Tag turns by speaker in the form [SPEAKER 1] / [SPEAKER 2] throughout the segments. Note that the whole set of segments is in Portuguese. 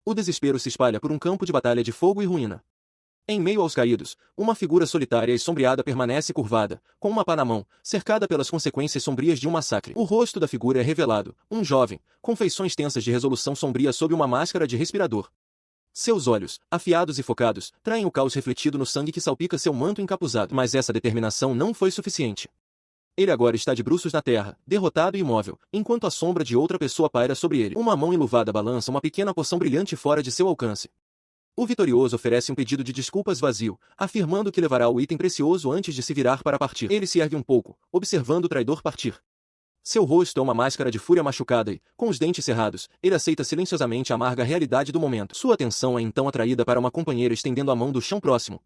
[SPEAKER 1] O desespero se espalha por um campo de batalha de fogo e ruína. Em meio aos caídos, uma figura solitária e sombreada permanece curvada, com uma pá na mão, cercada pelas consequências sombrias de um massacre. O rosto da figura é revelado, um jovem, com feições tensas de resolução sombria sob uma máscara de respirador. Seus olhos, afiados e focados, traem o caos refletido no sangue que salpica seu manto encapuzado. Mas essa determinação não foi suficiente. Ele agora está de bruços na terra, derrotado e imóvel, enquanto a sombra de outra pessoa paira sobre ele. Uma mão enluvada balança uma pequena poção brilhante fora de seu alcance. O vitorioso oferece um pedido de desculpas vazio, afirmando que levará o item precioso antes de se virar para partir. Ele se ergue um pouco, observando o traidor partir. Seu rosto é uma máscara de fúria machucada e, com os dentes cerrados, ele aceita silenciosamente a amarga realidade do momento. Sua atenção é então atraída para uma companheira estendendo a mão do chão próximo.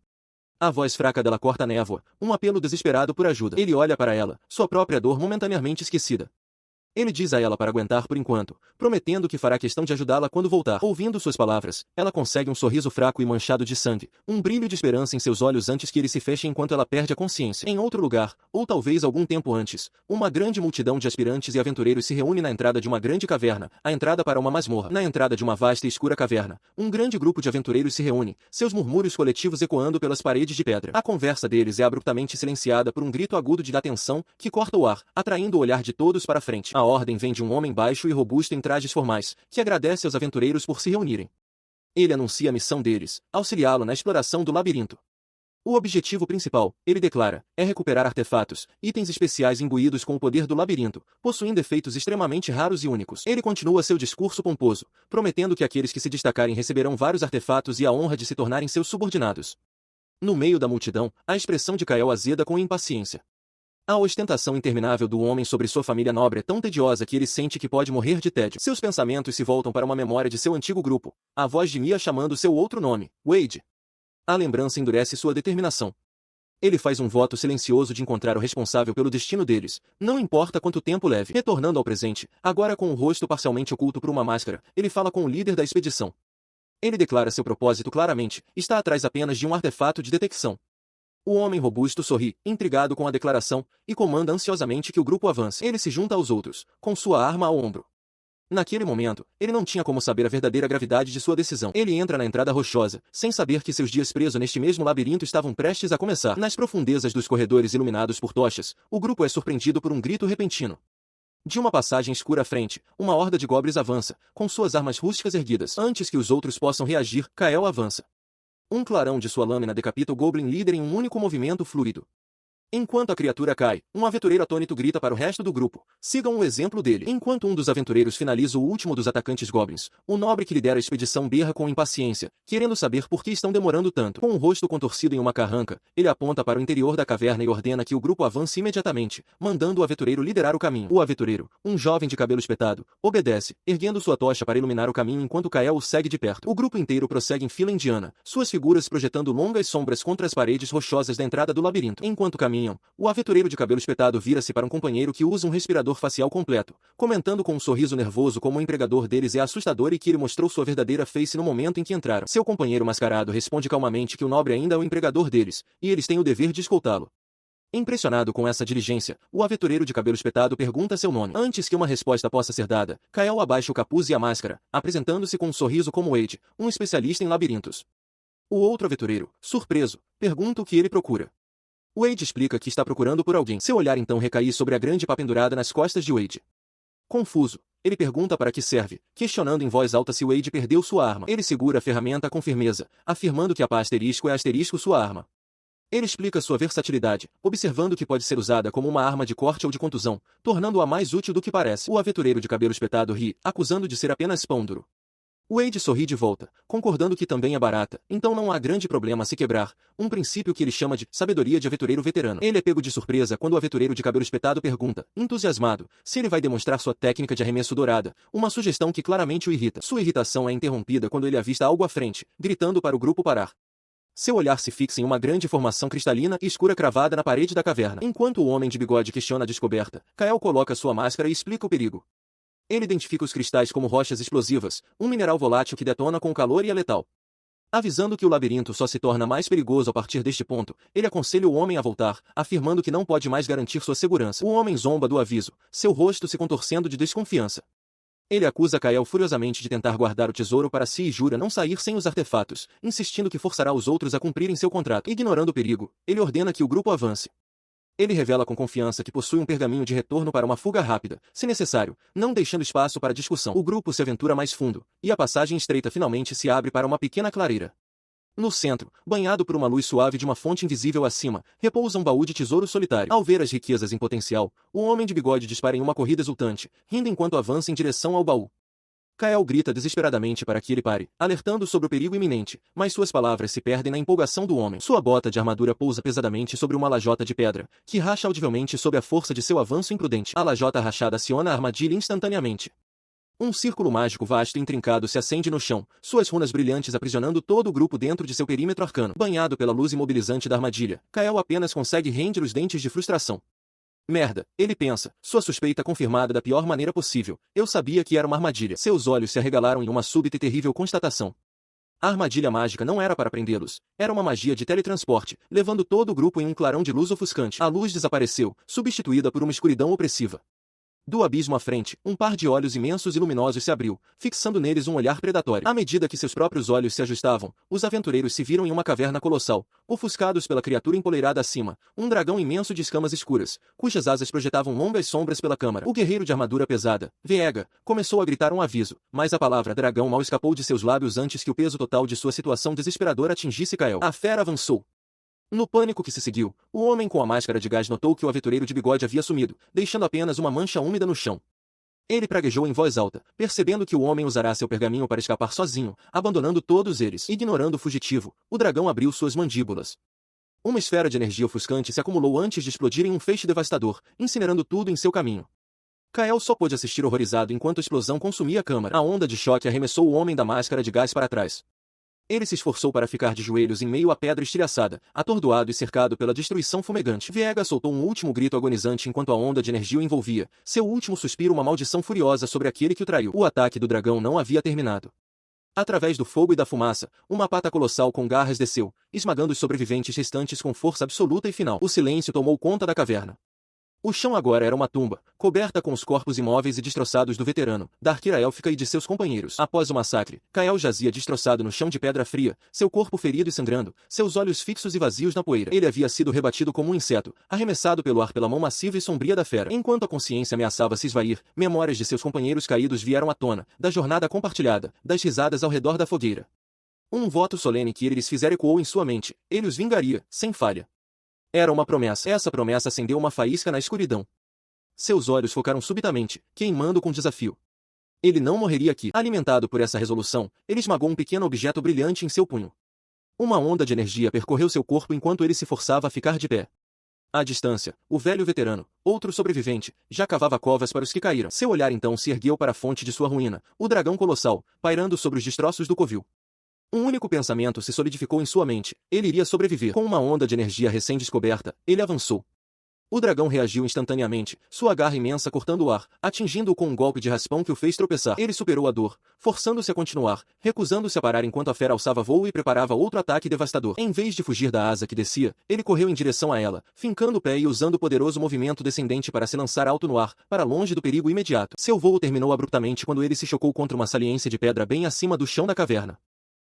[SPEAKER 1] A voz fraca dela corta a névoa, um apelo desesperado por ajuda. Ele olha para ela, sua própria dor momentaneamente esquecida. Ele diz a ela para aguentar por enquanto, prometendo que fará questão de ajudá-la quando voltar. Ouvindo suas palavras, ela consegue um sorriso fraco e manchado de sangue, um brilho de esperança em seus olhos antes que ele se feche enquanto ela perde a consciência. Em outro lugar, ou talvez algum tempo antes, uma grande multidão de aspirantes e aventureiros se reúne na entrada de uma grande caverna, a entrada para uma masmorra. Na entrada de uma vasta e escura caverna, um grande grupo de aventureiros se reúne, seus murmúrios coletivos ecoando pelas paredes de pedra. A conversa deles é abruptamente silenciada por um grito agudo de atenção, que corta o ar, atraindo o olhar de todos para frente. A ordem vem de um homem baixo e robusto em trajes formais, que agradece aos aventureiros por se reunirem. Ele anuncia a missão deles, auxiliá-lo na exploração do labirinto. O objetivo principal, ele declara, é recuperar artefatos, itens especiais imbuídos com o poder do labirinto, possuindo efeitos extremamente raros e únicos. Ele continua seu discurso pomposo, prometendo que aqueles que se destacarem receberão vários artefatos e a honra de se tornarem seus subordinados. No meio da multidão, a expressão de Kael azeda com impaciência. A ostentação interminável do homem sobre sua família nobre é tão tediosa que ele sente que pode morrer de tédio. Seus pensamentos se voltam para uma memória de seu antigo grupo, a voz de Mia chamando seu outro nome, Wade. A lembrança endurece sua determinação. Ele faz um voto silencioso de encontrar o responsável pelo destino deles, não importa quanto tempo leve. Retornando ao presente, agora com o rosto parcialmente oculto por uma máscara, ele fala com o líder da expedição. Ele declara seu propósito claramente, está atrás apenas de um artefato de detecção. O homem robusto sorri, intrigado com a declaração, e comanda ansiosamente que o grupo avance. Ele se junta aos outros, com sua arma ao ombro. Naquele momento, ele não tinha como saber a verdadeira gravidade de sua decisão. Ele entra na entrada rochosa, sem saber que seus dias presos neste mesmo labirinto estavam prestes a começar. Nas profundezas dos corredores iluminados por tochas, o grupo é surpreendido por um grito repentino. De uma passagem escura à frente, uma horda de goblins avança, com suas armas rústicas erguidas. Antes que os outros possam reagir, Kael avança. Um clarão de sua lâmina decapita o Goblin líder em um único movimento fluido. Enquanto a criatura cai, um aventureiro atônito grita para o resto do grupo, sigam o exemplo dele. Enquanto um dos aventureiros finaliza o último dos atacantes goblins, o nobre que lidera a expedição berra com impaciência, querendo saber por que estão demorando tanto. Com o rosto contorcido em uma carranca, ele aponta para o interior da caverna e ordena que o grupo avance imediatamente, mandando o aventureiro liderar o caminho. O aventureiro, um jovem de cabelo espetado, obedece, erguendo sua tocha para iluminar o caminho enquanto Kael o segue de perto. O grupo inteiro prossegue em fila indiana, suas figuras projetando longas sombras contra as paredes rochosas da entrada do labirinto. Enquanto caminham, o aventureiro de cabelo espetado vira-se para um companheiro que usa um respirador facial completo, comentando com um sorriso nervoso como o empregador deles é assustador e que ele mostrou sua verdadeira face no momento em que entraram. Seu companheiro mascarado responde calmamente que o nobre ainda é o empregador deles, e eles têm o dever de escoltá-lo. Impressionado com essa diligência, o aventureiro de cabelo espetado pergunta seu nome. Antes que uma resposta possa ser dada, Kael abaixa o capuz e a máscara, apresentando-se com um sorriso como Wade, um especialista em labirintos. O outro aventureiro, surpreso, pergunta o que ele procura. Wade explica que está procurando por alguém. Seu olhar então recai sobre a grande pá pendurada nas costas de Wade. Confuso, ele pergunta para que serve, questionando em voz alta se Wade perdeu sua arma. Ele segura a ferramenta com firmeza, afirmando que a pá asterisco é asterisco sua arma. Ele explica sua versatilidade, observando que pode ser usada como uma arma de corte ou de contusão, tornando-a mais útil do que parece. O aventureiro de cabelo espetado ri, acusando de ser apenas pão duro. Wade sorri de volta, concordando que também é barata, então não há grande problema a se quebrar, um princípio que ele chama de sabedoria de aventureiro veterano. Ele é pego de surpresa quando o aventureiro de cabelo espetado pergunta, entusiasmado, se ele vai demonstrar sua técnica de arremesso dourada, uma sugestão que claramente o irrita. Sua irritação é interrompida quando ele avista algo à frente, gritando para o grupo parar. Seu olhar se fixa em uma grande formação cristalina e escura cravada na parede da caverna. Enquanto o homem de bigode questiona a descoberta, Kael coloca sua máscara e explica o perigo. Ele identifica os cristais como rochas explosivas, um mineral volátil que detona com o calor e é letal. Avisando que o labirinto só se torna mais perigoso a partir deste ponto, ele aconselha o homem a voltar, afirmando que não pode mais garantir sua segurança. O homem zomba do aviso, seu rosto se contorcendo de desconfiança. Ele acusa Kael furiosamente de tentar guardar o tesouro para si e jura não sair sem os artefatos, insistindo que forçará os outros a cumprirem seu contrato. Ignorando o perigo, ele ordena que o grupo avance. Ele revela com confiança que possui um pergaminho de retorno para uma fuga rápida, se necessário, não deixando espaço para discussão. O grupo se aventura mais fundo, e a passagem estreita finalmente se abre para uma pequena clareira. No centro, banhado por uma luz suave de uma fonte invisível acima, repousa um baú de tesouro solitário. Ao ver as riquezas em potencial, o homem de bigode dispara em uma corrida exultante, rindo enquanto avança em direção ao baú. Kael grita desesperadamente para que ele pare, alertando sobre o perigo iminente, mas suas palavras se perdem na empolgação do homem. Sua bota de armadura pousa pesadamente sobre uma lajota de pedra, que racha audivelmente sob a força de seu avanço imprudente. A lajota rachada aciona a armadilha instantaneamente. Um círculo mágico vasto e intrincado se acende no chão, suas runas brilhantes aprisionando todo o grupo dentro de seu perímetro arcano. Banhado pela luz imobilizante da armadilha, Kael apenas consegue render os dentes de frustração. Merda, ele pensa, sua suspeita confirmada da pior maneira possível. Eu sabia que era uma armadilha. Seus olhos se arregalaram em uma súbita e terrível constatação. A armadilha mágica não era para prendê-los, era uma magia de teletransporte, levando todo o grupo em um clarão de luz ofuscante. A luz desapareceu, substituída por uma escuridão opressiva. Do abismo à frente, um par de olhos imensos e luminosos se abriu, fixando neles um olhar predatório. À medida que seus próprios olhos se ajustavam, os aventureiros se viram em uma caverna colossal, ofuscados pela criatura empoleirada acima, um dragão imenso de escamas escuras, cujas asas projetavam longas sombras pela câmara. O guerreiro de armadura pesada, Viega, começou a gritar um aviso, mas a palavra dragão mal escapou de seus lábios antes que o peso total de sua situação desesperadora atingisse Kael. A fera avançou. No pânico que se seguiu, o homem com a máscara de gás notou que o aventureiro de bigode havia sumido, deixando apenas uma mancha úmida no chão. Ele praguejou em voz alta, percebendo que o homem usará seu pergaminho para escapar sozinho, abandonando todos eles. Ignorando o fugitivo, o dragão abriu suas mandíbulas. Uma esfera de energia ofuscante se acumulou antes de explodir em um feixe devastador, incinerando tudo em seu caminho. Kael só pôde assistir horrorizado enquanto a explosão consumia a câmara. A onda de choque arremessou o homem da máscara de gás para trás. Ele se esforçou para ficar de joelhos em meio à pedra estilhaçada, atordoado e cercado pela destruição fumegante. Viega soltou um último grito agonizante enquanto a onda de energia o envolvia, seu último suspiro uma maldição furiosa sobre aquele que o traiu. O ataque do dragão não havia terminado. Através do fogo e da fumaça, uma pata colossal com garras desceu, esmagando os sobreviventes restantes com força absoluta e final. O silêncio tomou conta da caverna. O chão agora era uma tumba, coberta com os corpos imóveis e destroçados do veterano, da arqueira élfica e de seus companheiros. Após o massacre, Kael jazia destroçado no chão de pedra fria, seu corpo ferido e sangrando, seus olhos fixos e vazios na poeira. Ele havia sido rebatido como um inseto, arremessado pelo ar pela mão massiva e sombria da fera. Enquanto a consciência ameaçava se esvair, memórias de seus companheiros caídos vieram à tona, da jornada compartilhada, das risadas ao redor da fogueira. Um voto solene que ele lhes fizera ecoou em sua mente, ele os vingaria, sem falha. Era uma promessa. Essa promessa acendeu uma faísca na escuridão. Seus olhos focaram subitamente, queimando com desafio. Ele não morreria aqui. Alimentado por essa resolução, ele esmagou um pequeno objeto brilhante em seu punho. Uma onda de energia percorreu seu corpo enquanto ele se forçava a ficar de pé. À distância, o velho veterano, outro sobrevivente, já cavava covas para os que caíram. Seu olhar então se ergueu para a fonte de sua ruína, o dragão colossal, pairando sobre os destroços do covil. Um único pensamento se solidificou em sua mente, ele iria sobreviver. Com uma onda de energia recém-descoberta, ele avançou. O dragão reagiu instantaneamente, sua garra imensa cortando o ar, atingindo-o com um golpe de raspão que o fez tropeçar. Ele superou a dor, forçando-se a continuar, recusando-se a parar enquanto a fera alçava voo e preparava outro ataque devastador. Em vez de fugir da asa que descia, ele correu em direção a ela, fincando o pé e usando o poderoso movimento descendente para se lançar alto no ar, para longe do perigo imediato. Seu voo terminou abruptamente quando ele se chocou contra uma saliência de pedra bem acima do chão da caverna.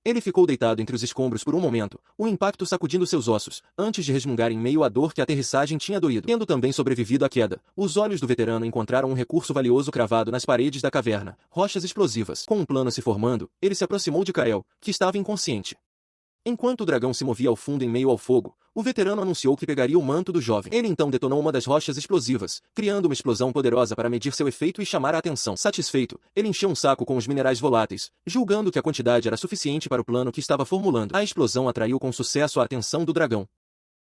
[SPEAKER 1] Ele ficou deitado entre os escombros por um momento, o impacto sacudindo seus ossos, antes de resmungar em meio à dor que a aterrissagem tinha doído. Tendo também sobrevivido à queda, os olhos do veterano encontraram um recurso valioso cravado nas paredes da caverna, rochas explosivas. Com um plano se formando, ele se aproximou de Kael, que estava inconsciente. Enquanto o dragão se movia ao fundo em meio ao fogo, o veterano anunciou que pegaria o manto do jovem. Ele então detonou uma das rochas explosivas, criando uma explosão poderosa para medir seu efeito e chamar a atenção. Satisfeito, ele encheu um saco com os minerais voláteis, julgando que a quantidade era suficiente para o plano que estava formulando. A explosão atraiu com sucesso a atenção do dragão.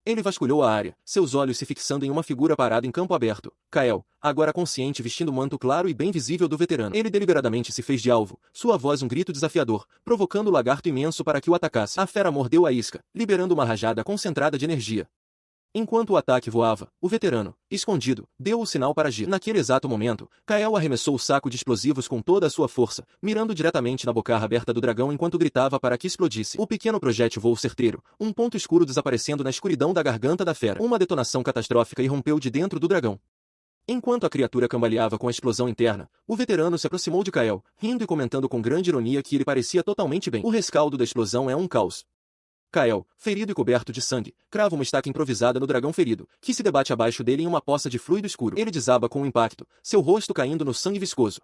[SPEAKER 1] Ele vasculhou a área, seus olhos se fixando em uma figura parada em campo aberto. Kael, agora consciente vestindo o manto claro e bem visível do veterano. Ele deliberadamente se fez de alvo, sua voz um grito desafiador, provocando o lagarto imenso para que o atacasse. A fera mordeu a isca, liberando uma rajada concentrada de energia. Enquanto o ataque voava, o veterano, escondido, deu o sinal para agir. Naquele exato momento, Kael arremessou o saco de explosivos com toda a sua força, mirando diretamente na bocarra aberta do dragão enquanto gritava para que explodisse. O pequeno projétil voou certeiro, um ponto escuro desaparecendo na escuridão da garganta da fera. Uma detonação catastrófica irrompeu de dentro do dragão. Enquanto a criatura cambaleava com a explosão interna, o veterano se aproximou de Kael, rindo e comentando com grande ironia que ele parecia totalmente bem. O rescaldo da explosão é um caos. Kael, ferido e coberto de sangue, crava uma estaca improvisada no dragão ferido, que se debate abaixo dele em uma poça de fluido escuro. Ele desaba com o impacto, seu rosto caindo no sangue viscoso.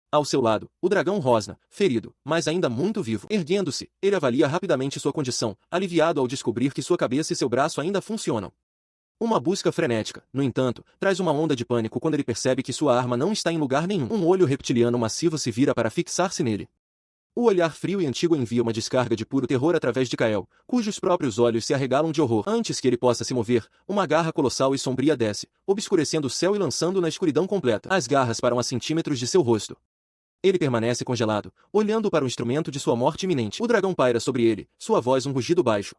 [SPEAKER 1] Ao seu lado, o dragão rosna, ferido, mas ainda muito vivo. Erguendo-se, ele avalia rapidamente sua condição, aliviado ao descobrir que sua cabeça e seu braço ainda funcionam. Uma busca frenética, no entanto, traz uma onda de pânico quando ele percebe que sua arma não está em lugar nenhum. Um olho reptiliano massivo se vira para fixar-se nele. O olhar frio e antigo envia uma descarga de puro terror através de Kael, cujos próprios olhos se arregalam de horror. Antes que ele possa se mover, uma garra colossal e sombria desce, obscurecendo o céu e lançando na escuridão completa. As garras param a centímetros de seu rosto. Ele permanece congelado, olhando para o instrumento de sua morte iminente. O dragão paira sobre ele, sua voz um rugido baixo.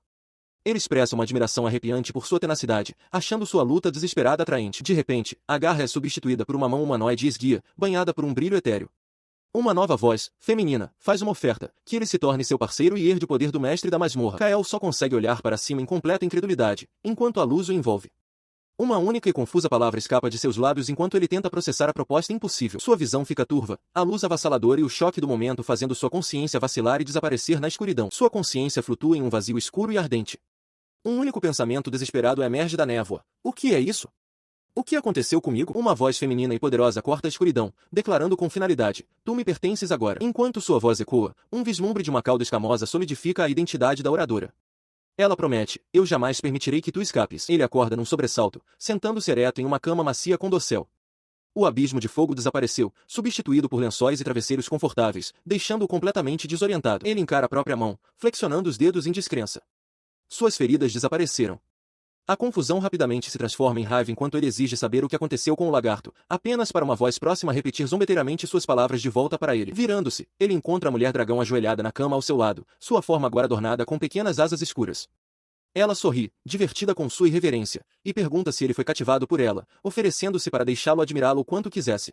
[SPEAKER 1] Ele expressa uma admiração arrepiante por sua tenacidade, achando sua luta desesperada atraente. De repente, a garra é substituída por uma mão humanoide esguia, banhada por um brilho etéreo. Uma nova voz, feminina, faz uma oferta, que ele se torne seu parceiro e herde o poder do mestre da masmorra. Kael só consegue olhar para cima em completa incredulidade, enquanto a luz o envolve. Uma única e confusa palavra escapa de seus lábios enquanto ele tenta processar a proposta impossível. Sua visão fica turva, a luz avassaladora e o choque do momento fazendo sua consciência vacilar e desaparecer na escuridão. Sua consciência flutua em um vazio escuro e ardente. Um único pensamento desesperado emerge da névoa. O que é isso? O que aconteceu comigo? Uma voz feminina e poderosa corta a escuridão, declarando com finalidade: tu me pertences agora. Enquanto sua voz ecoa, um vislumbre de uma cauda escamosa solidifica a identidade da oradora. Ela promete: eu jamais permitirei que tu escapes. Ele acorda num sobressalto, sentando-se ereto em uma cama macia com dossel. O abismo de fogo desapareceu, substituído por lençóis e travesseiros confortáveis, deixando-o completamente desorientado. Ele encara a própria mão, flexionando os dedos em descrença. Suas feridas desapareceram. A confusão rapidamente se transforma em raiva enquanto ele exige saber o que aconteceu com o lagarto, apenas para uma voz próxima repetir zombeteiramente suas palavras de volta para ele. Virando-se, ele encontra a mulher dragão ajoelhada na cama ao seu lado, sua forma agora adornada com pequenas asas escuras. Ela sorri, divertida com sua irreverência, e pergunta se ele foi cativado por ela, oferecendo-se para deixá-lo admirá-lo o quanto quisesse.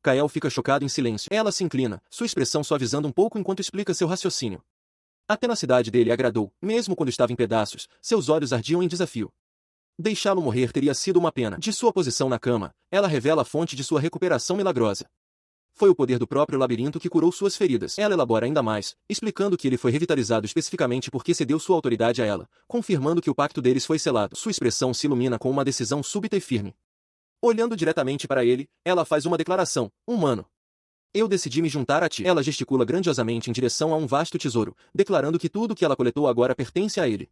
[SPEAKER 1] Kael fica chocado em silêncio. Ela se inclina, sua expressão suavizando um pouco enquanto explica seu raciocínio. A tenacidade dele agradou, mesmo quando estava em pedaços, seus olhos ardiam em desafio. Deixá-lo morrer teria sido uma pena. De sua posição na cama, ela revela a fonte de sua recuperação milagrosa. Foi o poder do próprio labirinto que curou suas feridas. Ela elabora ainda mais, explicando que ele foi revitalizado especificamente porque cedeu sua autoridade a ela, confirmando que o pacto deles foi selado. Sua expressão se ilumina com uma decisão súbita e firme. Olhando diretamente para ele, ela faz uma declaração: humano. Eu decidi me juntar a ti. Ela gesticula grandiosamente em direção a um vasto tesouro, declarando que tudo que ela coletou agora pertence a ele.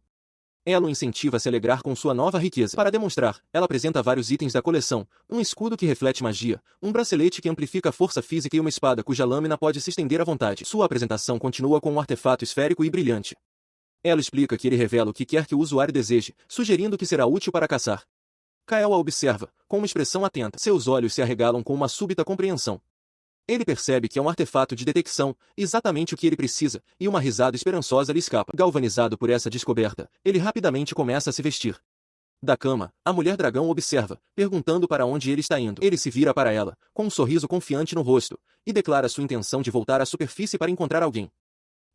[SPEAKER 1] Ela o incentiva a se alegrar com sua nova riqueza. Para demonstrar, ela apresenta vários itens da coleção: um escudo que reflete magia, um bracelete que amplifica a força física e uma espada cuja lâmina pode se estender à vontade. Sua apresentação continua com um artefato esférico e brilhante. Ela explica que ele revela o que quer que o usuário deseje, sugerindo que será útil para caçar. Kael a observa, com uma expressão atenta. Seus olhos se arregalam com uma súbita compreensão. Ele percebe que é um artefato de detecção, exatamente o que ele precisa, e uma risada esperançosa lhe escapa. Galvanizado por essa descoberta, ele rapidamente começa a se vestir. Da cama, a mulher dragão observa, perguntando para onde ele está indo. Ele se vira para ela, com um sorriso confiante no rosto, e declara sua intenção de voltar à superfície para encontrar alguém.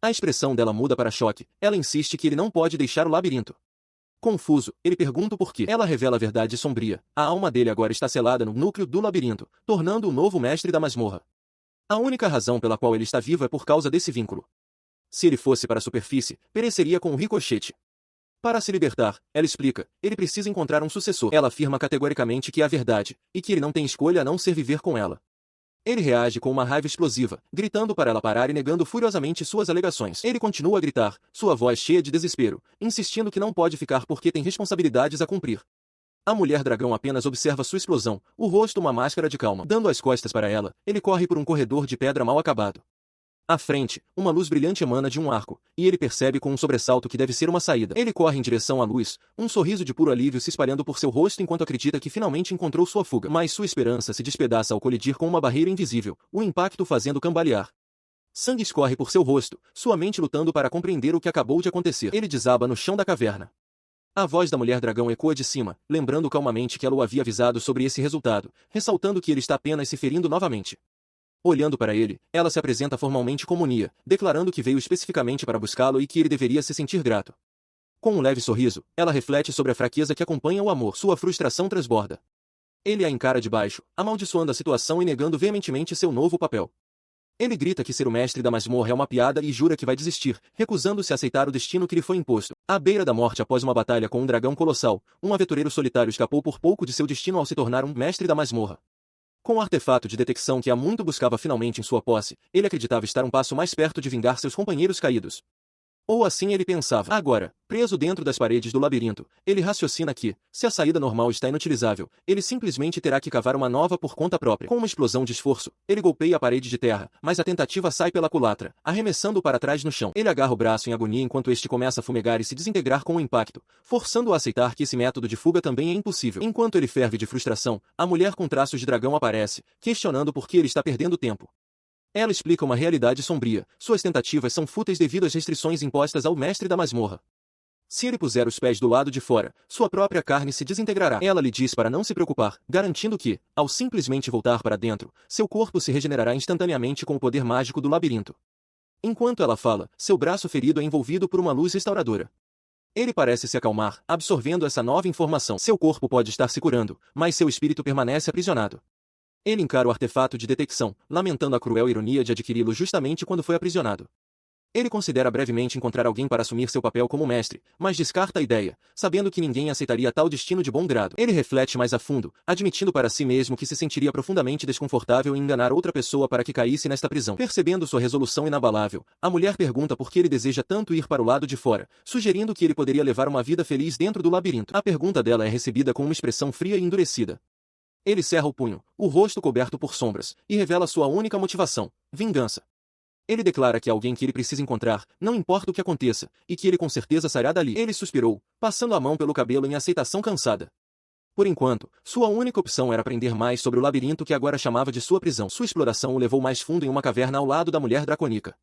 [SPEAKER 1] A expressão dela muda para choque. Ela insiste que ele não pode deixar o labirinto. Confuso, ele pergunta o porquê. Ela revela a verdade sombria. A alma dele agora está selada no núcleo do labirinto, tornando-o novo mestre da masmorra. A única razão pela qual ele está vivo é por causa desse vínculo. Se ele fosse para a superfície, pereceria com um ricochete. Para se libertar, ela explica, ele precisa encontrar um sucessor. Ela afirma categoricamente que é a verdade, e que ele não tem escolha a não ser viver com ela. Ele reage com uma raiva explosiva, gritando para ela parar e negando furiosamente suas alegações. Ele continua a gritar, sua voz cheia de desespero, insistindo que não pode ficar porque tem responsabilidades a cumprir. A mulher dragão apenas observa sua explosão, o rosto uma máscara de calma. Dando as costas para ela, ele corre por um corredor de pedra mal acabado. À frente, uma luz brilhante emana de um arco, e ele percebe com um sobressalto que deve ser uma saída. Ele corre em direção à luz, um sorriso de puro alívio se espalhando por seu rosto enquanto acredita que finalmente encontrou sua fuga. Mas sua esperança se despedaça ao colidir com uma barreira invisível, o impacto fazendo cambalear. Sangue escorre por seu rosto, sua mente lutando para compreender o que acabou de acontecer. Ele desaba no chão da caverna. A voz da mulher dragão ecoa de cima, lembrando calmamente que ela o havia avisado sobre esse resultado, ressaltando que ele está apenas se ferindo novamente. Olhando para ele, ela se apresenta formalmente como Nia, declarando que veio especificamente para buscá-lo e que ele deveria se sentir grato. Com um leve sorriso, ela reflete sobre a fraqueza que acompanha o amor. Sua frustração transborda. Ele a encara de baixo, amaldiçoando a situação e negando veementemente seu novo papel. Ele grita que ser o mestre da masmorra é uma piada e jura que vai desistir, recusando-se a aceitar o destino que lhe foi imposto. À beira da morte após uma batalha com um dragão colossal, um aventureiro solitário escapou por pouco de seu destino ao se tornar um mestre da masmorra. Com o artefato de detecção que há muito buscava finalmente em sua posse, ele acreditava estar um passo mais perto de vingar seus companheiros caídos. Ou assim ele pensava. Agora, preso dentro das paredes do labirinto, ele raciocina que, se a saída normal está inutilizável, ele simplesmente terá que cavar uma nova por conta própria. Com uma explosão de esforço, ele golpeia a parede de terra, mas a tentativa sai pela culatra, arremessando-o para trás no chão. Ele agarra o braço em agonia enquanto este começa a fumegar e se desintegrar com o impacto, forçando-o a aceitar que esse método de fuga também é impossível. Enquanto ele ferve de frustração, a mulher com traços de dragão aparece, questionando por que ele está perdendo tempo. Ela explica uma realidade sombria. Suas tentativas são fúteis devido às restrições impostas ao mestre da masmorra. Se ele puser os pés do lado de fora, sua própria carne se desintegrará. Ela lhe diz para não se preocupar, garantindo que, ao simplesmente voltar para dentro, seu corpo se regenerará instantaneamente com o poder mágico do labirinto. Enquanto ela fala, seu braço ferido é envolvido por uma luz restauradora. Ele parece se acalmar, absorvendo essa nova informação. Seu corpo pode estar se curando, mas seu espírito permanece aprisionado. Ele encara o artefato de detecção, lamentando a cruel ironia de adquiri-lo justamente quando foi aprisionado. Ele considera brevemente encontrar alguém para assumir seu papel como mestre, mas descarta a ideia, sabendo que ninguém aceitaria tal destino de bom grado. Ele reflete mais a fundo, admitindo para si mesmo que se sentiria profundamente desconfortável em enganar outra pessoa para que caísse nesta prisão. Percebendo sua resolução inabalável, a mulher pergunta por que ele deseja tanto ir para o lado de fora, sugerindo que ele poderia levar uma vida feliz dentro do labirinto. A pergunta dela é recebida com uma expressão fria e endurecida. Ele cerra o punho, o rosto coberto por sombras, e revela sua única motivação: vingança. Ele declara que é alguém que ele precisa encontrar, não importa o que aconteça, e que ele com certeza sairá dali. Ele suspirou, passando a mão pelo cabelo em aceitação cansada. Por enquanto, sua única opção era aprender mais sobre o labirinto que agora chamava de sua prisão. Sua exploração o levou mais fundo em uma caverna ao lado da mulher dracônica.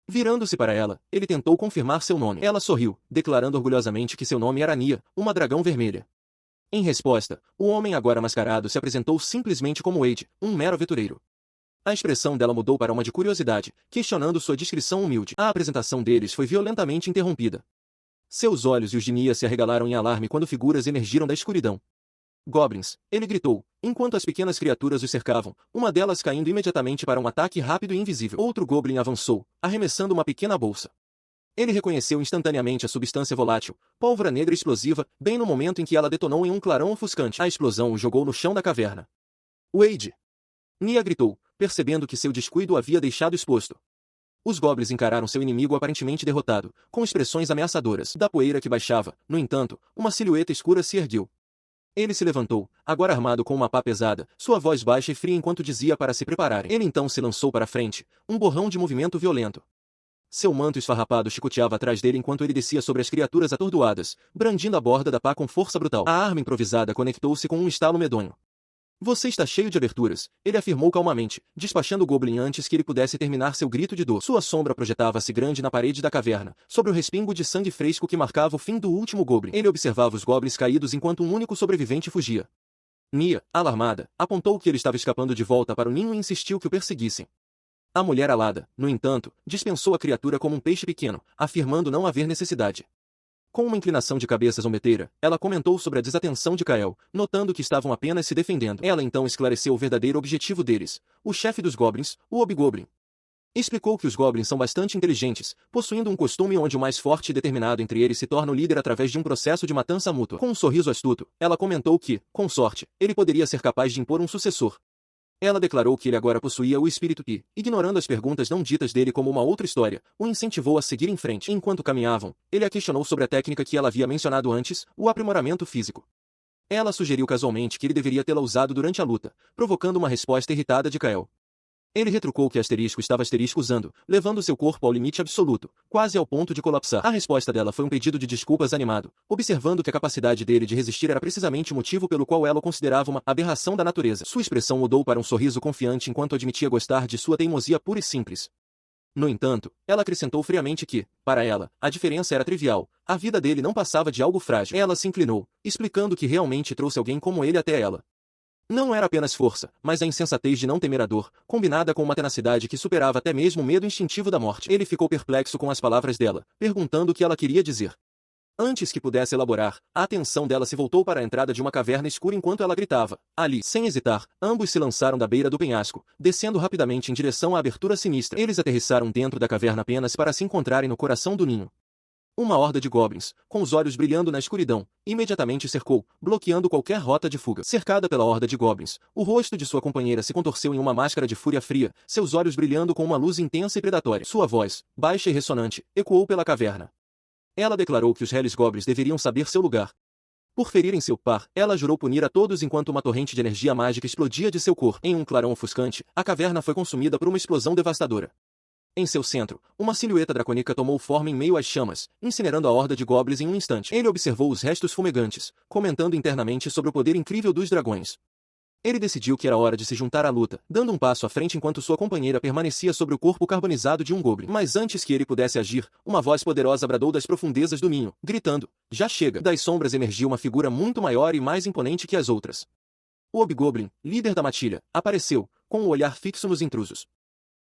[SPEAKER 1] Virando-se para ela, ele tentou confirmar seu nome. Ela sorriu, declarando orgulhosamente que seu nome era Nia, uma dragão vermelha. Em resposta, o homem agora mascarado se apresentou simplesmente como Wade, um mero aventureiro. A expressão dela mudou para uma de curiosidade, questionando sua descrição humilde. A apresentação deles foi violentamente interrompida. Seus olhos e os de Nia se arregalaram em alarme quando figuras emergiram da escuridão. Goblins, ele gritou, enquanto as pequenas criaturas os cercavam, uma delas caindo imediatamente para um ataque rápido e invisível. Outro goblin avançou, arremessando uma pequena bolsa. Ele reconheceu instantaneamente a substância volátil, pólvora negra explosiva, bem no momento em que ela detonou em um clarão ofuscante. A explosão o jogou no chão da caverna. Wade! Nia gritou, percebendo que seu descuido o havia deixado exposto. Os goblins encararam seu inimigo aparentemente derrotado, com expressões ameaçadoras. Da poeira que baixava, no entanto, uma silhueta escura se ergueu. Ele se levantou, agora armado com uma pá pesada, sua voz baixa e fria enquanto dizia para se prepararem. Ele então se lançou para a frente, um borrão de movimento violento. Seu manto esfarrapado chicoteava atrás dele enquanto ele descia sobre as criaturas atordoadas, brandindo a borda da pá com força brutal. A arma improvisada conectou-se com um estalo medonho. Você está cheio de aberturas, ele afirmou calmamente, despachando o goblin antes que ele pudesse terminar seu grito de dor. Sua sombra projetava-se grande na parede da caverna, sobre o respingo de sangue fresco que marcava o fim do último goblin. Ele observava os goblins caídos enquanto um único sobrevivente fugia. Nia, alarmada, apontou que ele estava escapando de volta para o ninho e insistiu que o perseguissem. A mulher alada, no entanto, dispensou a criatura como um peixe pequeno, afirmando não haver necessidade. Com uma inclinação de cabeça zombeteira, ela comentou sobre a desatenção de Kael, notando que estavam apenas se defendendo. Ela então esclareceu o verdadeiro objetivo deles, o chefe dos goblins, o Hobgoblin. Explicou que os goblins são bastante inteligentes, possuindo um costume onde o mais forte e determinado entre eles se torna o líder através de um processo de matança mútua. Com um sorriso astuto, ela comentou que, com sorte, ele poderia ser capaz de impor um sucessor. Ela declarou que ele agora possuía o espírito e, ignorando as perguntas não ditas dele como uma outra história, o incentivou a seguir em frente. Enquanto caminhavam, ele a questionou sobre a técnica que ela havia mencionado antes, o aprimoramento físico. Ela sugeriu casualmente que ele deveria tê-la usado durante a luta, provocando uma resposta irritada de Kael. Ele retrucou que asterisco estava asterisco usando, levando seu corpo ao limite absoluto, quase ao ponto de colapsar. A resposta dela foi um pedido de desculpas animado, observando que a capacidade dele de resistir era precisamente o motivo pelo qual ela o considerava uma aberração da natureza. Sua expressão mudou para um sorriso confiante enquanto admitia gostar de sua teimosia pura e simples. No entanto, ela acrescentou friamente que, para ela, a diferença era trivial, a vida dele não passava de algo frágil. Ela se inclinou, explicando que realmente trouxe alguém como ele até ela. Não era apenas força, mas a insensatez de não temer a dor, combinada com uma tenacidade que superava até mesmo o medo instintivo da morte. Ele ficou perplexo com as palavras dela, perguntando o que ela queria dizer. Antes que pudesse elaborar, a atenção dela se voltou para a entrada de uma caverna escura enquanto ela gritava. Ali, sem hesitar, ambos se lançaram da beira do penhasco, descendo rapidamente em direção à abertura sinistra. Eles aterrissaram dentro da caverna apenas para se encontrarem no coração do ninho. Uma horda de goblins, com os olhos brilhando na escuridão, imediatamente cercou, bloqueando qualquer rota de fuga. Cercada pela horda de goblins, o rosto de sua companheira se contorceu em uma máscara de fúria fria, seus olhos brilhando com uma luz intensa e predatória. Sua voz, baixa e ressonante, ecoou pela caverna. Ela declarou que os Hellis Goblins deveriam saber seu lugar. Por ferirem seu par, ela jurou punir a todos enquanto uma torrente de energia mágica explodia de seu corpo. Em um clarão ofuscante, a caverna foi consumida por uma explosão devastadora. Em seu centro, uma silhueta dracônica tomou forma em meio às chamas, incinerando a horda de goblins em um instante. Ele observou os restos fumegantes, comentando internamente sobre o poder incrível dos dragões. Ele decidiu que era hora de se juntar à luta, dando um passo à frente enquanto sua companheira permanecia sobre o corpo carbonizado de um goblin. Mas antes que ele pudesse agir, uma voz poderosa bradou das profundezas do ninho, gritando: "Já chega!" Das sombras emergiu uma figura muito maior e mais imponente que as outras. O Hobgoblin, líder da matilha, apareceu, com o olhar fixo nos intrusos.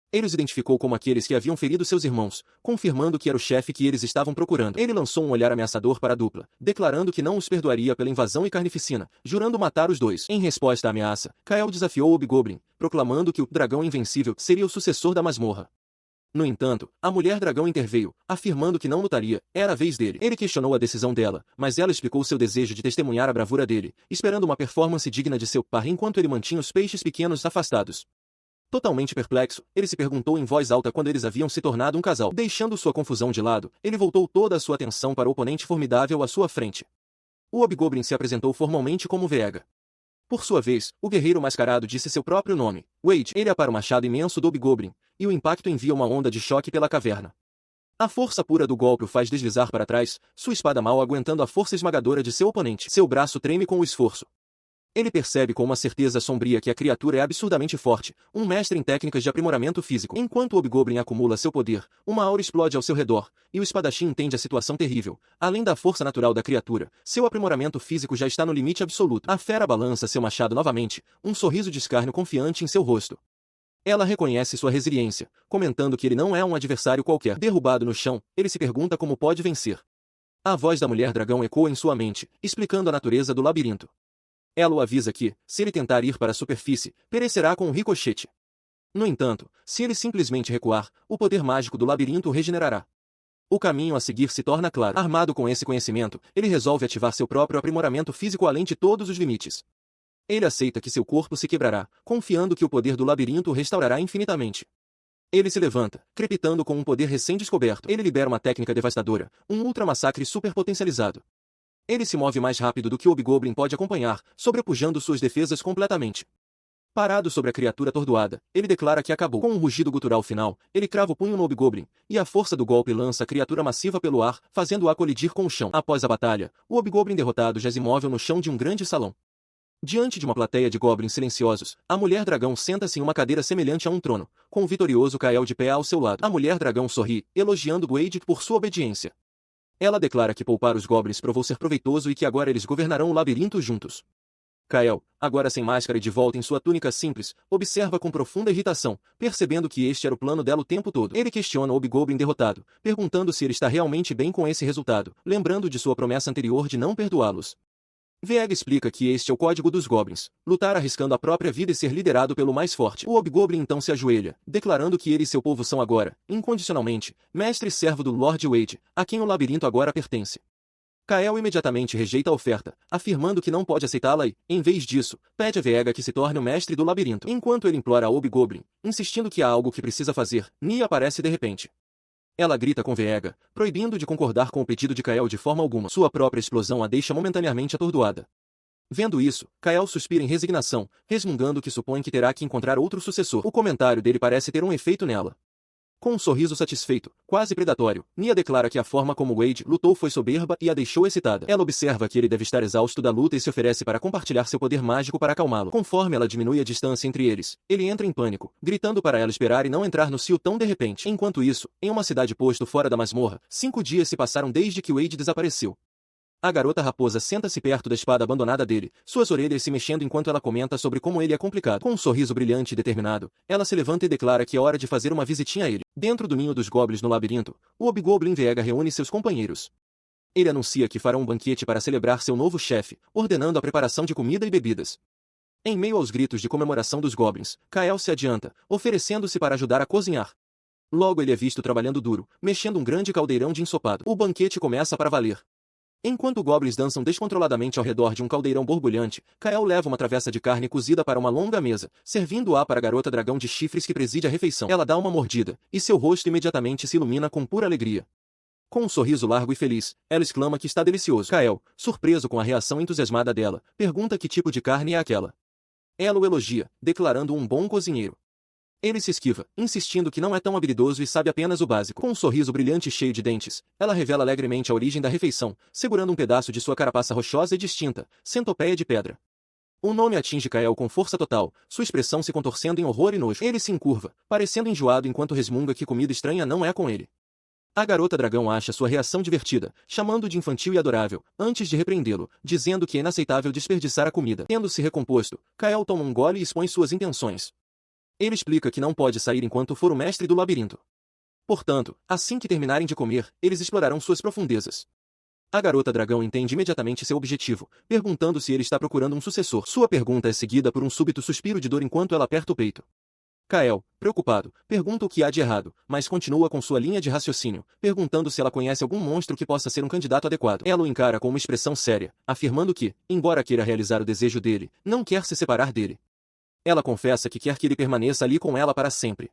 [SPEAKER 1] Ele os identificou como aqueles que haviam ferido seus irmãos, confirmando que era o chefe que eles estavam procurando. Ele lançou um olhar ameaçador para a dupla, declarando que não os perdoaria pela invasão e carnificina, jurando matar os dois. Em resposta à ameaça, Kael desafiou o Hobgoblin, proclamando que o dragão invencível seria o sucessor da masmorra. No entanto, a mulher dragão interveio, afirmando que não lutaria, era a vez dele. Ele questionou a decisão dela, mas ela explicou seu desejo de testemunhar a bravura dele, esperando uma performance digna de seu par enquanto ele mantinha os peixes pequenos afastados. Totalmente perplexo, ele se perguntou em voz alta quando eles haviam se tornado um casal. Deixando sua confusão de lado, ele voltou toda a sua atenção para o oponente formidável à sua frente. O Hobgoblin se apresentou formalmente como Vega. Por sua vez, o guerreiro mascarado disse seu próprio nome, Wade. Ele apara o machado imenso do Hobgoblin, e o impacto envia uma onda de choque pela caverna. A força pura do golpe o faz deslizar para trás, sua espada mal aguentando a força esmagadora de seu oponente. Seu braço treme com o esforço. Ele percebe com uma certeza sombria que a criatura é absurdamente forte, um mestre em técnicas de aprimoramento físico. Enquanto o Hobgoblin acumula seu poder, uma aura explode ao seu redor, e o espadachim entende a situação terrível. Além da força natural da criatura, seu aprimoramento físico já está no limite absoluto. A fera balança seu machado novamente, um sorriso de escárnio confiante em seu rosto. Ela reconhece sua resiliência, comentando que ele não é um adversário qualquer. Derrubado no chão, ele se pergunta como pode vencer. A voz da mulher dragão ecoa em sua mente, explicando a natureza do labirinto. Ela o avisa que, se ele tentar ir para a superfície, perecerá com um ricochete. No entanto, se ele simplesmente recuar, o poder mágico do labirinto o regenerará. O caminho a seguir se torna claro. Armado com esse conhecimento, ele resolve ativar seu próprio aprimoramento físico além de todos os limites. Ele aceita que seu corpo se quebrará, confiando que o poder do labirinto o restaurará infinitamente. Ele se levanta, crepitando com um poder recém-descoberto. Ele libera uma técnica devastadora, um ultramassacre superpotencializado. Ele se move mais rápido do que o Hobgoblin pode acompanhar, sobrepujando suas defesas completamente. Parado sobre a criatura atordoada, ele declara que acabou. Com um rugido gutural final, ele crava o punho no Hobgoblin, e a força do golpe lança a criatura massiva pelo ar, fazendo-a colidir com o chão. Após a batalha, o Hobgoblin derrotado jaz imóvel no chão de um grande salão. Diante de uma plateia de goblins silenciosos, a mulher dragão senta-se em uma cadeira semelhante a um trono, com o vitorioso Kael de pé ao seu lado. A mulher dragão sorri, elogiando Wade por sua obediência. Ela declara que poupar os goblins provou ser proveitoso e que agora eles governarão o labirinto juntos. Kael, agora sem máscara e de volta em sua túnica simples, observa com profunda irritação, percebendo que este era o plano dela o tempo todo. Ele questiona o Hobgoblin derrotado, perguntando se ele está realmente bem com esse resultado, lembrando de sua promessa anterior de não perdoá-los. Vega explica que este é o código dos goblins, lutar arriscando a própria vida e ser liderado pelo mais forte. O Hobgoblin então se ajoelha, declarando que ele e seu povo são agora, incondicionalmente, mestre e servo do Lord Wade, a quem o labirinto agora pertence. Kael imediatamente rejeita a oferta, afirmando que não pode aceitá-la e, em vez disso, pede a Vega que se torne o mestre do labirinto. Enquanto ele implora ao Hobgoblin, insistindo que há algo que precisa fazer, Nia aparece de repente. Ela grita com Vega, proibindo de concordar com o pedido de Kael de forma alguma. Sua própria explosão a deixa momentaneamente atordoada. Vendo isso, Kael suspira em resignação, resmungando que supõe que terá que encontrar outro sucessor. O comentário dele parece ter um efeito nela. Com um sorriso satisfeito, quase predatório, Nia declara que a forma como Wade lutou foi soberba e a deixou excitada. Ela observa que ele deve estar exausto da luta e se oferece para compartilhar seu poder mágico para acalmá-lo. Conforme ela diminui a distância entre eles, ele entra em pânico, gritando para ela esperar e não entrar no cio tão de repente. Enquanto isso, em uma cidade posto fora da masmorra, 5 dias se passaram desde que Wade desapareceu. A garota raposa senta-se perto da espada abandonada dele, suas orelhas se mexendo enquanto ela comenta sobre como ele é complicado. Com um sorriso brilhante e determinado, ela se levanta e declara que é hora de fazer uma visitinha a ele. Dentro do ninho dos goblins no labirinto, o Hobgoblin Vega reúne seus companheiros. Ele anuncia que fará um banquete para celebrar seu novo chefe, ordenando a preparação de comida e bebidas. Em meio aos gritos de comemoração dos goblins, Kael se adianta, oferecendo-se para ajudar a cozinhar. Logo ele é visto trabalhando duro, mexendo um grande caldeirão de ensopado. O banquete começa para valer. Enquanto goblins dançam descontroladamente ao redor de um caldeirão borbulhante, Kael leva uma travessa de carne cozida para uma longa mesa, servindo-a para a garota dragão de chifres que preside a refeição. Ela dá uma mordida, e seu rosto imediatamente se ilumina com pura alegria. Com um sorriso largo e feliz, ela exclama que está delicioso. Kael, surpreso com a reação entusiasmada dela, pergunta que tipo de carne é aquela. Ela o elogia, declarando um bom cozinheiro. Ele se esquiva, insistindo que não é tão habilidoso e sabe apenas o básico. Com um sorriso brilhante e cheio de dentes, ela revela alegremente a origem da refeição, segurando um pedaço de sua carapaça rochosa e distinta, centopeia de pedra. O nome atinge Kael com força total, sua expressão se contorcendo em horror e nojo. Ele se encurva, parecendo enjoado enquanto resmunga que comida estranha não é com ele. A garota dragão acha sua reação divertida, chamando-o de infantil e adorável, antes de repreendê-lo, dizendo que é inaceitável desperdiçar a comida. Tendo-se recomposto, Kael toma um gole e expõe suas intenções. Ele explica que não pode sair enquanto for o mestre do labirinto. Portanto, assim que terminarem de comer, eles explorarão suas profundezas. A garota dragão entende imediatamente seu objetivo, perguntando se ele está procurando um sucessor. Sua pergunta é seguida por um súbito suspiro de dor enquanto ela aperta o peito. Kael, preocupado, pergunta o que há de errado, mas continua com sua linha de raciocínio, perguntando se ela conhece algum monstro que possa ser um candidato adequado. Ela o encara com uma expressão séria, afirmando que, embora queira realizar o desejo dele, não quer se separar dele. Ela confessa que quer que ele permaneça ali com ela para sempre.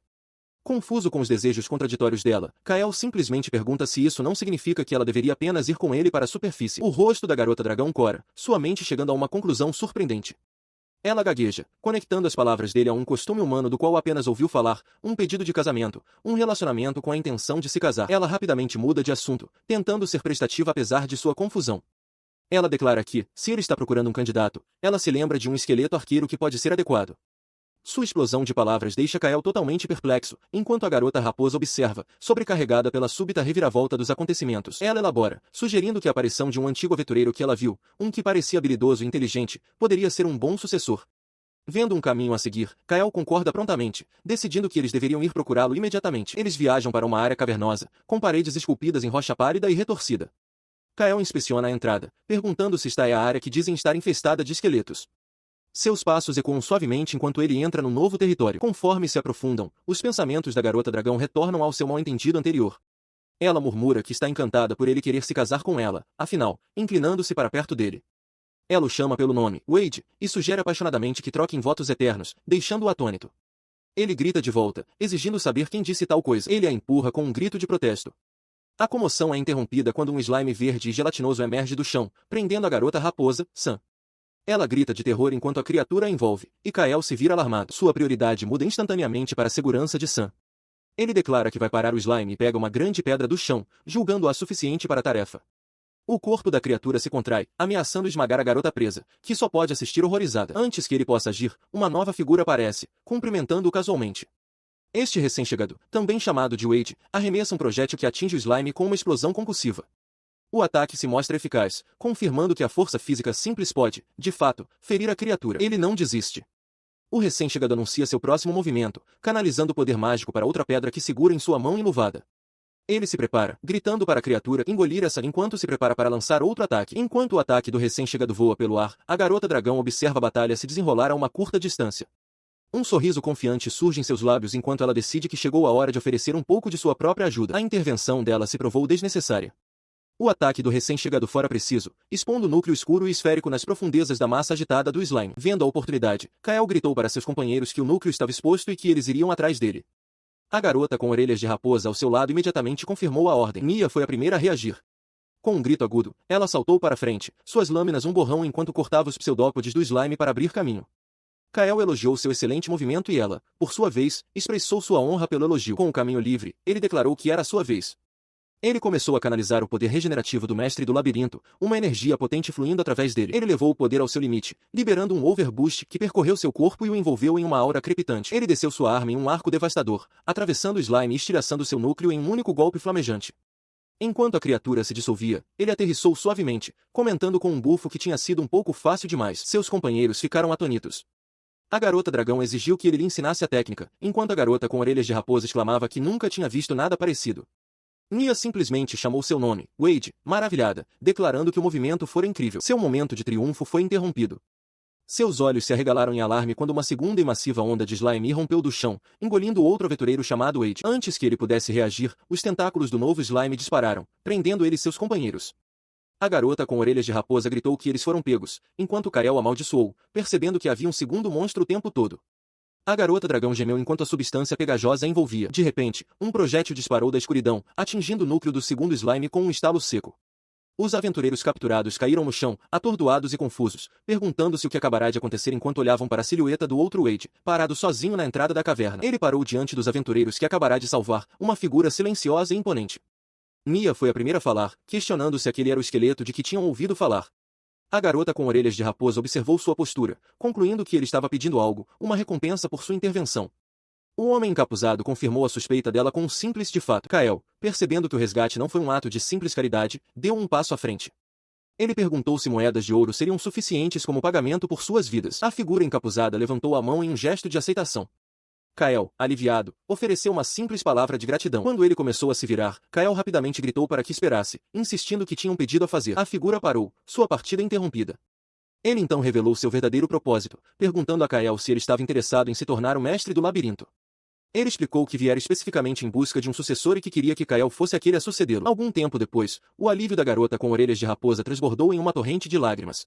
[SPEAKER 1] Confuso com os desejos contraditórios dela, Kael simplesmente pergunta se isso não significa que ela deveria apenas ir com ele para a superfície. O rosto da garota dragão cora, sua mente chegando a uma conclusão surpreendente. Ela gagueja, conectando as palavras dele a um costume humano do qual apenas ouviu falar, um pedido de casamento, um relacionamento com a intenção de se casar. Ela rapidamente muda de assunto, tentando ser prestativa apesar de sua confusão. Ela declara que, se ele está procurando um candidato, ela se lembra de um esqueleto arqueiro que pode ser adequado. Sua explosão de palavras deixa Kael totalmente perplexo, enquanto a garota raposa observa, sobrecarregada pela súbita reviravolta dos acontecimentos. Ela elabora, sugerindo que a aparição de um antigo aventureiro que ela viu, um que parecia habilidoso e inteligente, poderia ser um bom sucessor. Vendo um caminho a seguir, Kael concorda prontamente, decidindo que eles deveriam ir procurá-lo imediatamente. Eles viajam para uma área cavernosa, com paredes esculpidas em rocha pálida e retorcida. Kael inspeciona a entrada, perguntando se esta é a área que dizem estar infestada de esqueletos. Seus passos ecoam suavemente enquanto ele entra no novo território. Conforme se aprofundam, os pensamentos da garota dragão retornam ao seu mal-entendido anterior. Ela murmura que está encantada por ele querer se casar com ela, afinal, inclinando-se para perto dele. Ela o chama pelo nome, Wade, e sugere apaixonadamente que troquem votos eternos, deixando-o atônito. Ele grita de volta, exigindo saber quem disse tal coisa. Ele a empurra com um grito de protesto. A comoção é interrompida quando um slime verde e gelatinoso emerge do chão, prendendo a garota raposa, Sam. Ela grita de terror enquanto a criatura a envolve, e Kael se vira alarmado. Sua prioridade muda instantaneamente para a segurança de Sam. Ele declara que vai parar o slime e pega uma grande pedra do chão, julgando-a suficiente para a tarefa. O corpo da criatura se contrai, ameaçando esmagar a garota presa, que só pode assistir horrorizada. Antes que ele possa agir, uma nova figura aparece, cumprimentando-o casualmente. Este recém-chegado, também chamado de Wade, arremessa um projétil que atinge o slime com uma explosão concussiva. O ataque se mostra eficaz, confirmando que a força física simples pode, de fato, ferir a criatura. Ele não desiste. O recém-chegado anuncia seu próximo movimento, canalizando o poder mágico para outra pedra que segura em sua mão enluvada. Ele se prepara, gritando para a criatura engolir essa enquanto se prepara para lançar outro ataque. Enquanto o ataque do recém-chegado voa pelo ar, a garota dragão observa a batalha se desenrolar a uma curta distância. Um sorriso confiante surge em seus lábios enquanto ela decide que chegou a hora de oferecer um pouco de sua própria ajuda. A intervenção dela se provou desnecessária. O ataque do recém-chegado fora preciso, expondo o núcleo escuro e esférico nas profundezas da massa agitada do slime. Vendo a oportunidade, Kael gritou para seus companheiros que o núcleo estava exposto e que eles iriam atrás dele. A garota com orelhas de raposa ao seu lado imediatamente confirmou a ordem. Mia foi a primeira a reagir. Com um grito agudo, ela saltou para frente, suas lâminas um borrão enquanto cortava os pseudópodes do slime para abrir caminho. Kael elogiou seu excelente movimento e ela, por sua vez, expressou sua honra pelo elogio. Com o caminho livre, ele declarou que era a sua vez. Ele começou a canalizar o poder regenerativo do mestre do labirinto, uma energia potente fluindo através dele. Ele levou o poder ao seu limite, liberando um overboost que percorreu seu corpo e o envolveu em uma aura crepitante. Ele desceu sua arma em um arco devastador, atravessando o slime e estilhaçando seu núcleo em um único golpe flamejante. Enquanto a criatura se dissolvia, ele aterrissou suavemente, comentando com um bufo que tinha sido um pouco fácil demais. Seus companheiros ficaram atônitos. A garota dragão exigiu que ele lhe ensinasse a técnica, enquanto a garota com orelhas de raposa exclamava que nunca tinha visto nada parecido. Nia simplesmente chamou seu nome, Wade, maravilhada, declarando que o movimento fora incrível. Seu momento de triunfo foi interrompido. Seus olhos se arregalaram em alarme quando uma segunda e massiva onda de slime rompeu do chão, engolindo outro aventureiro chamado Wade. Antes que ele pudesse reagir, os tentáculos do novo slime dispararam, prendendo ele e seus companheiros. A garota com orelhas de raposa gritou que eles foram pegos, enquanto Kael amaldiçoou, percebendo que havia um segundo monstro o tempo todo. A garota dragão gemeu enquanto a substância pegajosa a envolvia. De repente, um projétil disparou da escuridão, atingindo o núcleo do segundo slime com um estalo seco. Os aventureiros capturados caíram no chão, atordoados e confusos, perguntando-se o que acabará de acontecer enquanto olhavam para a silhueta do outro Wade, parado sozinho na entrada da caverna. Ele parou diante dos aventureiros que acabará de salvar, uma figura silenciosa e imponente. Nia foi a primeira a falar, questionando se aquele era o esqueleto de que tinham ouvido falar. A garota com orelhas de raposa observou sua postura, concluindo que ele estava pedindo algo, uma recompensa por sua intervenção. O homem encapuzado confirmou a suspeita dela com um simples de fato. Kael, percebendo que o resgate não foi um ato de simples caridade, deu um passo à frente. Ele perguntou se moedas de ouro seriam suficientes como pagamento por suas vidas. A figura encapuzada levantou a mão em um gesto de aceitação. Kael, aliviado, ofereceu uma simples palavra de gratidão. Quando ele começou a se virar, Kael rapidamente gritou para que esperasse, insistindo que tinha um pedido a fazer. A figura parou, sua partida interrompida. Ele então revelou seu verdadeiro propósito, perguntando a Kael se ele estava interessado em se tornar o mestre do labirinto. Ele explicou que viera especificamente em busca de um sucessor e que queria que Kael fosse aquele a sucedê-lo. Algum tempo depois, o alívio da garota com orelhas de raposa transbordou em uma torrente de lágrimas.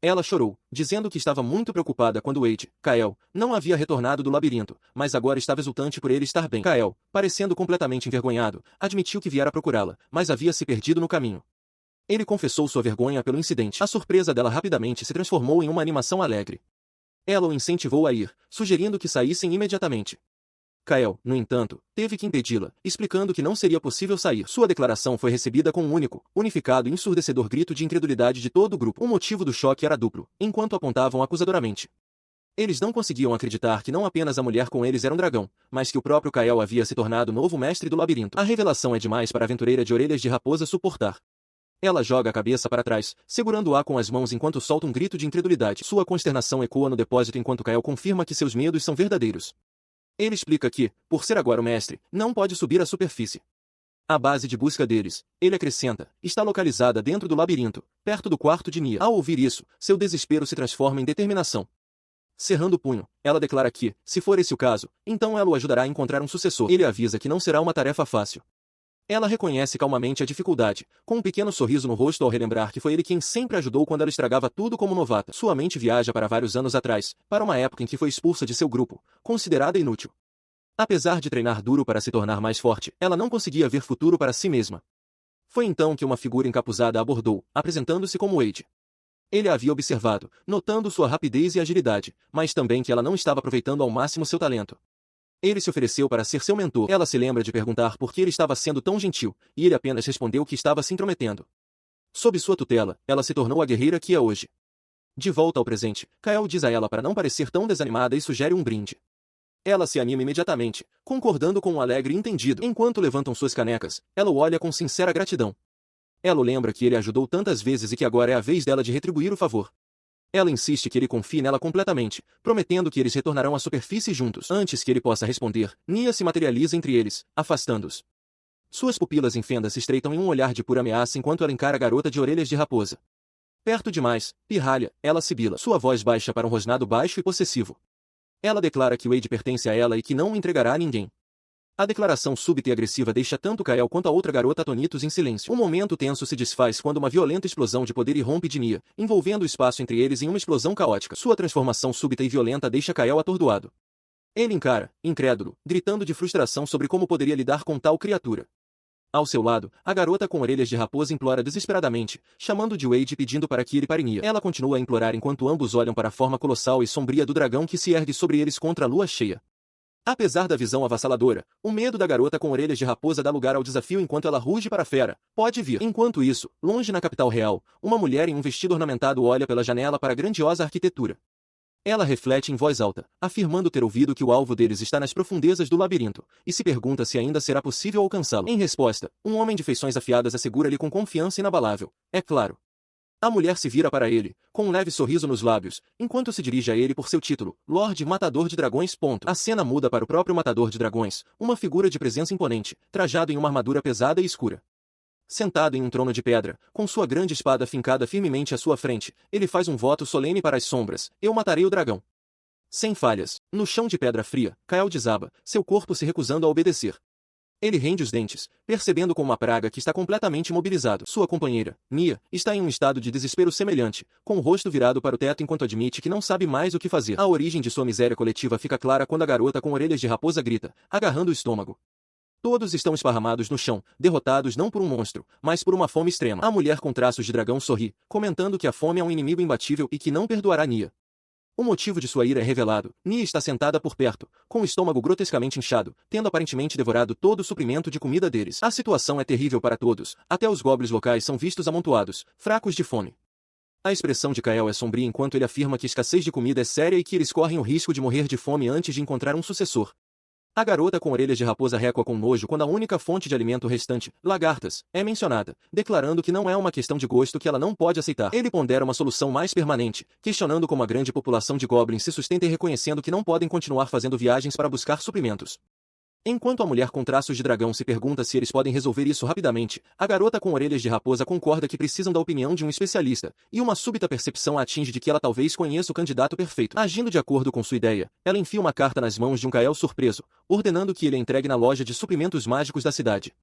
[SPEAKER 1] Ela chorou, dizendo que estava muito preocupada quando Wade, Kael, não havia retornado do labirinto, mas agora estava exultante por ele estar bem. Kael, parecendo completamente envergonhado, admitiu que viera procurá-la, mas havia se perdido no caminho. Ele confessou sua vergonha pelo incidente. A surpresa dela rapidamente se transformou em uma animação alegre. Ela o incentivou a ir, sugerindo que saíssem imediatamente. Kael, no entanto, teve que impedi-la, explicando que não seria possível sair. Sua declaração foi recebida com um único, unificado e ensurdecedor grito de incredulidade de todo o grupo. O motivo do choque era duplo, enquanto apontavam acusadoramente. Eles não conseguiam acreditar que não apenas a mulher com eles era um dragão, mas que o próprio Kael havia se tornado o novo mestre do labirinto. A revelação é demais para a aventureira de orelhas de raposa suportar. Ela joga a cabeça para trás, segurando-a com as mãos enquanto solta um grito de incredulidade. Sua consternação ecoa no depósito enquanto Kael confirma que seus medos são verdadeiros. Ele explica que, por ser agora o mestre, não pode subir à superfície. A base de busca deles, ele acrescenta, está localizada dentro do labirinto, perto do quarto de Nia. Ao ouvir isso, seu desespero se transforma em determinação. Cerrando o punho, ela declara que, se for esse o caso, então ela o ajudará a encontrar um sucessor. Ele avisa que não será uma tarefa fácil. Ela reconhece calmamente a dificuldade, com um pequeno sorriso no rosto ao relembrar que foi ele quem sempre ajudou quando ela estragava tudo como novata. Sua mente viaja para vários anos atrás, para uma época em que foi expulsa de seu grupo, considerada inútil. Apesar de treinar duro para se tornar mais forte, ela não conseguia ver futuro para si mesma. Foi então que uma figura encapuzada a abordou, apresentando-se como Wade. Ele a havia observado, notando sua rapidez e agilidade, mas também que ela não estava aproveitando ao máximo seu talento. Ele se ofereceu para ser seu mentor. Ela se lembra de perguntar por que ele estava sendo tão gentil, e ele apenas respondeu que estava se intrometendo. Sob sua tutela, ela se tornou a guerreira que é hoje. De volta ao presente, Kael diz a ela para não parecer tão desanimada e sugere um brinde. Ela se anima imediatamente, concordando com um alegre entendido. Enquanto levantam suas canecas, ela o olha com sincera gratidão. Ela o lembra que ele a ajudou tantas vezes e que agora é a vez dela de retribuir o favor. Ela insiste que ele confie nela completamente, prometendo que eles retornarão à superfície juntos. Antes que ele possa responder, Nia se materializa entre eles, afastando-os. Suas pupilas em fenda se estreitam em um olhar de pura ameaça enquanto ela encara a garota de orelhas de raposa. Perto demais, pirralha, ela sibila. Sua voz baixa para um rosnado baixo e possessivo. Ela declara que Wade pertence a ela e que não o entregará a ninguém. A declaração súbita e agressiva deixa tanto Kael quanto a outra garota atonitos em silêncio. Um momento tenso se desfaz quando uma violenta explosão de poder irrompe de Nia, envolvendo o espaço entre eles em uma explosão caótica. Sua transformação súbita e violenta deixa Kael atordoado. Ele encara, incrédulo, gritando de frustração sobre como poderia lidar com tal criatura. Ao seu lado, a garota com orelhas de raposa implora desesperadamente, chamando de Wade e pedindo para que ele pare Nia. Ela continua a implorar enquanto ambos olham para a forma colossal e sombria do dragão que se ergue sobre eles contra a lua cheia. Apesar da visão avassaladora, o medo da garota com orelhas de raposa dá lugar ao desafio enquanto ela ruge para a fera. Pode vir. Enquanto isso, longe na capital real, uma mulher em um vestido ornamentado olha pela janela para a grandiosa arquitetura. Ela reflete em voz alta, afirmando ter ouvido que o alvo deles está nas profundezas do labirinto, e se pergunta se ainda será possível alcançá-lo. Em resposta, um homem de feições afiadas assegura-lhe com confiança inabalável: é claro. A mulher se vira para ele, com um leve sorriso nos lábios, enquanto se dirige a ele por seu título, Lorde Matador de Dragões. A cena muda para o próprio Matador de Dragões, uma figura de presença imponente, trajado em uma armadura pesada e escura. Sentado em um trono de pedra, com sua grande espada fincada firmemente à sua frente, ele faz um voto solene para as sombras: eu matarei o dragão. Sem falhas, no chão de pedra fria, Kael desaba, seu corpo se recusando a obedecer. Ele rende os dentes, percebendo com uma praga que está completamente imobilizado. Sua companheira, Nia, está em um estado de desespero semelhante, com o rosto virado para o teto enquanto admite que não sabe mais o que fazer. A origem de sua miséria coletiva fica clara quando a garota com orelhas de raposa grita, agarrando o estômago. Todos estão esparramados no chão, derrotados não por um monstro, mas por uma fome extrema. A mulher com traços de dragão sorri, comentando que a fome é um inimigo imbatível e que não perdoará Nia. O motivo de sua ira é revelado. Nia está sentada por perto, com o estômago grotescamente inchado, tendo aparentemente devorado todo o suprimento de comida deles. A situação é terrível para todos, até os goblins locais são vistos amontoados, fracos de fome. A expressão de Kael é sombria enquanto ele afirma que a escassez de comida é séria e que eles correm o risco de morrer de fome antes de encontrar um sucessor. A garota com orelhas de raposa recua com nojo quando a única fonte de alimento restante, lagartas, é mencionada, declarando que não é uma questão de gosto que ela não pode aceitar. Ele pondera uma solução mais permanente, questionando como a grande população de goblins se sustenta e reconhecendo que não podem continuar fazendo viagens para buscar suprimentos. Enquanto a mulher com traços de dragão se pergunta se eles podem resolver isso rapidamente, a garota com orelhas de raposa concorda que precisam da opinião de um especialista, e uma súbita percepção a atinge de que ela talvez conheça o candidato perfeito. Agindo de acordo com sua ideia, ela enfia uma carta nas mãos de um Kael surpreso, ordenando que ele a entregue na loja de suprimentos mágicos da cidade.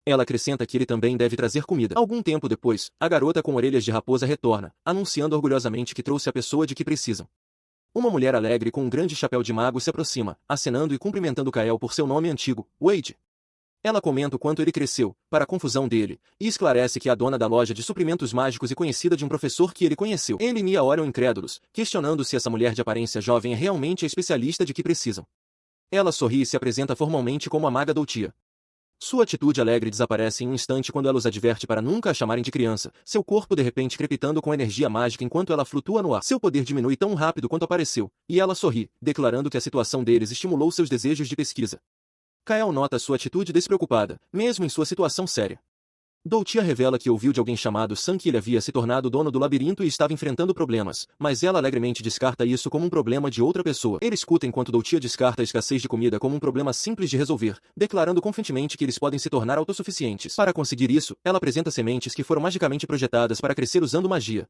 [SPEAKER 1] Ela acrescenta que ele também deve trazer comida. Algum tempo depois, a garota com orelhas de raposa retorna, anunciando orgulhosamente que trouxe a pessoa de que precisam. Uma mulher alegre com um grande chapéu de mago se aproxima, acenando e cumprimentando Kael por seu nome antigo, Wade. Ela comenta o quanto ele cresceu, para a confusão dele, e esclarece que é a dona da loja de suprimentos mágicos e conhecida de um professor que ele conheceu. Ele e Nia olham incrédulos, questionando se essa mulher de aparência jovem é realmente a especialista de que precisam. Ela sorri e se apresenta formalmente como a maga Doutia. Sua atitude alegre desaparece em um instante quando ela os adverte para nunca a chamarem de criança, seu corpo de repente crepitando com energia mágica enquanto ela flutua no ar. Seu poder diminui tão rápido quanto apareceu, e ela sorri, declarando que a situação deles estimulou seus desejos de pesquisa. Kael nota sua atitude despreocupada, mesmo em sua situação séria. Doutia revela que ouviu de alguém chamado Sam que ele havia se tornado dono do labirinto e estava enfrentando problemas, mas ela alegremente descarta isso como um problema de outra pessoa. Ele escuta enquanto Doutia descarta a escassez de comida como um problema simples de resolver, declarando confiantemente que eles podem se tornar autossuficientes. Para conseguir isso, ela apresenta sementes que foram magicamente projetadas para crescer usando magia.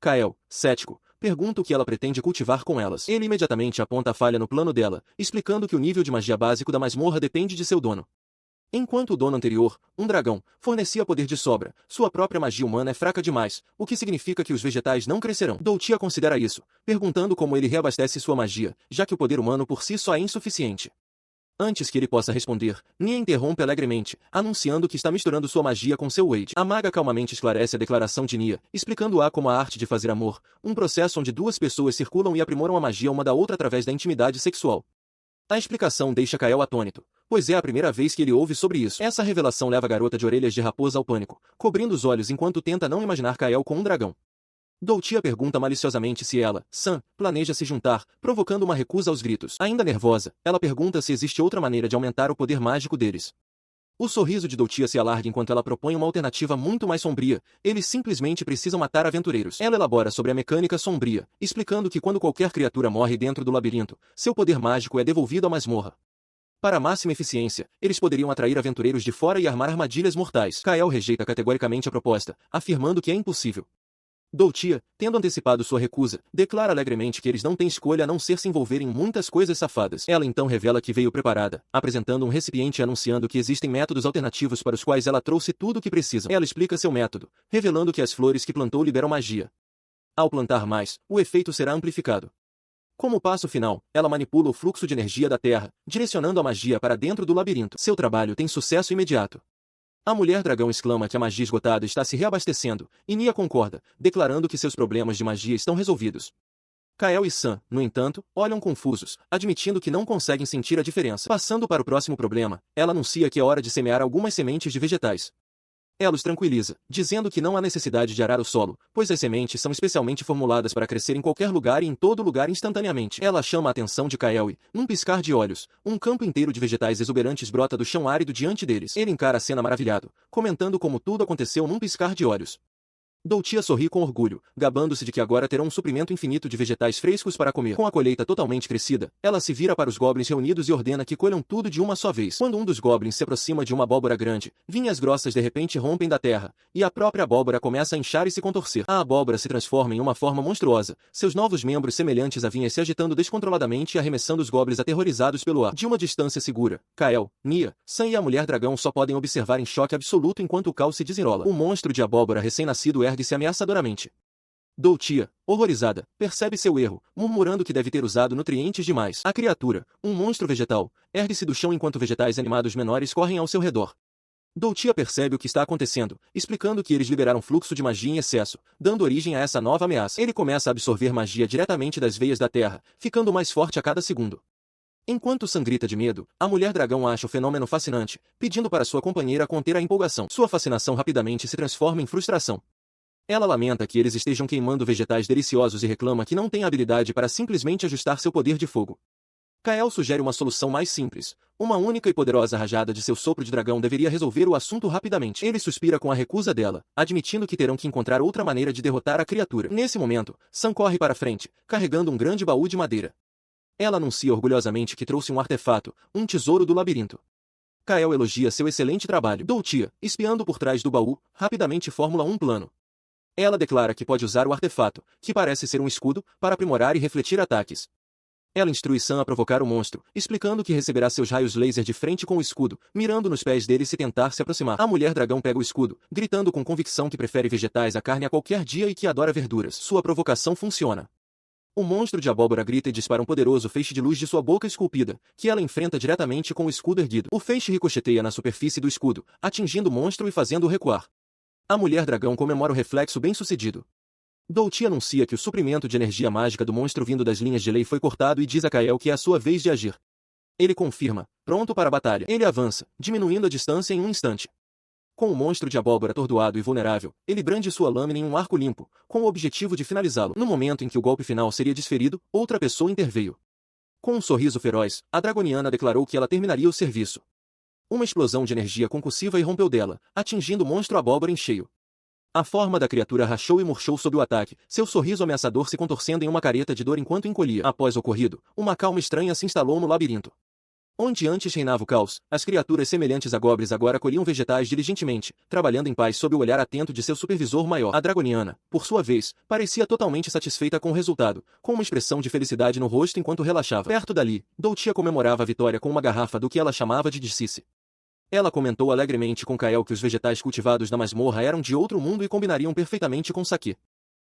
[SPEAKER 1] Kael, cético, pergunta o que ela pretende cultivar com elas. Ele imediatamente aponta a falha no plano dela, explicando que o nível de magia básico da masmorra depende de seu dono. Enquanto o dono anterior, um dragão, fornecia poder de sobra, sua própria magia humana é fraca demais, o que significa que os vegetais não crescerão. Doutia considera isso, perguntando como ele reabastece sua magia, já que o poder humano por si só é insuficiente. Antes que ele possa responder, Nia interrompe alegremente, anunciando que está misturando sua magia com seu Wade. A maga calmamente esclarece a declaração de Nia, explicando-a como a arte de fazer amor, um processo onde duas pessoas circulam e aprimoram a magia uma da outra através da intimidade sexual. A explicação deixa Kael atônito, pois é a primeira vez que ele ouve sobre isso. Essa revelação leva a garota de orelhas de raposa ao pânico, cobrindo os olhos enquanto tenta não imaginar Kael com um dragão. Doutia pergunta maliciosamente se ela, Sam, planeja se juntar, provocando uma recusa aos gritos. Ainda nervosa, ela pergunta se existe outra maneira de aumentar o poder mágico deles. O sorriso de Doutia se alarga enquanto ela propõe uma alternativa muito mais sombria: eles simplesmente precisam matar aventureiros. Ela elabora sobre a mecânica sombria, explicando que quando qualquer criatura morre dentro do labirinto, seu poder mágico é devolvido à masmorra. Para máxima eficiência, eles poderiam atrair aventureiros de fora e armar armadilhas mortais. Kael rejeita categoricamente a proposta, afirmando que é impossível. Doutia, tendo antecipado sua recusa, declara alegremente que eles não têm escolha a não ser se envolver em muitas coisas safadas. Ela então revela que veio preparada, apresentando um recipiente e anunciando que existem métodos alternativos para os quais ela trouxe tudo o que precisam. Ela explica seu método, revelando que as flores que plantou liberam magia. Ao plantar mais, o efeito será amplificado. Como passo final, ela manipula o fluxo de energia da Terra, direcionando a magia para dentro do labirinto. Seu trabalho tem sucesso imediato. A mulher dragão exclama que a magia esgotada está se reabastecendo, e Nia concorda, declarando que seus problemas de magia estão resolvidos. Kael e Sam, no entanto, olham confusos, admitindo que não conseguem sentir a diferença. Passando para o próximo problema, ela anuncia que é hora de semear algumas sementes de vegetais. Ela os tranquiliza, dizendo que não há necessidade de arar o solo, pois as sementes são especialmente formuladas para crescer em qualquer lugar e em todo lugar instantaneamente. Ela chama a atenção de Kael e, num piscar de olhos, um campo inteiro de vegetais exuberantes brota do chão árido diante deles. Ele encara a cena maravilhado, comentando como tudo aconteceu num piscar de olhos. Doutia sorri com orgulho, gabando-se de que agora terão um suprimento infinito de vegetais frescos para comer. Com a colheita totalmente crescida, ela se vira para os goblins reunidos e ordena que colham tudo de uma só vez. Quando um dos goblins se aproxima de uma abóbora grande, vinhas grossas de repente rompem da terra, e a própria abóbora começa a inchar e se contorcer. A abóbora se transforma em uma forma monstruosa, seus novos membros semelhantes a vinhas se agitando descontroladamente e arremessando os goblins aterrorizados pelo ar. De uma distância segura, Kael, Nia, Sam e a mulher dragão só podem observar em choque absoluto enquanto o caos se desenrola. O monstro de abóbora recém-nascido ergue-se ameaçadoramente. Doutia, horrorizada, percebe seu erro, murmurando que deve ter usado nutrientes demais. A criatura, um monstro vegetal, ergue-se do chão enquanto vegetais animados menores correm ao seu redor. Doutia percebe o que está acontecendo, explicando que eles liberaram fluxo de magia em excesso, dando origem a essa nova ameaça. Ele começa a absorver magia diretamente das veias da terra, ficando mais forte a cada segundo. Enquanto Sam grita de medo, a mulher dragão acha o fenômeno fascinante, pedindo para sua companheira conter a empolgação. Sua fascinação rapidamente se transforma em frustração. Ela lamenta que eles estejam queimando vegetais deliciosos e reclama que não tem habilidade para simplesmente ajustar seu poder de fogo. Kael sugere uma solução mais simples. Uma única e poderosa rajada de seu sopro de dragão deveria resolver o assunto rapidamente. Ele suspira com a recusa dela, admitindo que terão que encontrar outra maneira de derrotar a criatura. Nesse momento, Sam corre para frente, carregando um grande baú de madeira. Ela anuncia orgulhosamente que trouxe um artefato, um tesouro do labirinto. Kael elogia seu excelente trabalho. Doutia, espiando por trás do baú, rapidamente formula um plano. Ela declara que pode usar o artefato, que parece ser um escudo, para aprimorar e refletir ataques. Ela instrui Sam a provocar o monstro, explicando que receberá seus raios laser de frente com o escudo, mirando nos pés dele se tentar se aproximar. A mulher dragão pega o escudo, gritando com convicção que prefere vegetais à carne a qualquer dia e que adora verduras. Sua provocação funciona. O monstro de abóbora grita e dispara um poderoso feixe de luz de sua boca esculpida, que ela enfrenta diretamente com o escudo erguido. O feixe ricocheteia na superfície do escudo, atingindo o monstro e fazendo-o recuar. A mulher dragão comemora o reflexo bem-sucedido. Doutia anuncia que o suprimento de energia mágica do monstro vindo das linhas de lei foi cortado e diz a Kael que é a sua vez de agir. Ele confirma, pronto para a batalha. Ele avança, diminuindo a distância em um instante. Com o monstro de abóbora atordoado e vulnerável, ele brande sua lâmina em um arco limpo, com o objetivo de finalizá-lo. No momento em que o golpe final seria desferido, outra pessoa interveio. Com um sorriso feroz, a dragoniana declarou que ela terminaria o serviço. Uma explosão de energia concussiva irrompeu dela, atingindo o monstro abóbora em cheio. A forma da criatura rachou e murchou sob o ataque, seu sorriso ameaçador se contorcendo em uma careta de dor enquanto encolhia. Após o ocorrido, uma calma estranha se instalou no labirinto. Onde antes reinava o caos, as criaturas semelhantes a goblins agora colhiam vegetais diligentemente, trabalhando em paz sob o olhar atento de seu supervisor maior. A dragoniana, por sua vez, parecia totalmente satisfeita com o resultado, com uma expressão de felicidade no rosto enquanto relaxava. Perto dali, Doutia comemorava a vitória com uma garrafa do que ela chamava de Dicice. Ela comentou alegremente com Kael que os vegetais cultivados na masmorra eram de outro mundo e combinariam perfeitamente com saquê.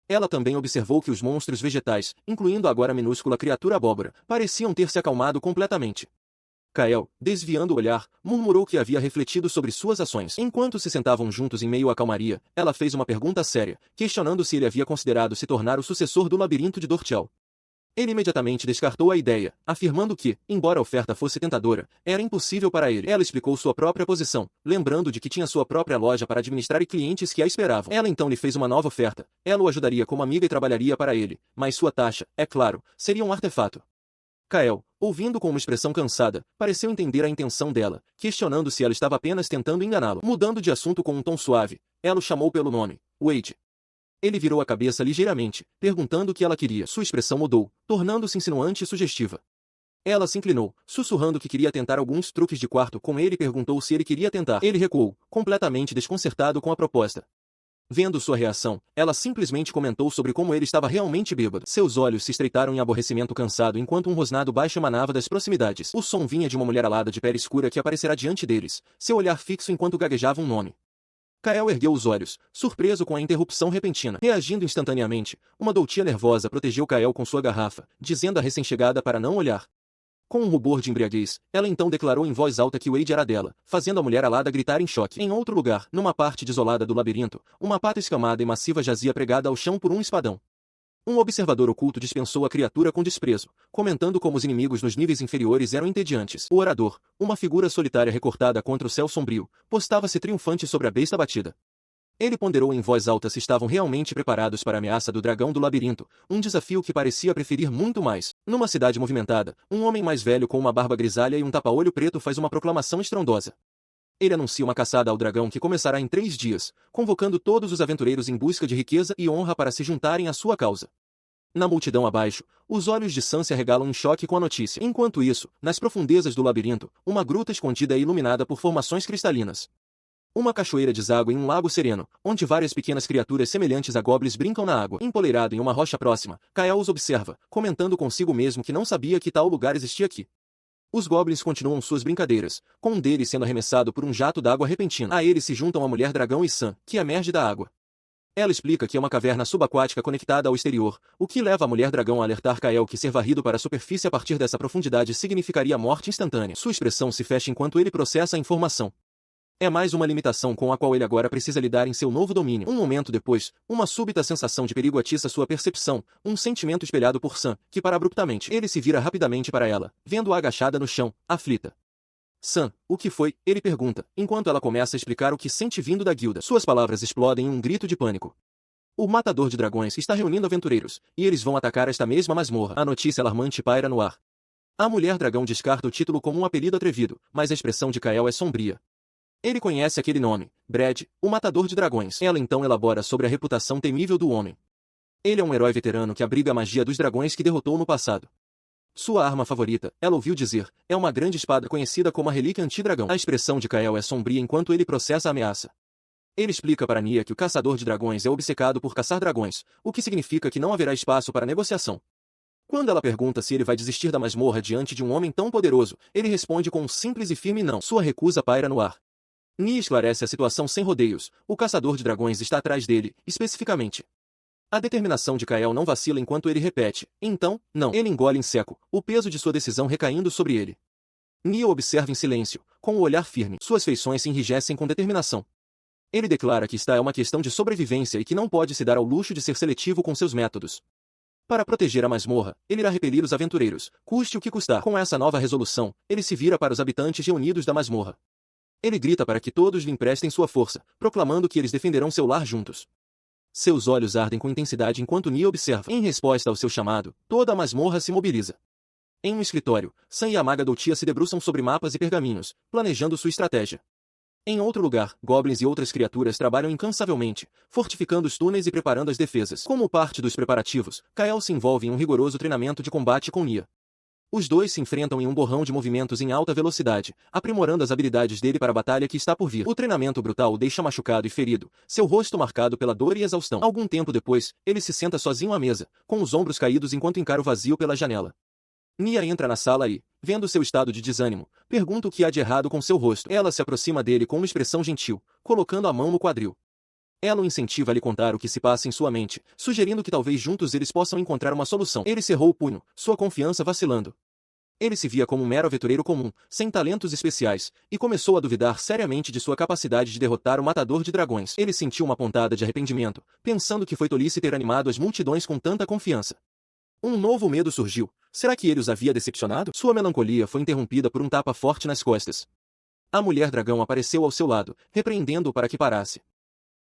[SPEAKER 1] Ela também observou que os monstros vegetais, incluindo a agora minúscula criatura abóbora, pareciam ter se acalmado completamente. Kael, desviando o olhar, murmurou que havia refletido sobre suas ações. Enquanto se sentavam juntos em meio à calmaria, ela fez uma pergunta séria, questionando se ele havia considerado se tornar o sucessor do labirinto de Dortiel. Ele imediatamente descartou a ideia, afirmando que, embora a oferta fosse tentadora, era impossível para ele. Ela explicou sua própria posição, lembrando de que tinha sua própria loja para administrar e clientes que a esperavam. Ela então lhe fez uma nova oferta. Ela o ajudaria como amiga e trabalharia para ele, mas sua taxa, é claro, seria um artefato. Kael, ouvindo com uma expressão cansada, pareceu entender a intenção dela, questionando se ela estava apenas tentando enganá-lo. Mudando de assunto com um tom suave, ela o chamou pelo nome, Wade. Ele virou a cabeça ligeiramente, perguntando o que ela queria. Sua expressão mudou, tornando-se insinuante e sugestiva. Ela se inclinou, sussurrando que queria tentar alguns truques de quarto com ele e perguntou se ele queria tentar. Ele recuou, completamente desconcertado com a proposta. Vendo sua reação, ela simplesmente comentou sobre como ele estava realmente bêbado. Seus olhos se estreitaram em aborrecimento cansado enquanto um rosnado baixo emanava das proximidades. O som vinha de uma mulher alada de pele escura que aparecerá diante deles, seu olhar fixo enquanto gaguejava um nome. Kael ergueu os olhos, surpreso com a interrupção repentina. Reagindo instantaneamente, uma doutia nervosa protegeu Kael com sua garrafa, dizendo à recém-chegada para não olhar. Com um rubor de embriaguez, ela então declarou em voz alta que Wade era dela, fazendo a mulher alada gritar em choque. Em outro lugar, numa parte desolada do labirinto, uma pata escamada e massiva jazia pregada ao chão por um espadão. Um observador oculto dispensou a criatura com desprezo, comentando como os inimigos nos níveis inferiores eram entediantes. O orador, uma figura solitária recortada contra o céu sombrio, postava-se triunfante sobre a besta batida. Ele ponderou em voz alta se estavam realmente preparados para a ameaça do dragão do labirinto, um desafio que parecia preferir muito mais. Numa cidade movimentada, um homem mais velho com uma barba grisalha e um tapa-olho preto faz uma proclamação estrondosa. Ele anuncia uma caçada ao dragão que começará em 3 dias, convocando todos os aventureiros em busca de riqueza e honra para se juntarem à sua causa. Na multidão abaixo, os olhos de Sam se arregalam em choque com a notícia. Enquanto isso, nas profundezas do labirinto, uma gruta escondida é iluminada por formações cristalinas. Uma cachoeira deságua em um lago sereno, onde várias pequenas criaturas semelhantes a goblins brincam na água. Empoleirado em uma rocha próxima, Kael os observa, comentando consigo mesmo que não sabia que tal lugar existia aqui. Os goblins continuam suas brincadeiras, com um deles sendo arremessado por um jato d'água repentino. A ele se juntam a mulher dragão e Sam, que emerge da água. Ela explica que é uma caverna subaquática conectada ao exterior, o que leva a mulher dragão a alertar Kael que ser varrido para a superfície a partir dessa profundidade significaria morte instantânea. Sua expressão se fecha enquanto ele processa a informação. É mais uma limitação com a qual ele agora precisa lidar em seu novo domínio. Um momento depois, uma súbita sensação de perigo atiça sua percepção, um sentimento espelhado por Sam, que para abruptamente. Ele se vira rapidamente para ela, vendo-a agachada no chão, aflita. Sam, o que foi? Ele pergunta, enquanto ela começa a explicar o que sente vindo da guilda. Suas palavras explodem em um grito de pânico. O matador de dragões está reunindo aventureiros, e eles vão atacar esta mesma masmorra. A notícia alarmante paira no ar. A mulher dragão descarta o título como um apelido atrevido, mas a expressão de Kael é sombria. Ele conhece aquele nome, Brad, o matador de dragões. Ela então elabora sobre a reputação temível do homem. Ele é um herói veterano que abriga a magia dos dragões que derrotou no passado. Sua arma favorita, ela ouviu dizer, é uma grande espada conhecida como a relíquia anti-dragão. A expressão de Kael é sombria enquanto ele processa a ameaça. Ele explica para Nia que o caçador de dragões é obcecado por caçar dragões, o que significa que não haverá espaço para negociação. Quando ela pergunta se ele vai desistir da masmorra diante de um homem tão poderoso, ele responde com um simples e firme não. Sua recusa paira no ar. Nia esclarece a situação sem rodeios, o caçador de dragões está atrás dele, especificamente. A determinação de Kael não vacila enquanto ele repete, então, não. Ele engole em seco, o peso de sua decisão recaindo sobre ele. Nia observa em silêncio, com o olhar firme. Suas feições se enrijecem com determinação. Ele declara que esta é uma questão de sobrevivência e que não pode se dar ao luxo de ser seletivo com seus métodos. Para proteger a masmorra, ele irá repelir os aventureiros, custe o que custar. Com essa nova resolução, ele se vira para os habitantes reunidos da masmorra. Ele grita para que todos lhe emprestem sua força, proclamando que eles defenderão seu lar juntos. Seus olhos ardem com intensidade enquanto Nia observa. Em resposta ao seu chamado, toda a masmorra se mobiliza. Em um escritório, Sam e a maga Doutia se debruçam sobre mapas e pergaminhos, planejando sua estratégia. Em outro lugar, goblins e outras criaturas trabalham incansavelmente, fortificando os túneis e preparando as defesas. Como parte dos preparativos, Kael se envolve em um rigoroso treinamento de combate com Nia. Os dois se enfrentam em um borrão de movimentos em alta velocidade, aprimorando as habilidades dele para a batalha que está por vir. O treinamento brutal o deixa machucado e ferido, seu rosto marcado pela dor e exaustão. Algum tempo depois, ele se senta sozinho à mesa, com os ombros caídos enquanto encara o vazio pela janela. Nia entra na sala e, vendo seu estado de desânimo, pergunta o que há de errado com seu rosto. Ela se aproxima dele com uma expressão gentil, colocando a mão no quadril. Ela o incentiva a lhe contar o que se passa em sua mente, sugerindo que talvez juntos eles possam encontrar uma solução. Ele cerrou o punho, sua confiança vacilando. Ele se via como um mero aventureiro comum, sem talentos especiais, e começou a duvidar seriamente de sua capacidade de derrotar o matador de dragões. Ele sentiu uma pontada de arrependimento, pensando que foi tolice ter animado as multidões com tanta confiança. Um novo medo surgiu. Será que ele os havia decepcionado? Sua melancolia foi interrompida por um tapa forte nas costas. A mulher dragão apareceu ao seu lado, repreendendo-o para que parasse.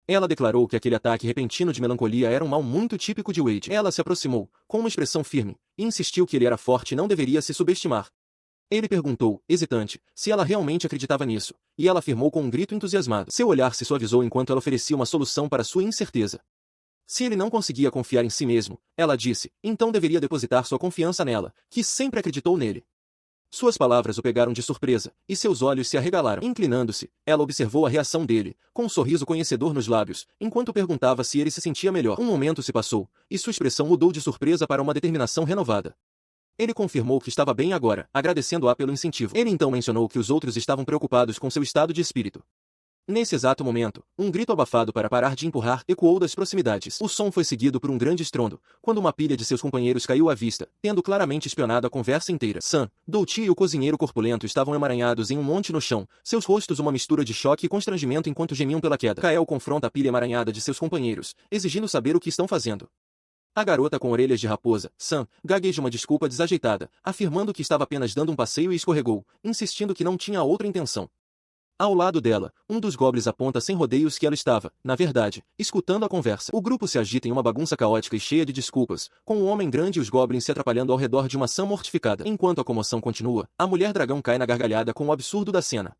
[SPEAKER 1] Ela declarou que aquele ataque repentino de melancolia era um mal muito típico de Wade. Ela se aproximou, com uma expressão firme, e insistiu que ele era forte e não deveria se subestimar. Ele perguntou, hesitante, se ela realmente acreditava nisso, e ela afirmou com um grito entusiasmado. Seu olhar se suavizou enquanto ela oferecia uma solução para sua incerteza. Se ele não conseguia confiar em si mesmo, ela disse, então deveria depositar sua confiança nela, que sempre acreditou nele. Suas palavras o pegaram de surpresa, e seus olhos se arregalaram. Inclinando-se, ela observou a reação dele, com um sorriso conhecedor nos lábios, enquanto perguntava se ele se sentia melhor. Um momento se passou, e sua expressão mudou de surpresa para uma determinação renovada. Ele confirmou que estava bem agora, agradecendo-a pelo incentivo. Ele então mencionou que os outros estavam preocupados com seu estado de espírito. Nesse exato momento, um grito abafado para parar de empurrar ecoou das proximidades. O som foi seguido por um grande estrondo, quando uma pilha de seus companheiros caiu à vista, tendo claramente espionado a conversa inteira. Sam, Doutia e o cozinheiro corpulento estavam emaranhados em um monte no chão, seus rostos uma mistura de choque e constrangimento enquanto gemiam pela queda. Kael confronta a pilha emaranhada de seus companheiros, exigindo saber o que estão fazendo. A garota com orelhas de raposa, Sam, gagueja uma desculpa desajeitada, afirmando que estava apenas dando um passeio e escorregou, insistindo que não tinha outra intenção. Ao lado dela, um dos goblins aponta sem rodeios que ela estava, na verdade, escutando a conversa. O grupo se agita em uma bagunça caótica e cheia de desculpas, com o homem grande e os goblins se atrapalhando ao redor de uma Sam mortificada. Enquanto a comoção continua, a mulher dragão cai na gargalhada com o absurdo da cena.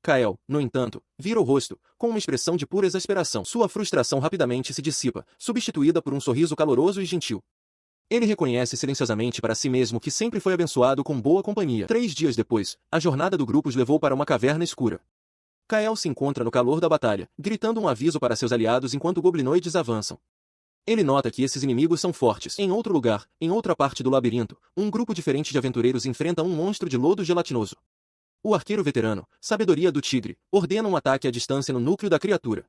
[SPEAKER 1] Kael, no entanto, vira o rosto, com uma expressão de pura exasperação. Sua frustração rapidamente se dissipa, substituída por um sorriso caloroso e gentil. Ele reconhece silenciosamente para si mesmo que sempre foi abençoado com boa companhia. 3 dias depois, a jornada do grupo os levou para uma caverna escura. Kael se encontra no calor da batalha, gritando um aviso para seus aliados enquanto goblinoides avançam. Ele nota que esses inimigos são fortes. Em outro lugar, em outra parte do labirinto, um grupo diferente de aventureiros enfrenta um monstro de lodo gelatinoso. O arqueiro veterano, Sabedoria do Tigre, ordena um ataque à distância no núcleo da criatura.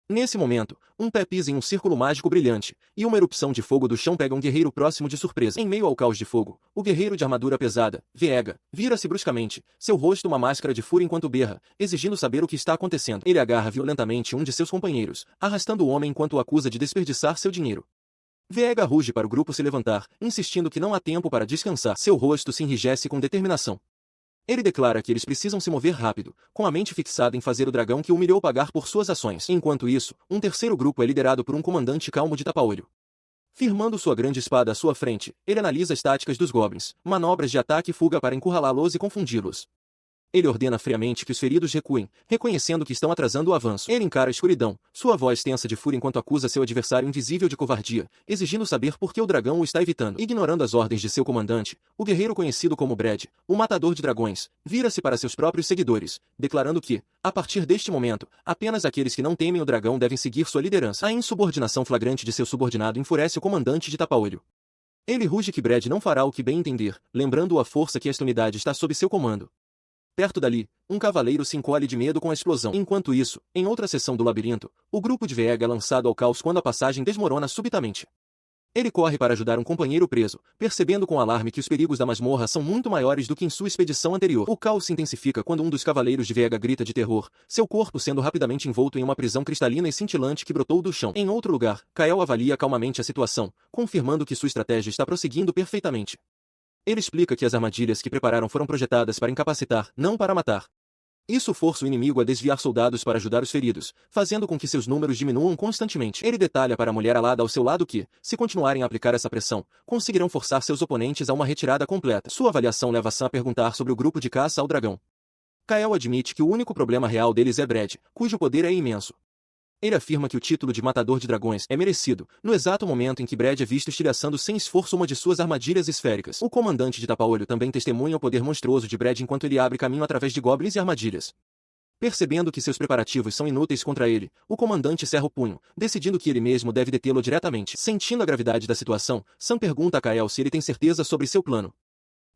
[SPEAKER 1] Nesse momento, um pé pisa em um círculo mágico brilhante, e uma erupção de fogo do chão pega um guerreiro próximo de surpresa. Em meio ao caos de fogo, o guerreiro de armadura pesada, Viega, vira-se bruscamente, seu rosto uma máscara de fúria enquanto berra, exigindo saber o que está acontecendo. Ele agarra violentamente um de seus companheiros, arrastando o homem enquanto o acusa de desperdiçar seu dinheiro. Viega ruge para o grupo se levantar, insistindo que não há tempo para descansar. Seu rosto se enrijece com determinação. Ele declara que eles precisam se mover rápido, com a mente fixada em fazer o dragão que o humilhou pagar por suas ações. Enquanto isso, um terceiro grupo é liderado por um comandante calmo de tapa-olho. Firmando sua grande espada à sua frente, ele analisa as táticas dos goblins, manobras de ataque e fuga para encurralá-los e confundi-los. Ele ordena friamente que os feridos recuem, reconhecendo que estão atrasando o avanço. Ele encara a escuridão, sua voz tensa de fúria enquanto acusa seu adversário invisível de covardia, exigindo saber por que o dragão o está evitando. Ignorando as ordens de seu comandante, o guerreiro conhecido como Brad, o matador de dragões, vira-se para seus próprios seguidores, declarando que, a partir deste momento, apenas aqueles que não temem o dragão devem seguir sua liderança. A insubordinação flagrante de seu subordinado enfurece o comandante de tapa-olho. Ele ruge que Brad não fará o que bem entender, lembrando-o a força que esta unidade está sob seu comando. Perto dali, um cavaleiro se encolhe de medo com a explosão. Enquanto isso, em outra seção do labirinto, o grupo de Viega é lançado ao caos quando a passagem desmorona subitamente. Ele corre para ajudar um companheiro preso, percebendo com alarme que os perigos da masmorra são muito maiores do que em sua expedição anterior. O caos se intensifica quando um dos cavaleiros de Viega grita de terror, seu corpo sendo rapidamente envolto em uma prisão cristalina e cintilante que brotou do chão. Em outro lugar, Kael avalia calmamente a situação, confirmando que sua estratégia está prosseguindo perfeitamente. Ele explica que as armadilhas que prepararam foram projetadas para incapacitar, não para matar. Isso força o inimigo a desviar soldados para ajudar os feridos, fazendo com que seus números diminuam constantemente. Ele detalha para a mulher alada ao seu lado que, se continuarem a aplicar essa pressão, conseguirão forçar seus oponentes a uma retirada completa. Sua avaliação leva Sam a perguntar sobre o grupo de caça ao dragão. Kael admite que o único problema real deles é Brad, cujo poder é imenso. Ele afirma que o título de matador de dragões é merecido, no exato momento em que Brad é visto estilhaçando sem esforço uma de suas armadilhas esféricas. O comandante de tapa-olho também testemunha o poder monstruoso de Brad enquanto ele abre caminho através de goblins e armadilhas. Percebendo que seus preparativos são inúteis contra ele, o comandante cerra o punho, decidindo que ele mesmo deve detê-lo diretamente. Sentindo a gravidade da situação, Sam pergunta a Kael se ele tem certeza sobre seu plano.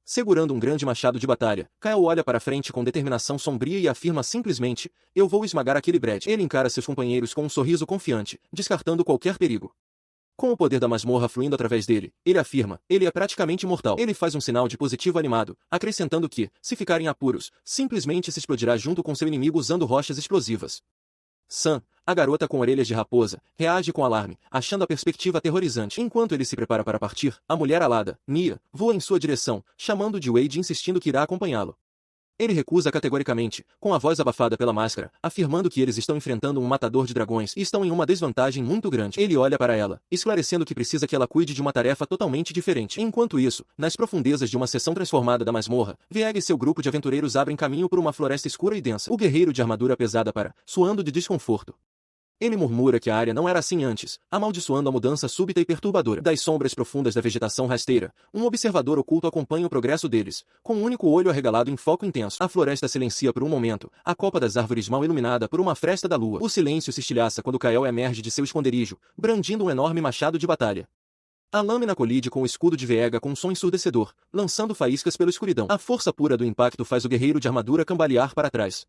[SPEAKER 1] Segurando um grande machado de batalha, Kael olha para frente com determinação sombria e afirma simplesmente, eu vou esmagar aquele Brad. Ele encara seus companheiros com um sorriso confiante, descartando qualquer perigo. Com o poder da masmorra fluindo através dele, ele afirma, ele é praticamente mortal. Ele faz um sinal de positivo animado, acrescentando que, se ficarem apuros, simplesmente se explodirá junto com seu inimigo usando rochas explosivas. Sam, a garota com orelhas de raposa, reage com alarme, achando a perspectiva aterrorizante. Enquanto ele se prepara para partir, a mulher alada, Mia, voa em sua direção, chamando de Wade e insistindo que irá acompanhá-lo. Ele recusa categoricamente, com a voz abafada pela máscara, afirmando que eles estão enfrentando um matador de dragões e estão em uma desvantagem muito grande. Ele olha para ela, esclarecendo que precisa que ela cuide de uma tarefa totalmente diferente. Enquanto isso, nas profundezas de uma seção transformada da masmorra, Viega e seu grupo de aventureiros abrem caminho por uma floresta escura e densa. O guerreiro de armadura pesada para, suando de desconforto. Ele murmura que a área não era assim antes, amaldiçoando a mudança súbita e perturbadora. Das sombras profundas da vegetação rasteira, um observador oculto acompanha o progresso deles, com um único olho arregalado em foco intenso. A floresta silencia por um momento, a copa das árvores mal iluminada por uma fresta da lua. O silêncio se estilhaça quando Kael emerge de seu esconderijo, brandindo um enorme machado de batalha. A lâmina colide com o escudo de Viega com um som ensurdecedor, lançando faíscas pela escuridão. A força pura do impacto faz o guerreiro de armadura cambalear para trás.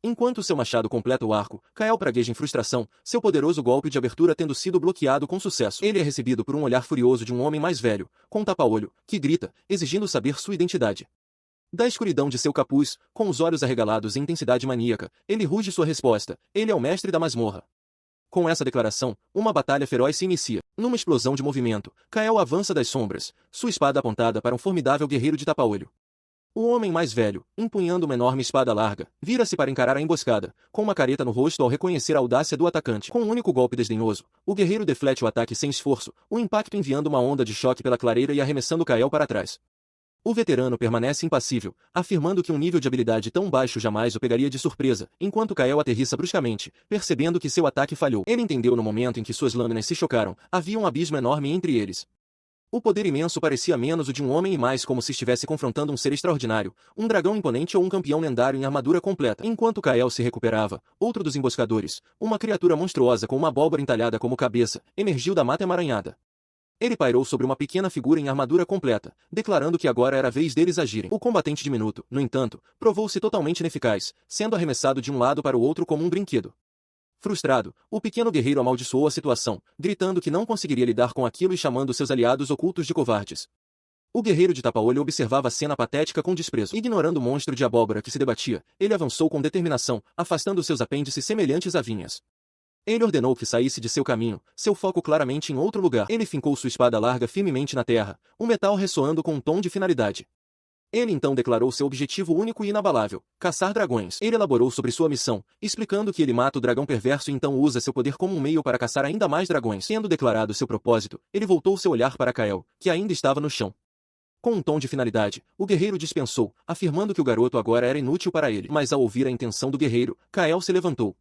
[SPEAKER 1] Enquanto seu machado completa o arco, Kael pragueja em frustração, seu poderoso golpe de abertura tendo sido bloqueado com sucesso. Ele é recebido por um olhar furioso de um homem mais velho, com um tapa-olho, que grita, exigindo saber sua identidade. Da escuridão de seu capuz, com os olhos arregalados em intensidade maníaca, ele ruge sua resposta, ele é o mestre da masmorra. Com essa declaração, uma batalha feroz se inicia. Numa explosão de movimento, Kael avança das sombras, sua espada apontada para um formidável guerreiro de tapa-olho. O homem mais velho, empunhando uma enorme espada larga, vira-se para encarar a emboscada, com uma careta no rosto ao reconhecer a audácia do atacante. Com um único golpe desdenhoso, o guerreiro deflete o ataque sem esforço, o impacto enviando uma onda de choque pela clareira e arremessando Kael para trás. O veterano permanece impassível, afirmando que um nível de habilidade tão baixo jamais o pegaria de surpresa, enquanto Kael aterrissa bruscamente, percebendo que seu ataque falhou. Ele entendeu no momento em que suas lâminas se chocaram, havia um abismo enorme entre eles. O poder imenso parecia menos o de um homem e mais como se estivesse confrontando um ser extraordinário, um dragão imponente ou um campeão lendário em armadura completa. Enquanto Kael se recuperava, outro dos emboscadores, uma criatura monstruosa com uma abóbora entalhada como cabeça, emergiu da mata emaranhada. Ele pairou sobre uma pequena figura em armadura completa, declarando que agora era a vez deles agirem. O combatente diminuto, no entanto, provou-se totalmente ineficaz, sendo arremessado de um lado para o outro como um brinquedo. Frustrado, o pequeno guerreiro amaldiçoou a situação, gritando que não conseguiria lidar com aquilo e chamando seus aliados ocultos de covardes. O guerreiro de tapa-olho observava a cena patética com desprezo. Ignorando o monstro de abóbora que se debatia, ele avançou com determinação, afastando seus apêndices semelhantes a vinhas. Ele ordenou que saísse de seu caminho, seu foco claramente em outro lugar. Ele fincou sua espada larga firmemente na terra, o metal ressoando com um tom de finalidade. Ele então declarou seu objetivo único e inabalável, caçar dragões. Ele elaborou sobre sua missão, explicando que ele mata o dragão perverso e então usa seu poder como um meio para caçar ainda mais dragões. Tendo declarado seu propósito, ele voltou seu olhar para Kael, que ainda estava no chão. Com um tom de finalidade, o guerreiro dispensou, afirmando que o garoto agora era inútil para ele. Mas ao ouvir a intenção do guerreiro, Kael se levantou.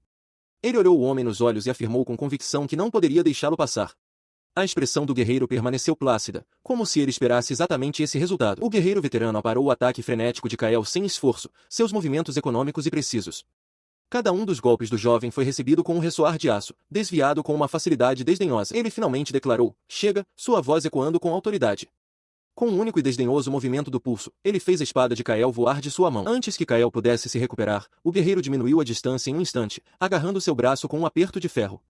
[SPEAKER 1] Ele olhou o homem nos olhos e afirmou com convicção que não poderia deixá-lo passar. A expressão do guerreiro permaneceu plácida, como se ele esperasse exatamente esse resultado. O guerreiro veterano aparou o ataque frenético de Kael sem esforço, seus movimentos econômicos e precisos. Cada um dos golpes do jovem foi recebido com um ressoar de aço, desviado com uma facilidade desdenhosa. Ele finalmente declarou, chega, sua voz ecoando com autoridade. Com um único e desdenhoso movimento do pulso, ele fez a espada de Kael voar de sua mão. Antes que Kael pudesse se recuperar, o guerreiro diminuiu a distância em um instante, agarrando seu braço com um aperto de ferro.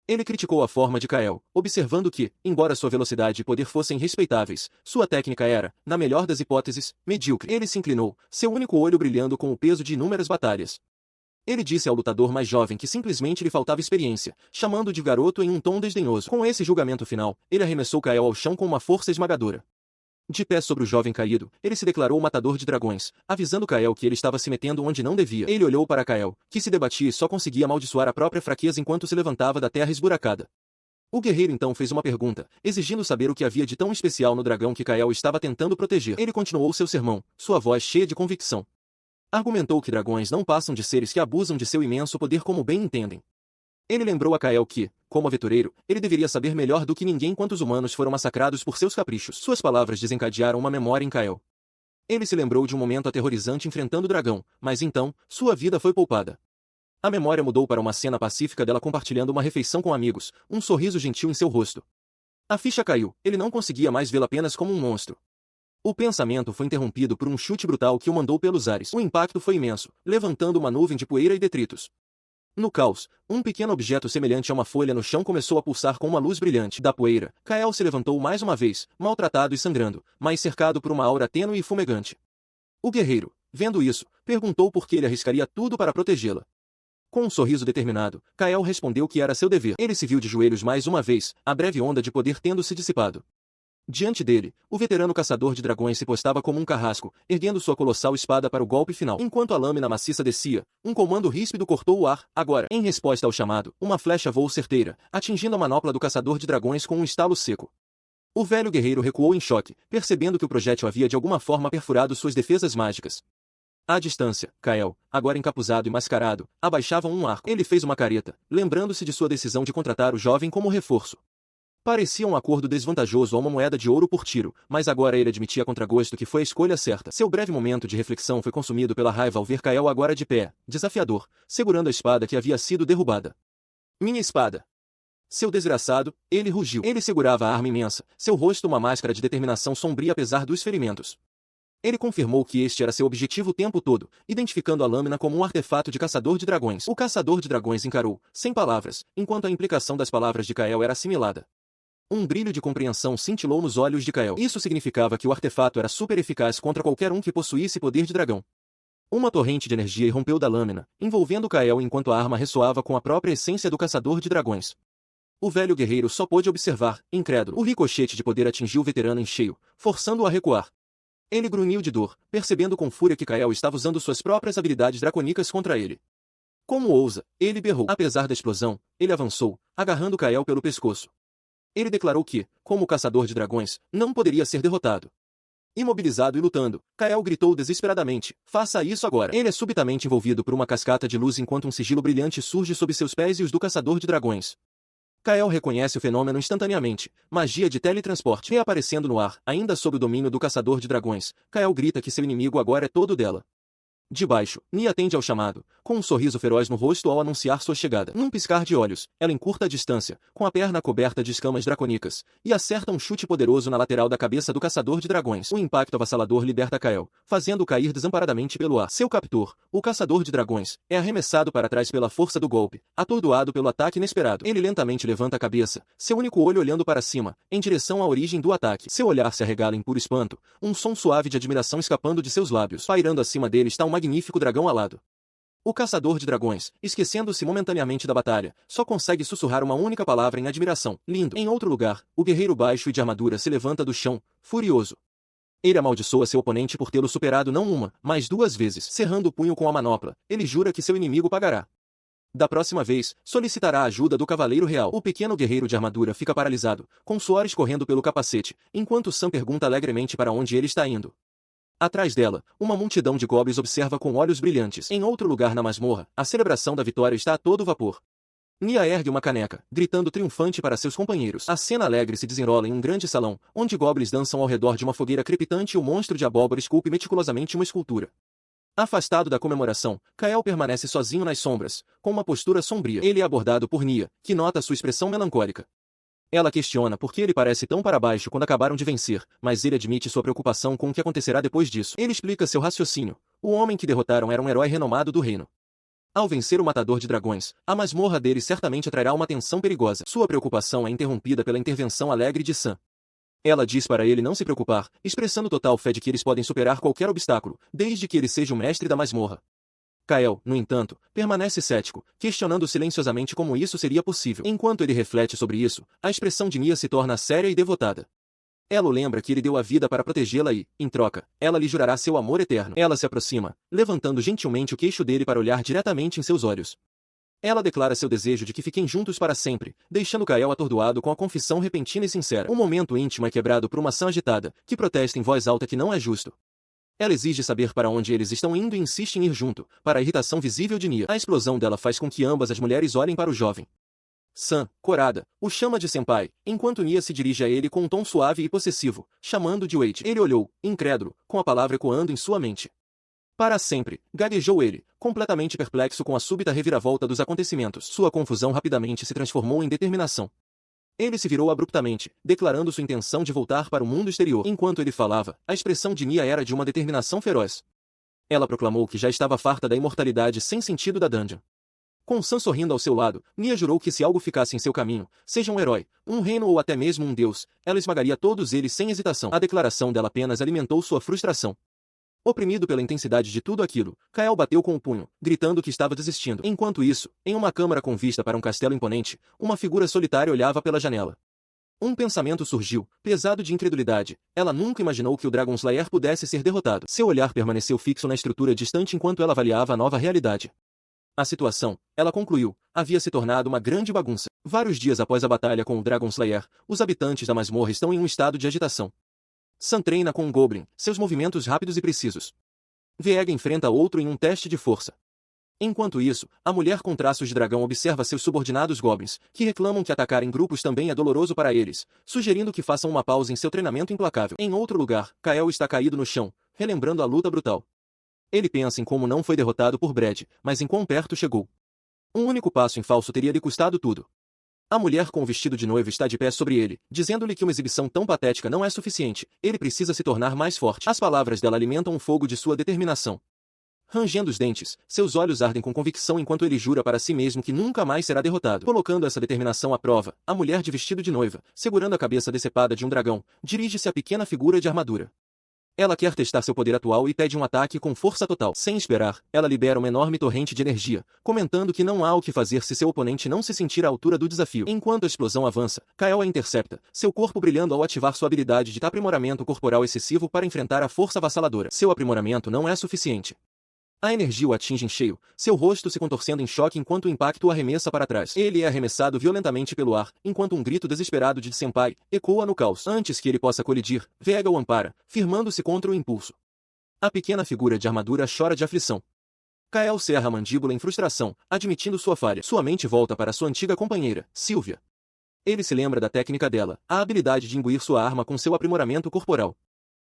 [SPEAKER 1] Ele criticou a forma de Kael, observando que, embora sua velocidade e poder fossem respeitáveis, sua técnica era, na melhor das hipóteses, medíocre. Ele se inclinou, seu único olho brilhando com o peso de inúmeras batalhas. Ele disse ao lutador mais jovem que simplesmente lhe faltava experiência, chamando-o de garoto em um tom desdenhoso. Com esse julgamento final, ele arremessou Kael ao chão com uma força esmagadora. De pé sobre o jovem caído, ele se declarou o matador de dragões, avisando Kael que ele estava se metendo onde não devia. Ele olhou para Kael, que se debatia e só conseguia amaldiçoar a própria fraqueza enquanto se levantava da terra esburacada. O guerreiro então fez uma pergunta, exigindo saber o que havia de tão especial no dragão que Kael estava tentando proteger. Ele continuou seu sermão, sua voz cheia de convicção. Argumentou que dragões não passam de seres que abusam de seu imenso poder como bem entendem. Ele lembrou a Kael que, como aventureiro, ele deveria saber melhor do que ninguém quantos humanos foram massacrados por seus caprichos. Suas palavras desencadearam uma memória em Kael. Ele se lembrou de um momento aterrorizante enfrentando o dragão, mas então, sua vida foi poupada. A memória mudou para uma cena pacífica dela compartilhando uma refeição com amigos, um sorriso gentil em seu rosto. A ficha caiu, ele não conseguia mais vê-la apenas como um monstro. O pensamento foi interrompido por um chute brutal que o mandou pelos ares. O impacto foi imenso, levantando uma nuvem de poeira e detritos. No caos, um pequeno objeto semelhante a uma folha no chão começou a pulsar com uma luz brilhante. Da poeira, Kael se levantou mais uma vez, maltratado e sangrando, mas cercado por uma aura tênue e fumegante. O guerreiro, vendo isso, perguntou por que ele arriscaria tudo para protegê-la. Com um sorriso determinado, Kael respondeu que era seu dever. Ele se viu de joelhos mais uma vez, a breve onda de poder tendo se dissipado. Diante dele, o veterano caçador de dragões se postava como um carrasco, erguendo sua colossal espada para o golpe final. Enquanto a lâmina maciça descia, um comando ríspido cortou o ar. Agora, em resposta ao chamado, uma flecha voou certeira, atingindo a manopla do caçador de dragões com um estalo seco. O velho guerreiro recuou em choque, percebendo que o projétil havia de alguma forma perfurado suas defesas mágicas. À distância, Kael, agora encapuzado e mascarado, abaixava um arco. Ele fez uma careta, lembrando-se de sua decisão de contratar o jovem como reforço. Parecia um acordo desvantajoso a uma moeda de ouro por tiro, mas agora ele admitia a contragosto que foi a escolha certa. Seu breve momento de reflexão foi consumido pela raiva ao ver Kael agora de pé, desafiador, segurando a espada que havia sido derrubada. Minha espada! Seu desgraçado, ele rugiu. Ele segurava a arma imensa, seu rosto uma máscara de determinação sombria apesar dos ferimentos. Ele confirmou que este era seu objetivo o tempo todo, identificando a lâmina como um artefato de caçador de dragões. O caçador de dragões encarou, sem palavras, enquanto a implicação das palavras de Kael era assimilada. Um brilho de compreensão cintilou nos olhos de Kael. Isso significava que o artefato era super eficaz contra qualquer um que possuísse poder de dragão. Uma torrente de energia irrompeu da lâmina, envolvendo Kael enquanto a arma ressoava com a própria essência do caçador de dragões. O velho guerreiro só pôde observar, incrédulo. O ricochete de poder atingiu o veterano em cheio, forçando-o a recuar. Ele grunhiu de dor, percebendo com fúria que Kael estava usando suas próprias habilidades draconicas contra ele. Como ousa, ele berrou. Apesar da explosão, ele avançou, agarrando Kael pelo pescoço. Ele declarou que, como caçador de dragões, não poderia ser derrotado. Imobilizado e lutando, Kael gritou desesperadamente, faça isso agora. Ele é subitamente envolvido por uma cascata de luz enquanto um sigilo brilhante surge sob seus pés e os do caçador de dragões. Kael reconhece o fenômeno instantaneamente, magia de teletransporte. Reaparecendo no ar, ainda sob o domínio do caçador de dragões, Kael grita que seu inimigo agora é todo dela. De baixo, Nia atende ao chamado, com um sorriso feroz no rosto ao anunciar sua chegada. Num piscar de olhos, ela encurta a distância, com a perna coberta de escamas dracônicas, e acerta um chute poderoso na lateral da cabeça do caçador de dragões. O impacto avassalador liberta Kael, fazendo-o cair desamparadamente pelo ar. Seu captor, o caçador de dragões, é arremessado para trás pela força do golpe, atordoado pelo ataque inesperado. Ele lentamente levanta a cabeça, seu único olho olhando para cima, em direção à origem do ataque. Seu olhar se arregala em puro espanto, um som suave de admiração escapando de seus lábios. Pairando acima dele está um magnífico dragão alado. O caçador de dragões, esquecendo-se momentaneamente da batalha, só consegue sussurrar uma única palavra em admiração. Lindo. Em outro lugar, o guerreiro baixo e de armadura se levanta do chão, furioso. Ele amaldiçoa seu oponente por tê-lo superado não uma, mas duas vezes. Cerrando o punho com a manopla, ele jura que seu inimigo pagará. Da próxima vez, solicitará a ajuda do Cavaleiro Real. O pequeno guerreiro de armadura fica paralisado, com suor escorrendo pelo capacete, enquanto Sam pergunta alegremente para onde ele está indo. Atrás dela, uma multidão de goblins observa com olhos brilhantes. Em outro lugar na masmorra, a celebração da vitória está a todo vapor. Nia ergue uma caneca, gritando triunfante para seus companheiros. A cena alegre se desenrola em um grande salão, onde goblins dançam ao redor de uma fogueira crepitante e o monstro de abóbora esculpe meticulosamente uma escultura. Afastado da comemoração, Kael permanece sozinho nas sombras, com uma postura sombria. Ele é abordado por Nia, que nota sua expressão melancólica. Ela questiona por que ele parece tão para baixo quando acabaram de vencer, mas ele admite sua preocupação com o que acontecerá depois disso. Ele explica seu raciocínio. O homem que derrotaram era um herói renomado do reino. Ao vencer o matador de dragões, a masmorra dele certamente atrairá uma tensão perigosa. Sua preocupação é interrompida pela intervenção alegre de Sam. Ela diz para ele não se preocupar, expressando total fé de que eles podem superar qualquer obstáculo, desde que ele seja o mestre da masmorra. Kael, no entanto, permanece cético, questionando silenciosamente como isso seria possível. Enquanto ele reflete sobre isso, a expressão de Nia se torna séria e devotada. Ela o lembra que ele deu a vida para protegê-la e, em troca, ela lhe jurará seu amor eterno. Ela se aproxima, levantando gentilmente o queixo dele para olhar diretamente em seus olhos. Ela declara seu desejo de que fiquem juntos para sempre, deixando Kael atordoado com a confissão repentina e sincera. Um momento íntimo é quebrado por uma Sam agitada, que protesta em voz alta que não é justo. Ela exige saber para onde eles estão indo e insiste em ir junto, para a irritação visível de Nia. A explosão dela faz com que ambas as mulheres olhem para o jovem. Sam, corada, o chama de senpai, enquanto Nia se dirige a ele com um tom suave e possessivo, chamando de Wade. Ele olhou, incrédulo, com a palavra ecoando em sua mente. Para sempre, gaguejou ele, completamente perplexo com a súbita reviravolta dos acontecimentos. Sua confusão rapidamente se transformou em determinação. Ele se virou abruptamente, declarando sua intenção de voltar para o mundo exterior. Enquanto ele falava, a expressão de Nia era de uma determinação feroz. Ela proclamou que já estava farta da imortalidade sem sentido da dungeon. Com Sam sorrindo ao seu lado, Nia jurou que se algo ficasse em seu caminho, seja um herói, um reino ou até mesmo um deus, ela esmagaria todos eles sem hesitação. A declaração dela apenas alimentou sua frustração. Oprimido pela intensidade de tudo aquilo, Kael bateu com o punho, gritando que estava desistindo. Enquanto isso, em uma câmara com vista para um castelo imponente, uma figura solitária olhava pela janela. Um pensamento surgiu, pesado de incredulidade. Ela nunca imaginou que o Dragon Slayer pudesse ser derrotado. Seu olhar permaneceu fixo na estrutura distante enquanto ela avaliava a nova realidade. A situação, ela concluiu, havia se tornado uma grande bagunça. Vários dias após a batalha com o Dragon Slayer, os habitantes da masmorra estão em um estado de agitação. Sam treina com um Goblin, seus movimentos rápidos e precisos. Viega enfrenta outro em um teste de força. Enquanto isso, a mulher com traços de dragão observa seus subordinados Goblins, que reclamam que atacar em grupos também é doloroso para eles, sugerindo que façam uma pausa em seu treinamento implacável. Em outro lugar, Kael está caído no chão, relembrando a luta brutal. Ele pensa em como não foi derrotado por Brad, mas em quão perto chegou. Um único passo em falso teria lhe custado tudo. A mulher com o vestido de noivo está de pé sobre ele, dizendo-lhe que uma exibição tão patética não é suficiente, ele precisa se tornar mais forte. As palavras dela alimentam o fogo de sua determinação. Rangendo os dentes, seus olhos ardem com convicção enquanto ele jura para si mesmo que nunca mais será derrotado. Colocando essa determinação à prova, a mulher de vestido de noiva, segurando a cabeça decepada de um dragão, dirige-se à pequena figura de armadura. Ela quer testar seu poder atual e pede um ataque com força total. Sem esperar, ela libera uma enorme torrente de energia, comentando que não há o que fazer se seu oponente não se sentir à altura do desafio. Enquanto a explosão avança, Kael a intercepta, seu corpo brilhando ao ativar sua habilidade de aprimoramento corporal excessivo para enfrentar a força avassaladora. Seu aprimoramento não é suficiente. A energia o atinge em cheio, seu rosto se contorcendo em choque enquanto o impacto o arremessa para trás. Ele é arremessado violentamente pelo ar, enquanto um grito desesperado de Senpai ecoa no caos. Antes que ele possa colidir, Vega o ampara, firmando-se contra o impulso. A pequena figura de armadura chora de aflição. Kael cerra a mandíbula em frustração, admitindo sua falha. Sua mente volta para sua antiga companheira, Sylvia. Ele se lembra da técnica dela, a habilidade de imbuir sua arma com seu aprimoramento corporal.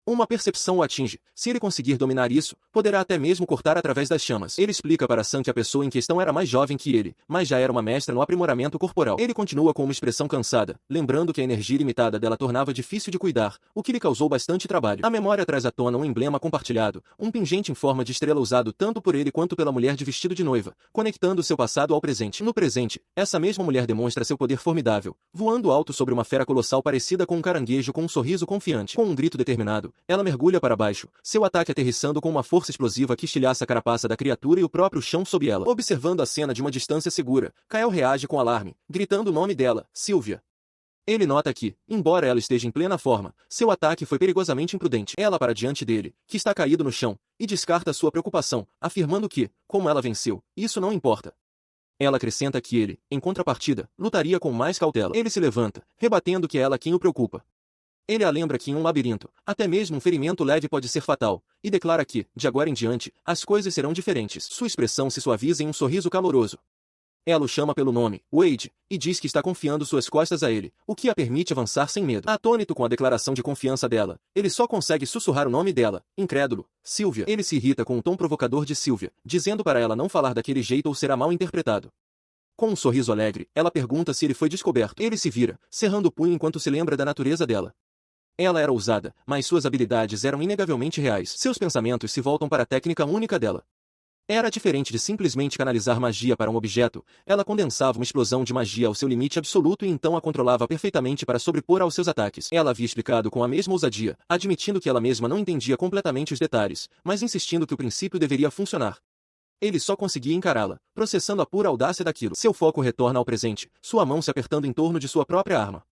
[SPEAKER 1] Uma percepção o atinge. Se ele conseguir dominar isso, poderá até mesmo cortar através das chamas. Ele explica para Sam que a pessoa em questão era mais jovem que ele, mas já era uma mestra no aprimoramento corporal. Ele continua com uma expressão cansada, lembrando que a energia limitada dela tornava difícil de cuidar, o que lhe causou bastante trabalho. A memória traz à tona um emblema compartilhado, um pingente em forma de estrela usado tanto por ele quanto pela mulher de vestido de noiva, conectando seu passado ao presente. No presente, essa mesma mulher demonstra seu poder formidável, voando alto sobre uma fera colossal parecida com um caranguejo com um sorriso confiante. Com um grito determinado, ela mergulha para baixo, seu ataque aterrissando com uma força explosiva que estilhaça a carapaça da criatura e o próprio chão sob ela. Observando a cena de uma distância segura, Kael reage com alarme, gritando o nome dela, Sylvia. Ele nota que, embora ela esteja em plena forma, seu ataque foi perigosamente imprudente. Ela para diante dele, que está caído no chão, e descarta sua preocupação, afirmando que, como ela venceu, isso não importa. Ela acrescenta que ele, em contrapartida, lutaria com mais cautela. Ele se levanta, rebatendo que é ela quem o preocupa. Ele a lembra que em um labirinto, até mesmo um ferimento leve pode ser fatal, e declara que, de agora em diante, as coisas serão diferentes. Sua expressão se suaviza em um sorriso caloroso. Ela o chama pelo nome, Wade, e diz que está confiando suas costas a ele, o que a permite avançar sem medo. Atônito com a declaração de confiança dela, ele só consegue sussurrar o nome dela, incrédulo, Sylvia. Ele se irrita com o tom provocador de Sylvia, dizendo para ela não falar daquele jeito ou será mal interpretado. Com um sorriso alegre, ela pergunta se ele foi descoberto. Ele se vira, cerrando o punho enquanto se lembra da natureza dela. Ela era ousada, mas suas habilidades eram inegavelmente reais. Seus pensamentos se voltam para a técnica única dela. Era diferente de simplesmente canalizar magia para um objeto, ela condensava uma explosão de magia ao seu limite absoluto e então a controlava perfeitamente para sobrepor aos seus ataques. Ela havia explicado com a mesma ousadia, admitindo que ela mesma não entendia completamente os detalhes, mas insistindo que o princípio deveria funcionar. Ele só conseguia encará-la, processando a pura audácia daquilo. Seu foco retorna ao presente, sua mão se apertando em torno de sua própria arma.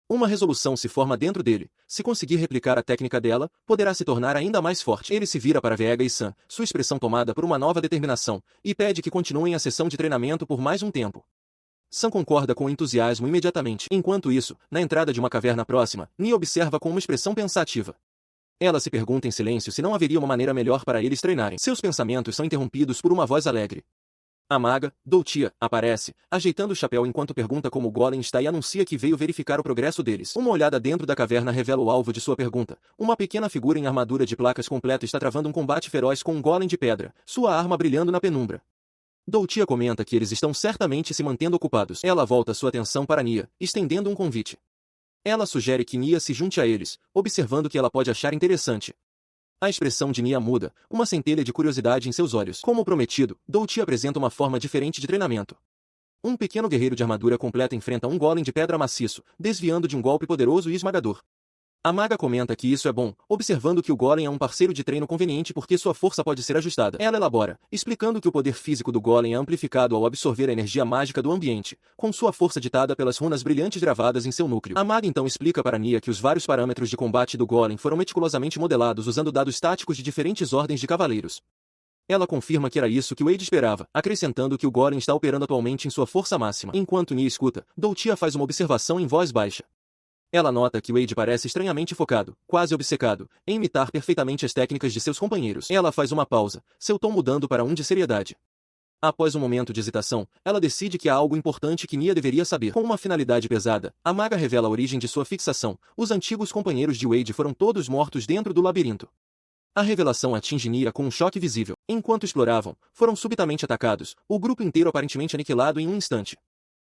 [SPEAKER 1] Uma resolução se forma dentro dele. Se conseguir replicar a técnica dela, poderá se tornar ainda mais forte. Ele se vira para Vega e Sam, sua expressão tomada por uma nova determinação, e pede que continuem a sessão de treinamento por mais um tempo. Sam concorda com entusiasmo imediatamente. Enquanto isso, na entrada de uma caverna próxima, Nia observa com uma expressão pensativa. Ela se pergunta em silêncio se não haveria uma maneira melhor para eles treinarem. Seus pensamentos são interrompidos por uma voz alegre. A maga, Doutia, aparece, ajeitando o chapéu enquanto pergunta como o Golem está e anuncia que veio verificar o progresso deles. Uma olhada dentro da caverna revela o alvo de sua pergunta. Uma pequena figura em armadura de placas completa está travando um combate feroz com um Golem de pedra, sua arma brilhando na penumbra. Doutia comenta que eles estão certamente se mantendo ocupados. Ela volta sua atenção para Nia, estendendo um convite. Ela sugere que Nia se junte a eles, observando que ela pode achar interessante. A expressão de Nia muda, uma centelha de curiosidade em seus olhos. Como prometido, Doutia apresenta uma forma diferente de treinamento. Um pequeno guerreiro de armadura completa enfrenta um golem de pedra maciço, desviando de um golpe poderoso e esmagador. A maga comenta que isso é bom, observando que o golem é um parceiro de treino conveniente porque sua força pode ser ajustada. Ela elabora, explicando que o poder físico do golem é amplificado ao absorver a energia mágica do ambiente, com sua força ditada pelas runas brilhantes gravadas em seu núcleo. A maga então explica para Nia que os vários parâmetros de combate do golem foram meticulosamente modelados usando dados táticos de diferentes ordens de cavaleiros. Ela confirma que era isso que Wade esperava, acrescentando que o golem está operando atualmente em sua força máxima. Enquanto Nia escuta, Doutia faz uma observação em voz baixa. Ela nota que Wade parece estranhamente focado, quase obcecado, em imitar perfeitamente as técnicas de seus companheiros. Ela faz uma pausa, seu tom mudando para um de seriedade. Após um momento de hesitação, ela decide que há algo importante que Nia deveria saber. Com uma finalidade pesada, a maga revela a origem de sua fixação. Os antigos companheiros de Wade foram todos mortos dentro do labirinto. A revelação atinge Nia com um choque visível. Enquanto exploravam, foram subitamente atacados, o grupo inteiro aparentemente aniquilado em um instante.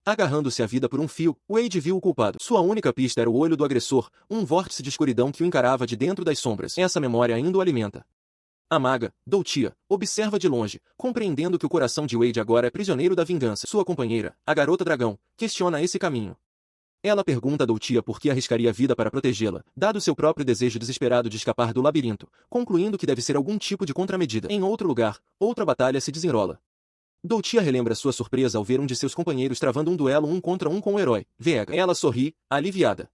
[SPEAKER 1] Agarrando-se à vida por um fio, Wade viu o culpado. Sua única pista era o olho do agressor, um vórtice de escuridão que o encarava de dentro das sombras. Essa memória ainda o alimenta. A maga, Doutia, observa de longe, compreendendo que o coração de Wade agora é prisioneiro da vingança. Sua companheira, a garota dragão, questiona esse caminho. Ela pergunta a Doutia por que arriscaria a vida para protegê-la, dado seu próprio desejo desesperado de escapar do labirinto, concluindo que deve ser algum tipo de contramedida. Em outro lugar, outra batalha se desenrola. Doutia relembra sua surpresa ao ver um de seus companheiros travando um duelo um contra um com o herói, Vega. Ela sorri, aliviada.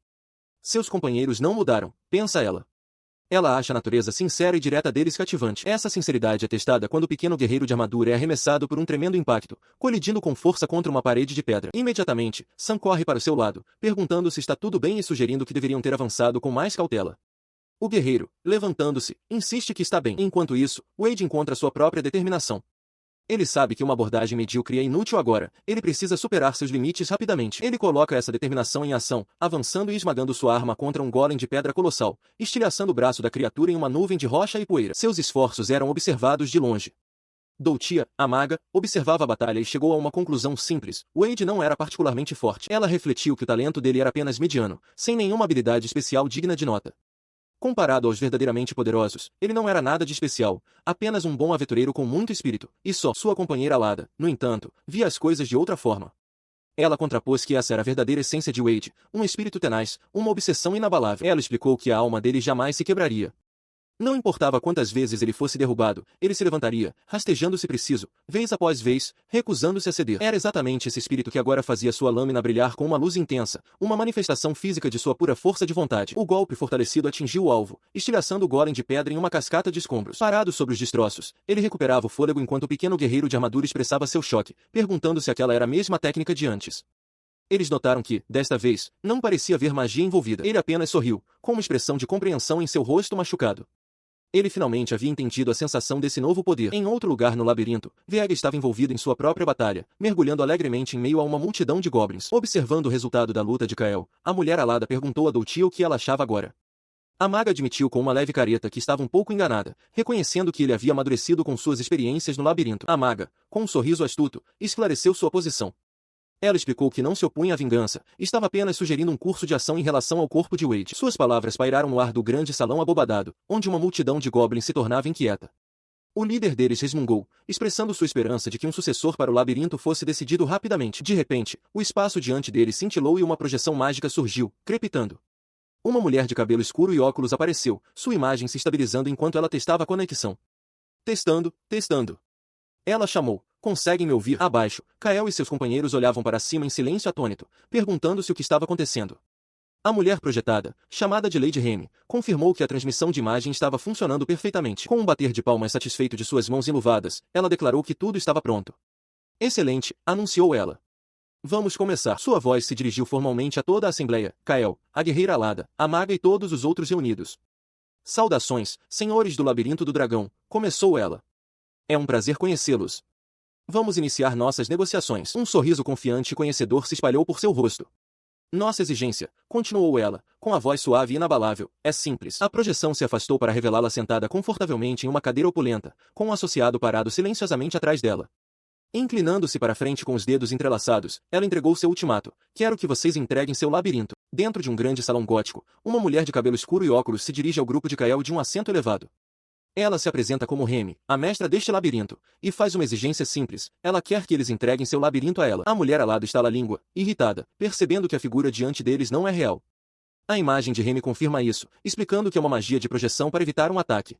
[SPEAKER 1] Seus companheiros não mudaram, pensa ela. Ela acha a natureza sincera e direta deles cativante. Essa sinceridade é testada quando o pequeno guerreiro de armadura é arremessado por um tremendo impacto, colidindo com força contra uma parede de pedra. Imediatamente, Sam corre para o seu lado, perguntando se está tudo bem e sugerindo que deveriam ter avançado com mais cautela. O guerreiro, levantando-se, insiste que está bem. Enquanto isso, Wade encontra sua própria determinação. Ele sabe que uma abordagem medíocre é inútil agora, ele precisa superar seus limites rapidamente. Ele coloca essa determinação em ação, avançando e esmagando sua arma contra um golem de pedra colossal, estilhaçando o braço da criatura em uma nuvem de rocha e poeira. Seus esforços eram observados de longe. Doutia, a maga, observava a batalha e chegou a uma conclusão simples. Wade não era particularmente forte. Ela refletiu que o talento dele era apenas mediano, sem nenhuma habilidade especial digna de nota. Comparado aos verdadeiramente poderosos, ele não era nada de especial, apenas um bom aventureiro com muito espírito, e só sua companheira alada, no entanto, via as coisas de outra forma. Ela contrapôs que essa era a verdadeira essência de Wade, um espírito tenaz, uma obsessão inabalável. Ela explicou que a alma dele jamais se quebraria. Não importava quantas vezes ele fosse derrubado, ele se levantaria, rastejando se preciso, vez após vez, recusando-se a ceder. Era exatamente esse espírito que agora fazia sua lâmina brilhar com uma luz intensa, uma manifestação física de sua pura força de vontade. O golpe fortalecido atingiu o alvo, estilhaçando o golem de pedra em uma cascata de escombros. Parado sobre os destroços, ele recuperava o fôlego enquanto o pequeno guerreiro de armadura expressava seu choque, perguntando se aquela era a mesma técnica de antes. Eles notaram que, desta vez, não parecia haver magia envolvida. Ele apenas sorriu, com uma expressão de compreensão em seu rosto machucado. Ele finalmente havia entendido a sensação desse novo poder. Em outro lugar no labirinto, Vega estava envolvido em sua própria batalha, mergulhando alegremente em meio a uma multidão de goblins. Observando o resultado da luta de Kael, a mulher alada perguntou a Doutia o que ela achava agora. A maga admitiu com uma leve careta que estava um pouco enganada, reconhecendo que ele havia amadurecido com suas experiências no labirinto. A maga, com um sorriso astuto, esclareceu sua posição. Ela explicou que não se opunha à vingança, estava apenas sugerindo um curso de ação em relação ao corpo de Wade. Suas palavras pairaram no ar do grande salão abobadado, onde uma multidão de goblins se tornava inquieta. O líder deles resmungou, expressando sua esperança de que um sucessor para o labirinto fosse decidido rapidamente. De repente, o espaço diante deles cintilou e uma projeção mágica surgiu, crepitando. Uma mulher de cabelo escuro e óculos apareceu, sua imagem se estabilizando enquanto ela testava a conexão. Testando, testando. Ela chamou. Conseguem me ouvir? Abaixo, Kael e seus companheiros olhavam para cima em silêncio atônito, perguntando-se o que estava acontecendo. A mulher projetada, chamada de Lady Remy, confirmou que a transmissão de imagem estava funcionando perfeitamente. Com um bater de palmas satisfeito de suas mãos enluvadas, ela declarou que tudo estava pronto. Excelente, anunciou ela. Vamos começar. Sua voz se dirigiu formalmente a toda a assembleia, Kael, a guerreira alada, a maga e todos os outros reunidos. Saudações, senhores do labirinto do dragão, começou ela. É um prazer conhecê-los. Vamos iniciar nossas negociações. Um sorriso confiante e conhecedor se espalhou por seu rosto. Nossa exigência, continuou ela, com a voz suave e inabalável, é simples. A projeção se afastou para revelá-la sentada confortavelmente em uma cadeira opulenta, com um associado parado silenciosamente atrás dela. Inclinando-se para frente com os dedos entrelaçados, ela entregou seu ultimato. Quero que vocês entreguem seu labirinto. Dentro de um grande salão gótico, uma mulher de cabelo escuro e óculos se dirige ao grupo de Kael de um assento elevado. Ela se apresenta como Remy, a mestra deste labirinto, e faz uma exigência simples. Ela quer que eles entreguem seu labirinto a ela. A mulher alada estala a língua, irritada, percebendo que a figura diante deles não é real. A imagem de Remy confirma isso, explicando que é uma magia de projeção para evitar um ataque.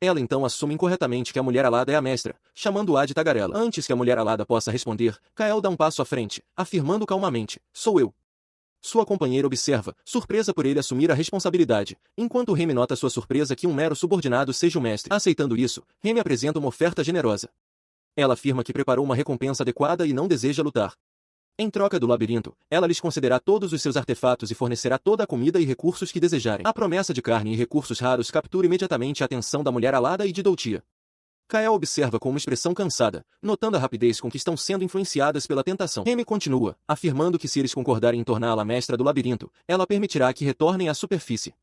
[SPEAKER 1] Ela então assume incorretamente que a mulher alada é a mestra, chamando-a de tagarela. Antes que a mulher alada possa responder, Kael dá um passo à frente, afirmando calmamente, sou eu. Sua companheira observa, surpresa por ele assumir a responsabilidade, enquanto Remy nota sua surpresa que um mero subordinado seja o mestre. Aceitando isso, Remy apresenta uma oferta generosa. Ela afirma que preparou uma recompensa adequada e não deseja lutar. Em troca do labirinto, ela lhes concederá todos os seus artefatos e fornecerá toda a comida e recursos que desejarem. A promessa de carne e recursos raros captura imediatamente a atenção da mulher alada e de Doutia. Kael observa com uma expressão cansada, notando a rapidez com que estão sendo influenciadas pela tentação. Remy continua, afirmando que se eles concordarem em torná-la mestra do labirinto, ela permitirá que retornem à superfície.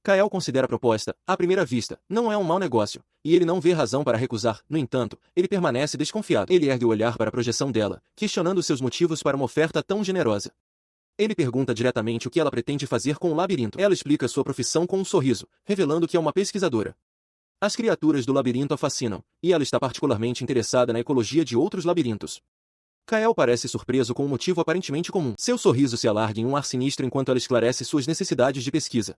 [SPEAKER 1] Kael considera a proposta, à primeira vista, não é um mau negócio, e ele não vê razão para recusar. No entanto, ele permanece desconfiado. Ele ergue o olhar para a projeção dela, questionando seus motivos para uma oferta tão generosa. Ele pergunta diretamente o que ela pretende fazer com o labirinto. Ela explica sua profissão com um sorriso, revelando que é uma pesquisadora. As criaturas do labirinto a fascinam, e ela está particularmente interessada na ecologia de outros labirintos. Kael parece surpreso com um motivo aparentemente comum. Seu sorriso se alarga em um ar sinistro enquanto ela esclarece suas necessidades de pesquisa.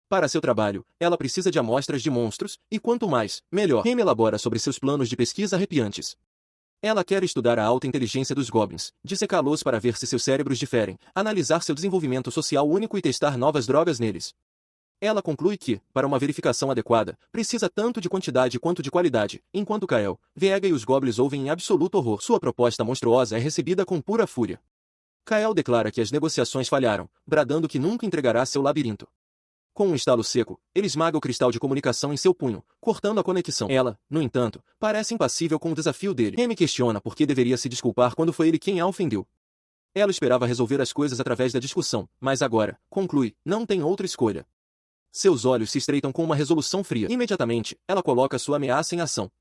[SPEAKER 1] Para seu trabalho, ela precisa de amostras de monstros, e quanto mais, melhor. Remy elabora sobre seus planos de pesquisa arrepiantes. Ela quer estudar a alta inteligência dos goblins, dissecá-los para ver se seus cérebros diferem, analisar seu desenvolvimento social único e testar novas drogas neles. Ela conclui que, para uma verificação adequada, precisa tanto de quantidade quanto de qualidade, enquanto Kael, Vega e os goblins ouvem em absoluto horror. Sua proposta monstruosa é recebida com pura fúria. Kael declara que as negociações falharam, bradando que nunca entregará seu labirinto. Com um estalo seco, ele esmaga o cristal de comunicação em seu punho, cortando a conexão. Ela, no entanto, parece impassível com o desafio dele. Remy questiona por que deveria se desculpar quando foi ele quem a ofendeu. Ela esperava resolver as coisas através da discussão, mas agora, conclui, não tem outra escolha. Seus olhos se estreitam com uma resolução fria. Imediatamente, ela coloca sua ameaça em ação.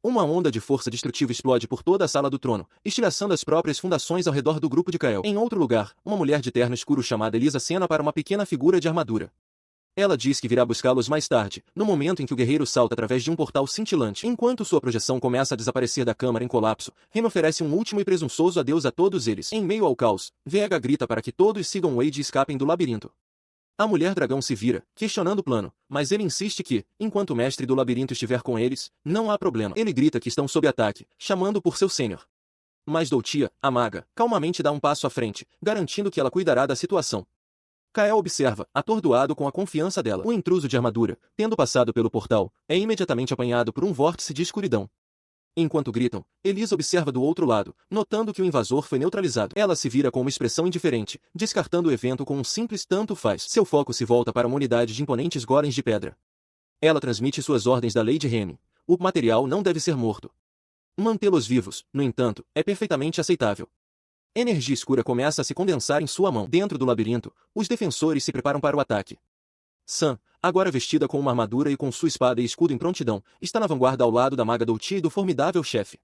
[SPEAKER 1] Uma onda de força destrutiva explode por toda a sala do trono, estilhaçando as próprias fundações ao redor do grupo de Kael. Em outro lugar, uma mulher de terno escuro chamada Elisa acena para uma pequena figura de armadura. Ela diz que virá buscá-los mais tarde, no momento em que o guerreiro salta através de um portal cintilante. Enquanto sua projeção começa a desaparecer da câmara em colapso, Remy oferece um último e presunçoso adeus a todos eles. Em meio ao caos, Vega grita para que todos sigam Wade e escapem do labirinto. A mulher-dragão se vira, questionando o plano, mas ele insiste que, enquanto o mestre do labirinto estiver com eles, não há problema. Ele grita que estão sob ataque, chamando por seu sênior. Mas Doutia, a maga, calmamente dá um passo à frente, garantindo que ela cuidará da situação. Kael observa, atordoado com a confiança dela. O intruso de armadura, tendo passado pelo portal, é imediatamente apanhado por um vórtice de escuridão. Enquanto gritam, Elisa observa do outro lado, notando que o invasor foi neutralizado. Ela se vira com uma expressão indiferente, descartando o evento com um simples tanto faz. Seu foco se volta para uma unidade de imponentes golems de pedra. Ela transmite suas ordens da Lady Remy. O material não deve ser morto. Mantê-los vivos, no entanto, é perfeitamente aceitável. Energia escura começa a se condensar em sua mão. Dentro do labirinto, os defensores se preparam para o ataque. Sam, agora vestida com uma armadura e com sua espada e escudo em prontidão, está na vanguarda ao lado da maga Doutia e do formidável chefe.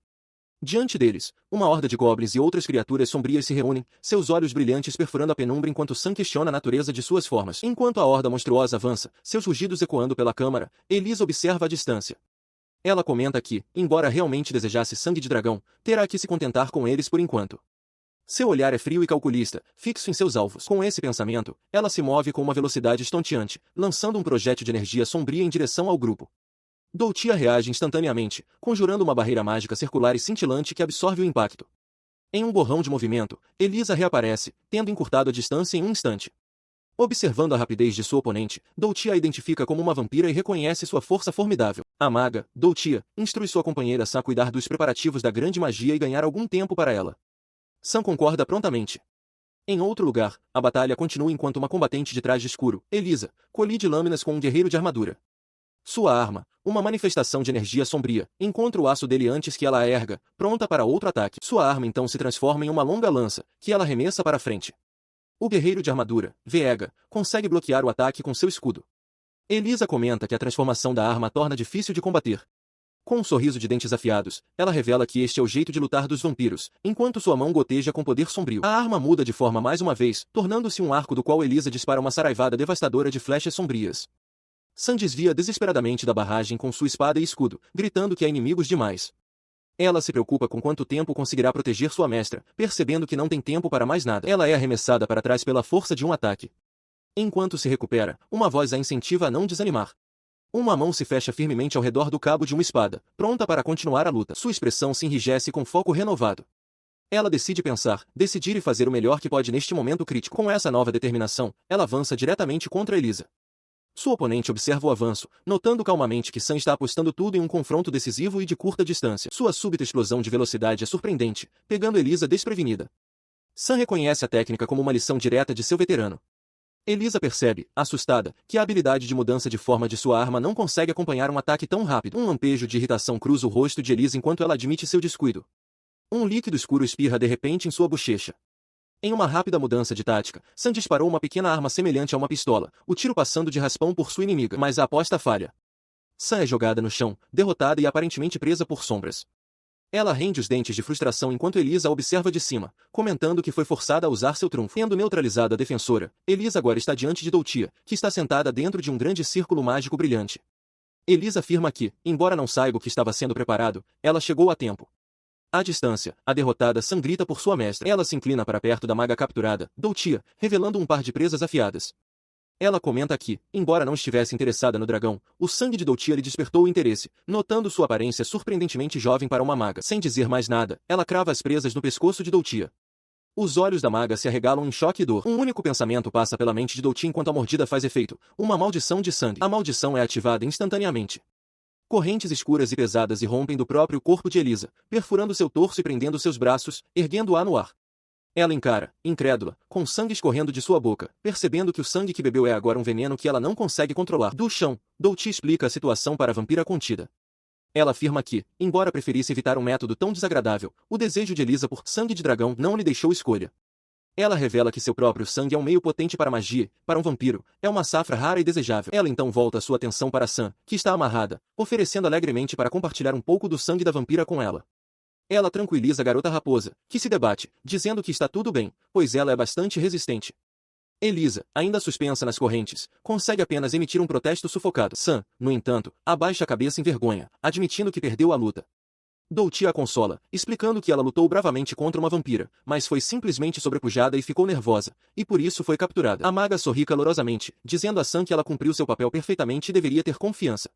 [SPEAKER 1] Diante deles, uma horda de goblins e outras criaturas sombrias se reúnem, seus olhos brilhantes perfurando a penumbra enquanto Sam questiona a natureza de suas formas. Enquanto a horda monstruosa avança, seus rugidos ecoando pela câmara, Elisa observa a distância. Ela comenta que, embora realmente desejasse sangue de dragão, terá que se contentar com eles por enquanto. Seu olhar é frio e calculista, fixo em seus alvos. Com esse pensamento, ela se move com uma velocidade estonteante, lançando um projétil de energia sombria em direção ao grupo. Doutia reage instantaneamente, conjurando uma barreira mágica circular e cintilante que absorve o impacto. Em um borrão de movimento, Elisa reaparece, tendo encurtado a distância em um instante. Observando a rapidez de sua oponente, Doutia a identifica como uma vampira e reconhece sua força formidável. A maga, Doutia, instrui sua companheira Sam a cuidar dos preparativos da grande magia e ganhar algum tempo para ela. Sam concorda prontamente. Em outro lugar, a batalha continua enquanto uma combatente de traje escuro, Elisa, colide lâminas com um guerreiro de armadura. Sua arma, uma manifestação de energia sombria, encontra o aço dele antes que ela a erga, pronta para outro ataque. Sua arma então se transforma em uma longa lança, que ela arremessa para frente. O guerreiro de armadura, Vega, consegue bloquear o ataque com seu escudo. Elisa comenta que a transformação da arma a torna difícil de combater. Com um sorriso de dentes afiados, ela revela que este é o jeito de lutar dos vampiros, enquanto sua mão goteja com poder sombrio. A arma muda de forma mais uma vez, tornando-se um arco do qual Elisa dispara uma saraivada devastadora de flechas sombrias. Sam desvia desesperadamente da barragem com sua espada e escudo, gritando que há inimigos demais. Ela se preocupa com quanto tempo conseguirá proteger sua mestra, percebendo que não tem tempo para mais nada. Ela é arremessada para trás pela força de um ataque. Enquanto se recupera, uma voz a incentiva a não desanimar. Uma mão se fecha firmemente ao redor do cabo de uma espada, pronta para continuar a luta. Sua expressão se enrijece com foco renovado. Ela decide pensar, decidir e fazer o melhor que pode neste momento crítico. Com essa nova determinação, ela avança diretamente contra Elisa. Sua oponente observa o avanço, notando calmamente que Sam está apostando tudo em um confronto decisivo e de curta distância. Sua súbita explosão de velocidade é surpreendente, pegando Elisa desprevenida. Sam reconhece a técnica como uma lição direta de seu veterano. Elisa percebe, assustada, que a habilidade de mudança de forma de sua arma não consegue acompanhar um ataque tão rápido. Um lampejo de irritação cruza o rosto de Elisa enquanto ela admite seu descuido. Um líquido escuro espirra de repente em sua bochecha. Em uma rápida mudança de tática, Sam disparou uma pequena arma semelhante a uma pistola, o tiro passando de raspão por sua inimiga, mas a aposta falha. Sam é jogada no chão, derrotada e aparentemente presa por sombras. Ela rende os dentes de frustração enquanto Elisa a observa de cima, comentando que foi forçada a usar seu trunfo. Tendo neutralizado a defensora, Elisa agora está diante de Doutia, que está sentada dentro de um grande círculo mágico brilhante. Elisa afirma que, embora não saiba o que estava sendo preparado, ela chegou a tempo. À distância, a derrotada Sam grita por sua mestra. Ela se inclina para perto da maga capturada, Doutia, revelando um par de presas afiadas. Ela comenta que, embora não estivesse interessada no dragão, o sangue de Doutia lhe despertou o interesse, notando sua aparência surpreendentemente jovem para uma maga. Sem dizer mais nada, ela crava as presas no pescoço de Doutia. Os olhos da maga se arregalam em choque e dor. Um único pensamento passa pela mente de Doutia enquanto a mordida faz efeito. Uma maldição de sangue. A maldição é ativada instantaneamente. Correntes escuras e pesadas irrompem do próprio corpo de Elisa, perfurando seu torso e prendendo seus braços, erguendo-a no ar. Ela encara, incrédula, com sangue escorrendo de sua boca, percebendo que o sangue que bebeu é agora um veneno que ela não consegue controlar. Do chão, Doutia explica a situação para a vampira contida. Ela afirma que, embora preferisse evitar um método tão desagradável, o desejo de Elisa por sangue de dragão não lhe deixou escolha. Ela revela que seu próprio sangue é um meio potente para a magia, para um vampiro, é uma safra rara e desejável. Ela então volta sua atenção para Sam, que está amarrada, oferecendo alegremente para compartilhar um pouco do sangue da vampira com ela. Ela tranquiliza a garota raposa, que se debate, dizendo que está tudo bem, pois ela é bastante resistente. Elisa, ainda suspensa nas correntes, consegue apenas emitir um protesto sufocado. Sam, no entanto, abaixa a cabeça em vergonha, admitindo que perdeu a luta. Doutia a consola, explicando que ela lutou bravamente contra uma vampira, mas foi simplesmente sobrepujada e ficou nervosa, e por isso foi capturada. A maga sorri calorosamente, dizendo a Sam que ela cumpriu seu papel perfeitamente e deveria ter confiança.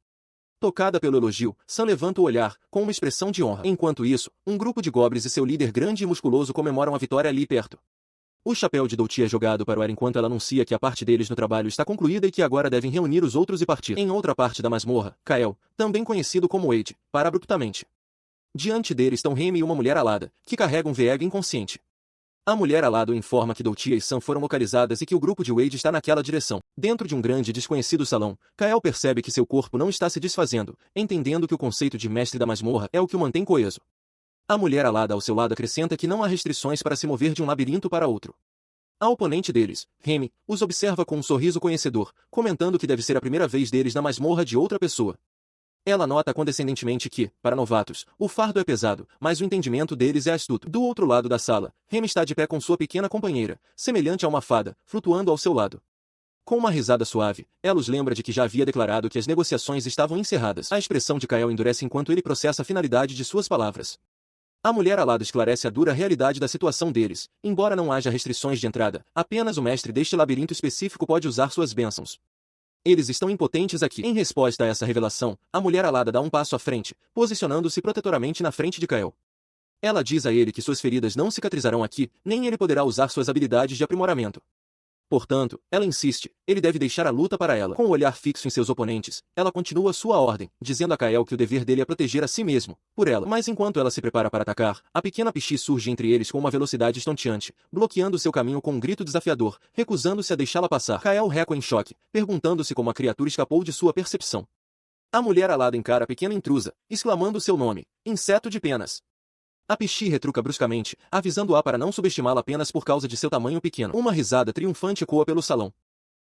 [SPEAKER 1] Tocada pelo elogio, Sam levanta o olhar, com uma expressão de honra. Enquanto isso, um grupo de goblins e seu líder grande e musculoso comemoram a vitória ali perto. O chapéu de Doutia é jogado para o ar enquanto ela anuncia que a parte deles no trabalho está concluída e que agora devem reunir os outros e partir. Em outra parte da masmorra, Kael, também conhecido como Wade, para abruptamente. Diante dele estão Remy e uma mulher alada, que carrega um Veeg inconsciente. A mulher alada informa que Doutia e Sam foram localizadas e que o grupo de Wade está naquela direção. Dentro de um grande e desconhecido salão, Kael percebe que seu corpo não está se desfazendo, entendendo que o conceito de mestre da masmorra é o que o mantém coeso. A mulher alada ao seu lado acrescenta que não há restrições para se mover de um labirinto para outro. A oponente deles, Remy, os observa com um sorriso conhecedor, comentando que deve ser a primeira vez deles na masmorra de outra pessoa. Ela nota condescendentemente que, para novatos, o fardo é pesado, mas o entendimento deles é astuto. Do outro lado da sala, Remy está de pé com sua pequena companheira, semelhante a uma fada, flutuando ao seu lado. Com uma risada suave, ela os lembra de que já havia declarado que as negociações estavam encerradas. A expressão de Kael endurece enquanto ele processa a finalidade de suas palavras. A mulher alada esclarece a dura realidade da situação deles. Embora não haja restrições de entrada, apenas o mestre deste labirinto específico pode usar suas bênçãos. Eles estão impotentes aqui. Em resposta a essa revelação, a mulher alada dá um passo à frente, posicionando-se protetoramente na frente de Kael. Ela diz a ele que suas feridas não cicatrizarão aqui, nem ele poderá usar suas habilidades de aprimoramento. Portanto, ela insiste, ele deve deixar a luta para ela. Com o olhar fixo em seus oponentes, ela continua sua ordem, dizendo a Kael que o dever dele é proteger a si mesmo, por ela. Mas enquanto ela se prepara para atacar, a pequena Pichi surge entre eles com uma velocidade estonteante, bloqueando seu caminho com um grito desafiador, recusando-se a deixá-la passar. Kael recua em choque, perguntando-se como a criatura escapou de sua percepção. A mulher alada encara a pequena intrusa, exclamando seu nome, inseto de penas. A Pichi retruca bruscamente, avisando-a para não subestimá-la apenas por causa de seu tamanho pequeno. Uma risada triunfante ecoa pelo salão.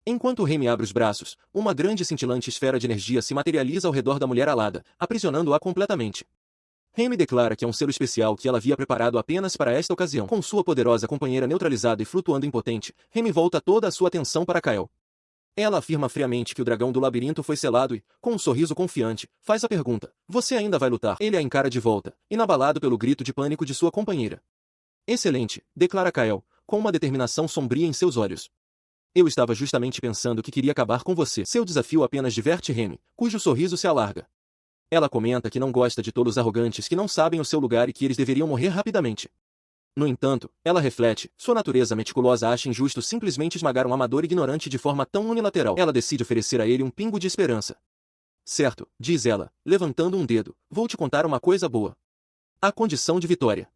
[SPEAKER 1] Enquanto Remy abre os braços, uma grande e cintilante esfera de energia se materializa ao redor da mulher alada, aprisionando-a completamente. Remy declara que é um selo especial que ela havia preparado apenas para esta ocasião. Com sua poderosa companheira neutralizada e flutuando impotente, Remy volta toda a sua atenção para Kael. Ela afirma friamente que o dragão do labirinto foi selado e, com um sorriso confiante, faz a pergunta: você ainda vai lutar? Ele a encara de volta, inabalado pelo grito de pânico de sua companheira. Excelente, declara Kael, com uma determinação sombria em seus olhos. Eu estava justamente pensando que queria acabar com você. Seu desafio apenas diverte Remy, cujo sorriso se alarga. Ela comenta que não gosta de tolos arrogantes que não sabem o seu lugar e que eles deveriam morrer rapidamente. No entanto, ela reflete, sua natureza meticulosa acha injusto simplesmente esmagar um amador ignorante de forma tão unilateral. Ela decide oferecer a ele um pingo de esperança. Certo, diz ela, levantando um dedo, vou te contar uma coisa boa. A condição de vitória.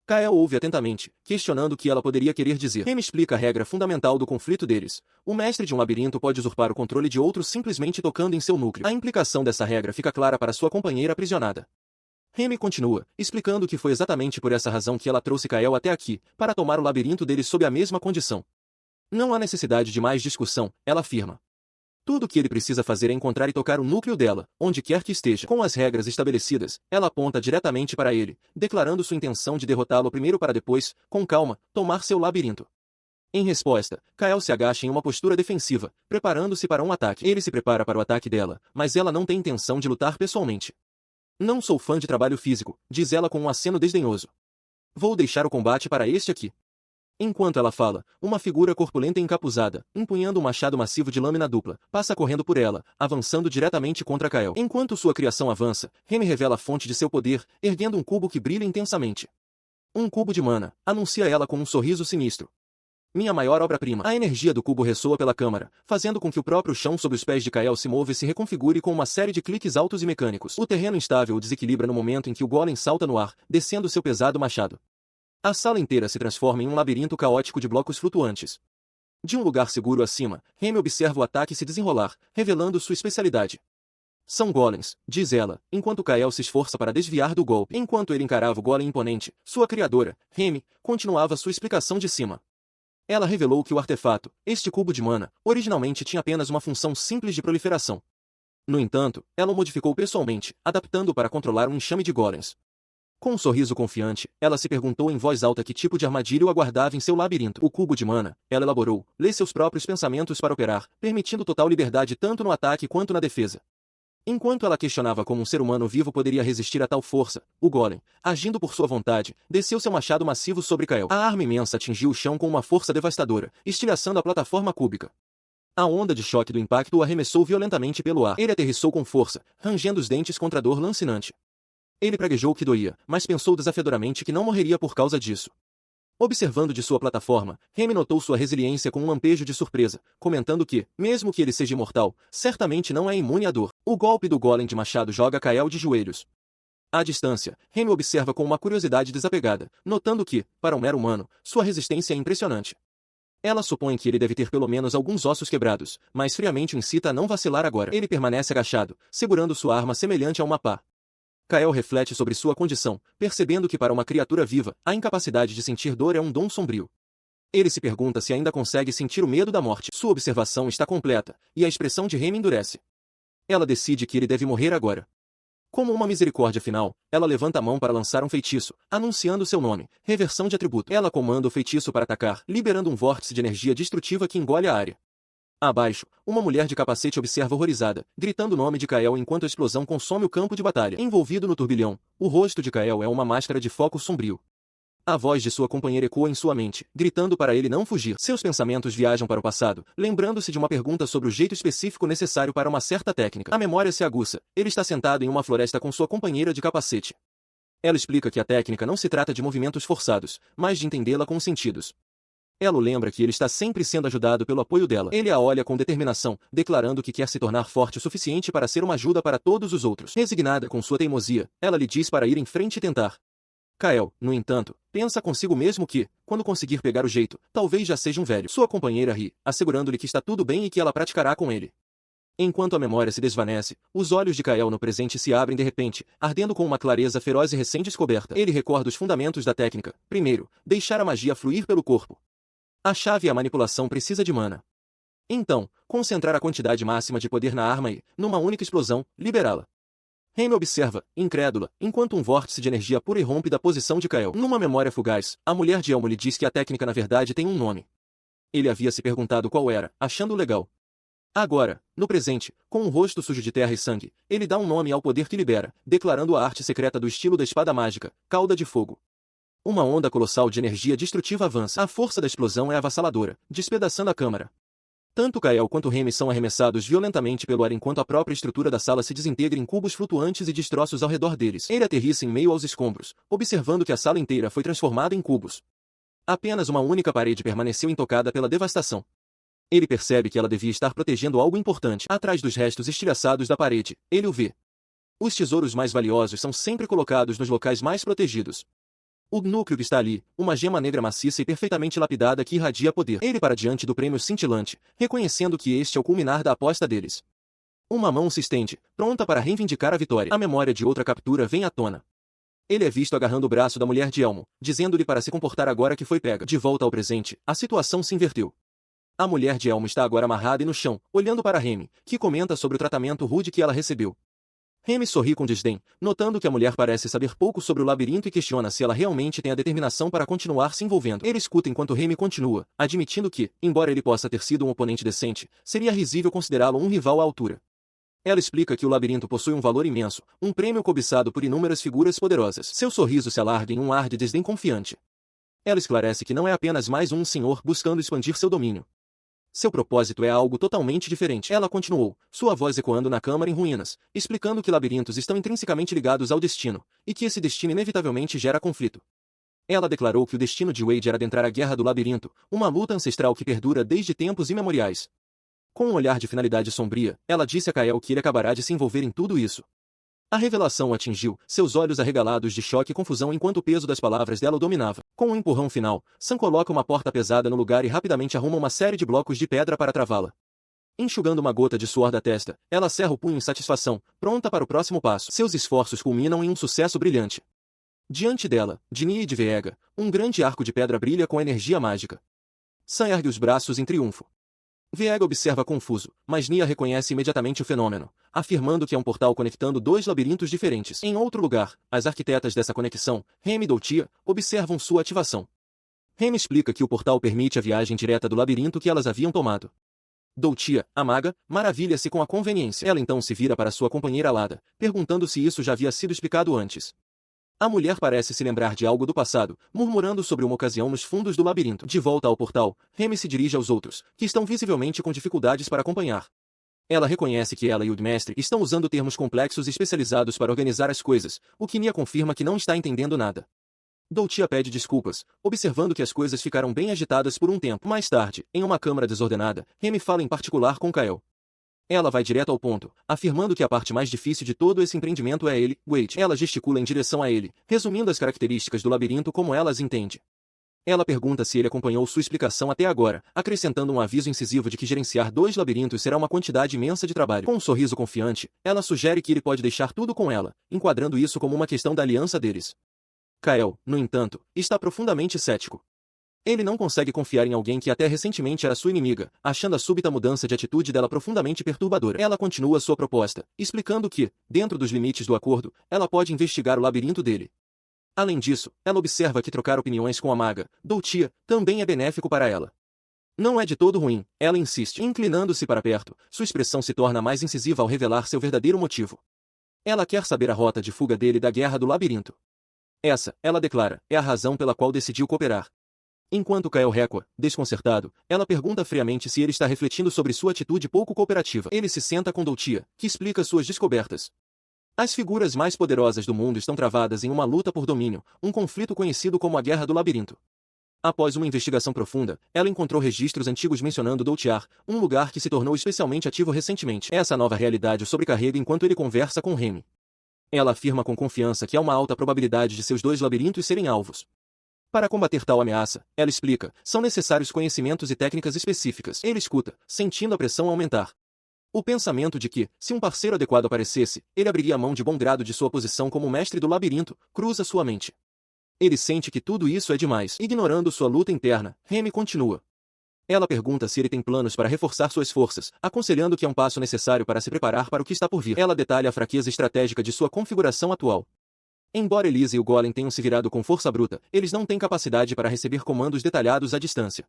[SPEAKER 1] Kael ouve atentamente, questionando o que ela poderia querer dizer. Remy explica a regra fundamental do conflito deles. O mestre de um labirinto pode usurpar o controle de outro simplesmente tocando em seu núcleo. A implicação dessa regra fica clara para sua companheira aprisionada. Remy continua, explicando que foi exatamente por essa razão que ela trouxe Kael até aqui, para tomar o labirinto deles sob a mesma condição. Não há necessidade de mais discussão, ela afirma. Tudo o que ele precisa fazer é encontrar e tocar o núcleo dela, onde quer que esteja. Com as regras estabelecidas, ela aponta diretamente para ele, declarando sua intenção de derrotá-lo primeiro para depois, com calma, tomar seu labirinto. Em resposta, Kael se agacha em uma postura defensiva, preparando-se para um ataque. Ele se prepara para o ataque dela, mas ela não tem intenção de lutar pessoalmente. Não sou fã de trabalho físico, diz ela com um aceno desdenhoso. Vou deixar o combate para este aqui. Enquanto ela fala, uma figura corpulenta e encapuzada, empunhando um machado massivo de lâmina dupla, passa correndo por ela, avançando diretamente contra Kael. Enquanto sua criação avança, Remy revela a fonte de seu poder, erguendo um cubo que brilha intensamente. Um cubo de mana, anuncia ela com um sorriso sinistro. Minha maior obra-prima. A energia do cubo ressoa pela câmara, fazendo com que o próprio chão sob os pés de Kael se mova e se reconfigure com uma série de cliques altos e mecânicos. O terreno instável o desequilibra no momento em que o golem salta no ar, descendo seu pesado machado. A sala inteira se transforma em um labirinto caótico de blocos flutuantes. De um lugar seguro acima, Remy observa o ataque se desenrolar, revelando sua especialidade. São golems, diz ela, enquanto Kael se esforça para desviar do golpe. Enquanto ele encarava o golem imponente, sua criadora, Remy, continuava sua explicação de cima. Ela revelou que o artefato, este cubo de mana, originalmente tinha apenas uma função simples de proliferação. No entanto, ela o modificou pessoalmente, adaptando-o para controlar um enxame de golems. Com um sorriso confiante, ela se perguntou em voz alta que tipo de armadilha o aguardava em seu labirinto. O cubo de mana, ela elaborou, lê seus próprios pensamentos para operar, permitindo total liberdade tanto no ataque quanto na defesa. Enquanto ela questionava como um ser humano vivo poderia resistir a tal força, o golem, agindo por sua vontade, desceu seu machado massivo sobre Kael. A arma imensa atingiu o chão com uma força devastadora, estilhaçando a plataforma cúbica. A onda de choque do impacto o arremessou violentamente pelo ar. Ele aterrissou com força, rangendo os dentes contra a dor lancinante. Ele praguejou que doía, mas pensou desafiadoramente que não morreria por causa disso. Observando de sua plataforma, Remy notou sua resiliência com um lampejo de surpresa, comentando que, mesmo que ele seja imortal, certamente não é imune à dor. O golpe do golem de machado joga Kael de joelhos. À distância, Remy observa com uma curiosidade desapegada, notando que, para um mero humano, sua resistência é impressionante. Ela supõe que ele deve ter pelo menos alguns ossos quebrados, mas friamente o incita a não vacilar agora. Ele permanece agachado, segurando sua arma semelhante a uma pá. Kael reflete sobre sua condição, percebendo que para uma criatura viva, a incapacidade de sentir dor é um dom sombrio. Ele se pergunta se ainda consegue sentir o medo da morte. Sua observação está completa, e a expressão de Remy endurece. Ela decide que ele deve morrer agora. Como uma misericórdia final, ela levanta a mão para lançar um feitiço, anunciando seu nome, reversão de atributo. Ela comanda o feitiço para atacar, liberando um vórtice de energia destrutiva que engole a área. Abaixo, uma mulher de capacete observa horrorizada, gritando o nome de Kael enquanto a explosão consome o campo de batalha. Envolvido no turbilhão, o rosto de Kael é uma máscara de foco sombrio. A voz de sua companheira ecoa em sua mente, gritando para ele não fugir. Seus pensamentos viajam para o passado, lembrando-se de uma pergunta sobre o jeito específico necessário para uma certa técnica. A memória se aguça. Ele está sentado em uma floresta com sua companheira de capacete. Ela explica que a técnica não se trata de movimentos forçados, mas de entendê-la com os sentidos. Ela o lembra que ele está sempre sendo ajudado pelo apoio dela. Ele a olha com determinação, declarando que quer se tornar forte o suficiente para ser uma ajuda para todos os outros. Resignada com sua teimosia, ela lhe diz para ir em frente e tentar. Kael, no entanto, pensa consigo mesmo que, quando conseguir pegar o jeito, talvez já seja um velho. Sua companheira ri, assegurando-lhe que está tudo bem e que ela praticará com ele. Enquanto a memória se desvanece, os olhos de Kael no presente se abrem de repente, ardendo com uma clareza feroz e recém-descoberta. Ele recorda os fundamentos da técnica. Primeiro, deixar a magia fluir pelo corpo. A chave e a manipulação precisa de mana. Então, concentrar a quantidade máxima de poder na arma e, numa única explosão, liberá-la. Remy observa, incrédula, enquanto um vórtice de energia pura irrompe da posição de Kael. Numa memória fugaz, a mulher de Elmo lhe diz que a técnica na verdade tem um nome. Ele havia se perguntado qual era, achando legal. Agora, no presente, com um rosto sujo de terra e sangue, ele dá um nome ao poder que libera, declarando a arte secreta do estilo da espada mágica, cauda de fogo. Uma onda colossal de energia destrutiva avança. A força da explosão é avassaladora, despedaçando a câmara. Tanto Kael quanto Remy são arremessados violentamente pelo ar enquanto a própria estrutura da sala se desintegra em cubos flutuantes e destroços ao redor deles. Ele aterrissa em meio aos escombros, observando que a sala inteira foi transformada em cubos. Apenas uma única parede permaneceu intocada pela devastação. Ele percebe que ela devia estar protegendo algo importante. Atrás dos restos estilhaçados da parede, ele o vê. Os tesouros mais valiosos são sempre colocados nos locais mais protegidos. O núcleo que está ali, uma gema negra maciça e perfeitamente lapidada que irradia poder. Ele para diante do prêmio cintilante, reconhecendo que este é o culminar da aposta deles. Uma mão se estende, pronta para reivindicar a vitória. A memória de outra captura vem à tona. Ele é visto agarrando o braço da mulher de Elmo, dizendo-lhe para se comportar agora que foi pega. De volta ao presente, a situação se inverteu. A mulher de Elmo está agora amarrada e no chão, olhando para Remy, que comenta sobre o tratamento rude que ela recebeu. Remy sorri com desdém, notando que a mulher parece saber pouco sobre o labirinto e questiona se ela realmente tem a determinação para continuar se envolvendo. Ele escuta enquanto Remy continua, admitindo que, embora ele possa ter sido um oponente decente, seria risível considerá-lo um rival à altura. Ela explica que o labirinto possui um valor imenso, um prêmio cobiçado por inúmeras figuras poderosas. Seu sorriso se alarga em um ar de desdém confiante. Ela esclarece que não é apenas mais um senhor buscando expandir seu domínio. Seu propósito é algo totalmente diferente. Ela continuou, sua voz ecoando na câmara em ruínas, explicando que labirintos estão intrinsecamente ligados ao destino, e que esse destino inevitavelmente gera conflito. Ela declarou que o destino de Wade era adentrar a Guerra do Labirinto, uma luta ancestral que perdura desde tempos imemoriais. Com um olhar de finalidade sombria, ela disse a Kael que ele acabará de se envolver em tudo isso. A revelação o atingiu, seus olhos arregalados de choque e confusão enquanto o peso das palavras dela o dominava. Com um empurrão final, Sam coloca uma porta pesada no lugar e rapidamente arruma uma série de blocos de pedra para travá-la. Enxugando uma gota de suor da testa, ela cerra o punho em satisfação, pronta para o próximo passo. Seus esforços culminam em um sucesso brilhante. Diante dela, de Nia e de Viega, um grande arco de pedra brilha com energia mágica. Sam ergue os braços em triunfo. Viega observa confuso, mas Nia reconhece imediatamente o fenômeno, afirmando que é um portal conectando dois labirintos diferentes. Em outro lugar, as arquitetas dessa conexão, Remy e Doutia, observam sua ativação. Remy explica que o portal permite a viagem direta do labirinto que elas haviam tomado. Doutia, a maga, maravilha-se com a conveniência. Ela então se vira para sua companheira Lada, perguntando se isso já havia sido explicado antes. A mulher parece se lembrar de algo do passado, murmurando sobre uma ocasião nos fundos do labirinto. De volta ao portal, Remy se dirige aos outros, que estão visivelmente com dificuldades para acompanhar. Ela reconhece que ela e o mestre estão usando termos complexos e especializados para organizar as coisas, o que Nia confirma que não está entendendo nada. Doutia pede desculpas, observando que as coisas ficaram bem agitadas por um tempo. Mais tarde, em uma câmara desordenada, Remy fala em particular com Kael. Ela vai direto ao ponto, afirmando que a parte mais difícil de todo esse empreendimento é ele, Wade. Ela gesticula em direção a ele, resumindo as características do labirinto como ela as entende. Ela pergunta se ele acompanhou sua explicação até agora, acrescentando um aviso incisivo de que gerenciar dois labirintos será uma quantidade imensa de trabalho. Com um sorriso confiante, ela sugere que ele pode deixar tudo com ela, enquadrando isso como uma questão da aliança deles. Kael, no entanto, está profundamente cético. Ele não consegue confiar em alguém que até recentemente era sua inimiga, achando a súbita mudança de atitude dela profundamente perturbadora. Ela continua sua proposta, explicando que, dentro dos limites do acordo, ela pode investigar o labirinto dele. Além disso, ela observa que trocar opiniões com a maga, Doutia, também é benéfico para ela. Não é de todo ruim, ela insiste. Inclinando-se para perto, sua expressão se torna mais incisiva ao revelar seu verdadeiro motivo. Ela quer saber a rota de fuga dele da Guerra do Labirinto. Essa, ela declara, é a razão pela qual decidiu cooperar. Enquanto Kael recua, desconcertado, ela pergunta friamente se ele está refletindo sobre sua atitude pouco cooperativa. Ele se senta com Doutia, que explica suas descobertas. As figuras mais poderosas do mundo estão travadas em uma luta por domínio, um conflito conhecido como a Guerra do Labirinto. Após uma investigação profunda, ela encontrou registros antigos mencionando Doutiar, um lugar que se tornou especialmente ativo recentemente. Essa nova realidade o sobrecarrega enquanto ele conversa com Remy. Ela afirma com confiança que há uma alta probabilidade de seus dois labirintos serem alvos. Para combater tal ameaça, ela explica, são necessários conhecimentos e técnicas específicas. Ele escuta, sentindo a pressão aumentar. O pensamento de que, se um parceiro adequado aparecesse, ele abriria mão de bom grado de sua posição como mestre do labirinto, cruza sua mente. Ele sente que tudo isso é demais. Ignorando sua luta interna, Remy continua. Ela pergunta se ele tem planos para reforçar suas forças, aconselhando que é um passo necessário para se preparar para o que está por vir. Ela detalha a fraqueza estratégica de sua configuração atual. Embora Elisa e o Golem tenham se virado com força bruta, eles não têm capacidade para receber comandos detalhados à distância.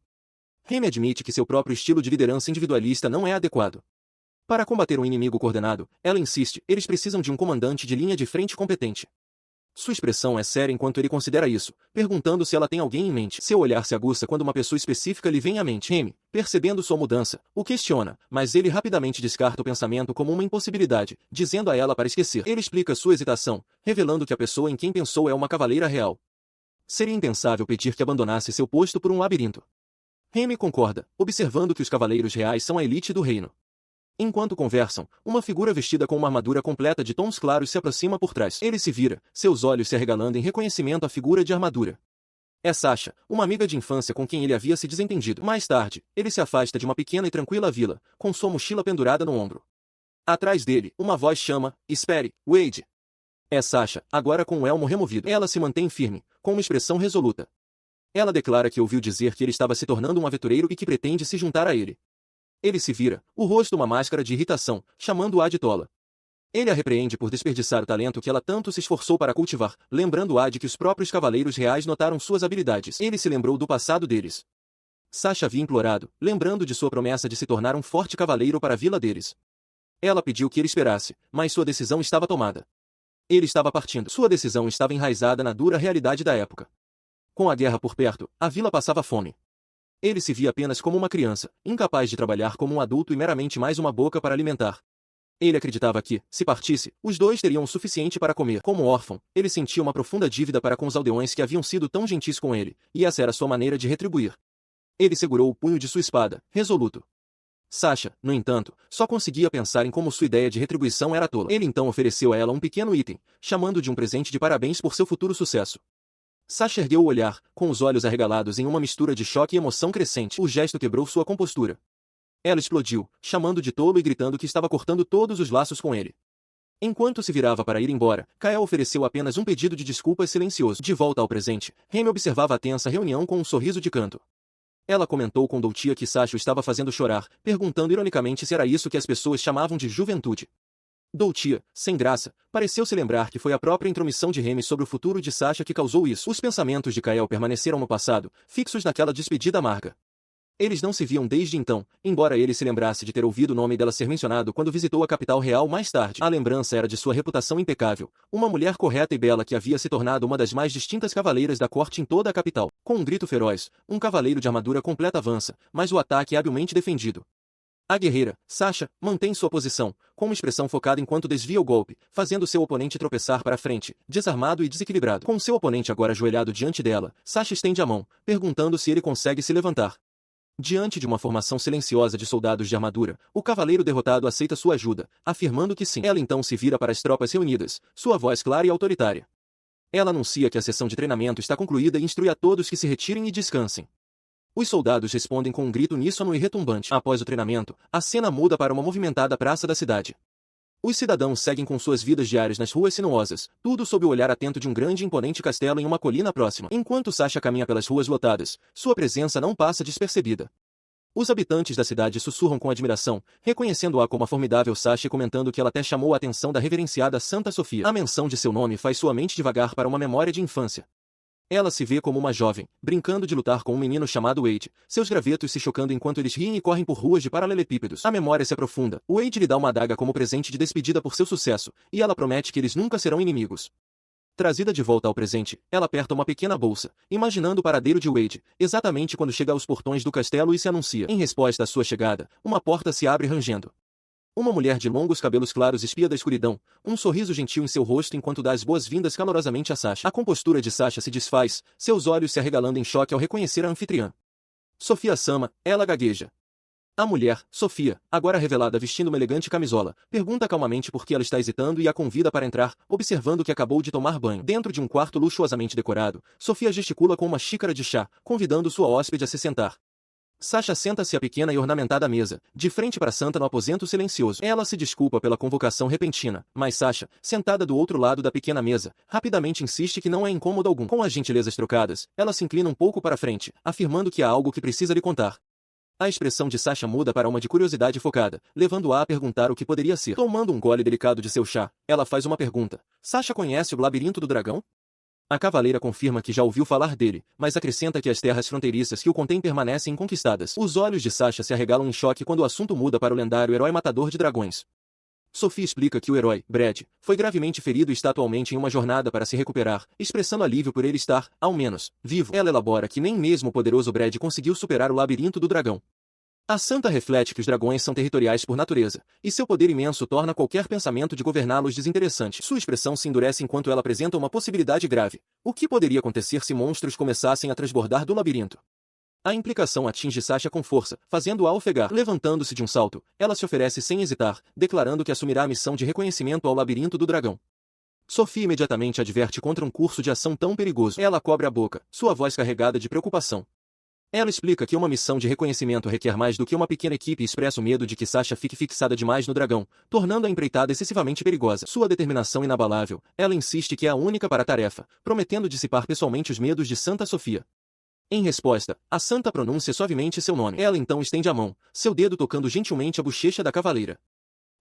[SPEAKER 1] Remy admite que seu próprio estilo de liderança individualista não é adequado. Para combater um inimigo coordenado, ela insiste, eles precisam de um comandante de linha de frente competente. Sua expressão é séria enquanto ele considera isso, perguntando se ela tem alguém em mente. Seu olhar se aguça quando uma pessoa específica lhe vem à mente. Remy, percebendo sua mudança, o questiona, mas ele rapidamente descarta o pensamento como uma impossibilidade, dizendo a ela para esquecer. Ele explica sua hesitação, revelando que a pessoa em quem pensou é uma cavaleira real. Seria impensável pedir que abandonasse seu posto por um labirinto. Remy concorda, observando que os cavaleiros reais são a elite do reino. Enquanto conversam, uma figura vestida com uma armadura completa de tons claros se aproxima por trás. Ele se vira, seus olhos se arregalando em reconhecimento à figura de armadura. É Sasha, uma amiga de infância com quem ele havia se desentendido. Mais tarde, ele se afasta de uma pequena e tranquila vila, com sua mochila pendurada no ombro. Atrás dele, uma voz chama, espere, Wade. É Sasha, agora com o elmo removido. Ela se mantém firme, com uma expressão resoluta. Ela declara que ouviu dizer que ele estava se tornando um aventureiro e que pretende se juntar a ele. Ele se vira, o rosto uma máscara de irritação, chamando-a de tola. Ele a repreende por desperdiçar o talento que ela tanto se esforçou para cultivar, lembrando-a de que os próprios cavaleiros reais notaram suas habilidades. Ele se lembrou do passado deles. Sasha havia implorado, lembrando de sua promessa de se tornar um forte cavaleiro para a vila deles. Ela pediu que ele esperasse, mas sua decisão estava tomada. Ele estava partindo. Sua decisão estava enraizada na dura realidade da época. Com a guerra por perto, a vila passava fome. Ele se via apenas como uma criança, incapaz de trabalhar como um adulto e meramente mais uma boca para alimentar. Ele acreditava que, se partisse, os dois teriam o suficiente para comer. Como órfão, ele sentia uma profunda dívida para com os aldeões que haviam sido tão gentis com ele, e essa era sua maneira de retribuir. Ele segurou o punho de sua espada, resoluto. Sasha, no entanto, só conseguia pensar em como sua ideia de retribuição era tola. Ele então ofereceu a ela um pequeno item, chamando de um presente de parabéns por seu futuro sucesso. Sasha ergueu o olhar, com os olhos arregalados em uma mistura de choque e emoção crescente. O gesto quebrou sua compostura. Ela explodiu, chamando de tolo e gritando que estava cortando todos os laços com ele. Enquanto se virava para ir embora, Kael ofereceu apenas um pedido de desculpas silencioso. De volta ao presente, Remy observava a tensa reunião com um sorriso de canto. Ela comentou com Doutia que Sasha o estava fazendo chorar, perguntando ironicamente se era isso que as pessoas chamavam de juventude. Doutia, sem graça, pareceu se lembrar que foi a própria intromissão de Remy sobre o futuro de Sasha que causou isso. Os pensamentos de Kael permaneceram no passado, fixos naquela despedida amarga. Eles não se viam desde então, embora ele se lembrasse de ter ouvido o nome dela ser mencionado quando visitou a capital real mais tarde. A lembrança era de sua reputação impecável, uma mulher correta e bela que havia se tornado uma das mais distintas cavaleiras da corte em toda a capital. Com um grito feroz, um cavaleiro de armadura completa avança, mas o ataque é habilmente defendido. A guerreira, Sasha, mantém sua posição, com uma expressão focada enquanto desvia o golpe, fazendo seu oponente tropeçar para frente, desarmado e desequilibrado. Com seu oponente agora ajoelhado diante dela, Sasha estende a mão, perguntando se ele consegue se levantar. Diante de uma formação silenciosa de soldados de armadura, o cavaleiro derrotado aceita sua ajuda, afirmando que sim. Ela então se vira para as tropas reunidas, sua voz clara e autoritária. Ela anuncia que a sessão de treinamento está concluída e instrui a todos que se retirem e descansem. Os soldados respondem com um grito uníssono e retumbante. Após o treinamento, a cena muda para uma movimentada praça da cidade. Os cidadãos seguem com suas vidas diárias nas ruas sinuosas, tudo sob o olhar atento de um grande e imponente castelo em uma colina próxima. Enquanto Sasha caminha pelas ruas lotadas, sua presença não passa despercebida. Os habitantes da cidade sussurram com admiração, reconhecendo-a como a formidável Sasha e comentando que ela até chamou a atenção da reverenciada Santa Sofia. A menção de seu nome faz sua mente divagar para uma memória de infância. Ela se vê como uma jovem, brincando de lutar com um menino chamado Wade, seus gravetos se chocando enquanto eles riem e correm por ruas de paralelepípedos. A memória se aprofunda. Wade lhe dá uma adaga como presente de despedida por seu sucesso, e ela promete que eles nunca serão inimigos. Trazida de volta ao presente, ela aperta uma pequena bolsa, imaginando o paradeiro de Wade, exatamente quando chega aos portões do castelo e se anuncia. Em resposta à sua chegada, uma porta se abre rangendo. Uma mulher de longos cabelos claros espia da escuridão, um sorriso gentil em seu rosto enquanto dá as boas-vindas calorosamente a Sasha. A compostura de Sasha se desfaz, seus olhos se arregalando em choque ao reconhecer a anfitriã. Sofia Sama, ela gagueja. A mulher, Sofia, agora revelada vestindo uma elegante camisola, pergunta calmamente por que ela está hesitando e a convida para entrar, observando que acabou de tomar banho. Dentro de um quarto luxuosamente decorado, Sofia gesticula com uma xícara de chá, convidando sua hóspede a se sentar. Sasha senta-se à pequena e ornamentada mesa, de frente para Santa no aposento silencioso. Ela se desculpa pela convocação repentina, mas Sasha, sentada do outro lado da pequena mesa, rapidamente insiste que não é incômodo algum. Com as gentilezas trocadas, ela se inclina um pouco para frente, afirmando que há algo que precisa lhe contar. A expressão de Sasha muda para uma de curiosidade focada, levando-a a perguntar o que poderia ser. Tomando um gole delicado de seu chá, ela faz uma pergunta. Sasha conhece o Labirinto do Dragão? A cavaleira confirma que já ouviu falar dele, mas acrescenta que as terras fronteiriças que o contêm permanecem inconquistadas. Os olhos de Sasha se arregalam em choque quando o assunto muda para o lendário herói matador de dragões. Sophie explica que o herói, Brad, foi gravemente ferido e está atualmente em uma jornada para se recuperar, expressando alívio por ele estar, ao menos, vivo. Ela elabora que nem mesmo o poderoso Brad conseguiu superar o labirinto do dragão. A Santa reflete que os dragões são territoriais por natureza, e seu poder imenso torna qualquer pensamento de governá-los desinteressante. Sua expressão se endurece enquanto ela apresenta uma possibilidade grave. O que poderia acontecer se monstros começassem a transbordar do labirinto? A implicação atinge Sasha com força, fazendo-a ofegar. Levantando-se de um salto, ela se oferece sem hesitar, declarando que assumirá a missão de reconhecimento ao labirinto do dragão. Sophie imediatamente adverte contra um curso de ação tão perigoso. Ela cobre a boca, sua voz carregada de preocupação. Ela explica que uma missão de reconhecimento requer mais do que uma pequena equipe e expressa o medo de que Sasha fique fixada demais no dragão, tornando a empreitada excessivamente perigosa. Sua determinação inabalável, ela insiste que é a única para a tarefa, prometendo dissipar pessoalmente os medos de Santa Sofia. Em resposta, a santa pronuncia suavemente seu nome. Ela então estende a mão, seu dedo tocando gentilmente a bochecha da cavaleira.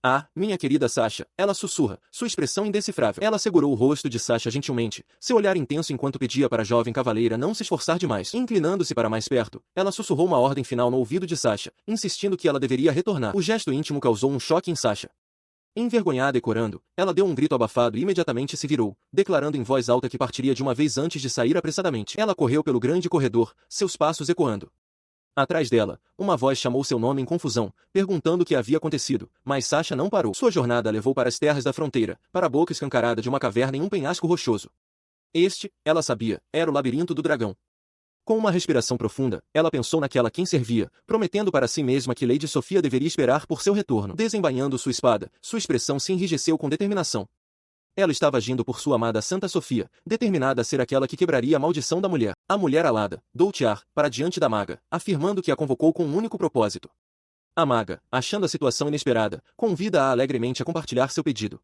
[SPEAKER 1] Ah, minha querida Sasha, ela sussurra, sua expressão indecifrável. Ela segurou o rosto de Sasha gentilmente, seu olhar intenso enquanto pedia para a jovem cavaleira não se esforçar demais. Inclinando-se para mais perto, ela sussurrou uma ordem final no ouvido de Sasha, insistindo que ela deveria retornar. O gesto íntimo causou um choque em Sasha. Envergonhada e corando, ela deu um grito abafado e imediatamente se virou, declarando em voz alta que partiria de uma vez antes de sair apressadamente. Ela correu pelo grande corredor, seus passos ecoando. Atrás dela, uma voz chamou seu nome em confusão, perguntando o que havia acontecido, mas Sasha não parou. Sua jornada a levou para as terras da fronteira, para a boca escancarada de uma caverna em um penhasco rochoso. Este, ela sabia, era o labirinto do dragão. Com uma respiração profunda, ela pensou naquela quem servia, prometendo para si mesma que Lady Sophia deveria esperar por seu retorno. Desembainhando sua espada, sua expressão se enrijeceu com determinação. Ela estava agindo por sua amada Santa Sofia, determinada a ser aquela que quebraria a maldição da mulher. A mulher alada, Doutiar, para diante da maga, afirmando que a convocou com um único propósito. A maga, achando a situação inesperada, convida-a alegremente a compartilhar seu pedido.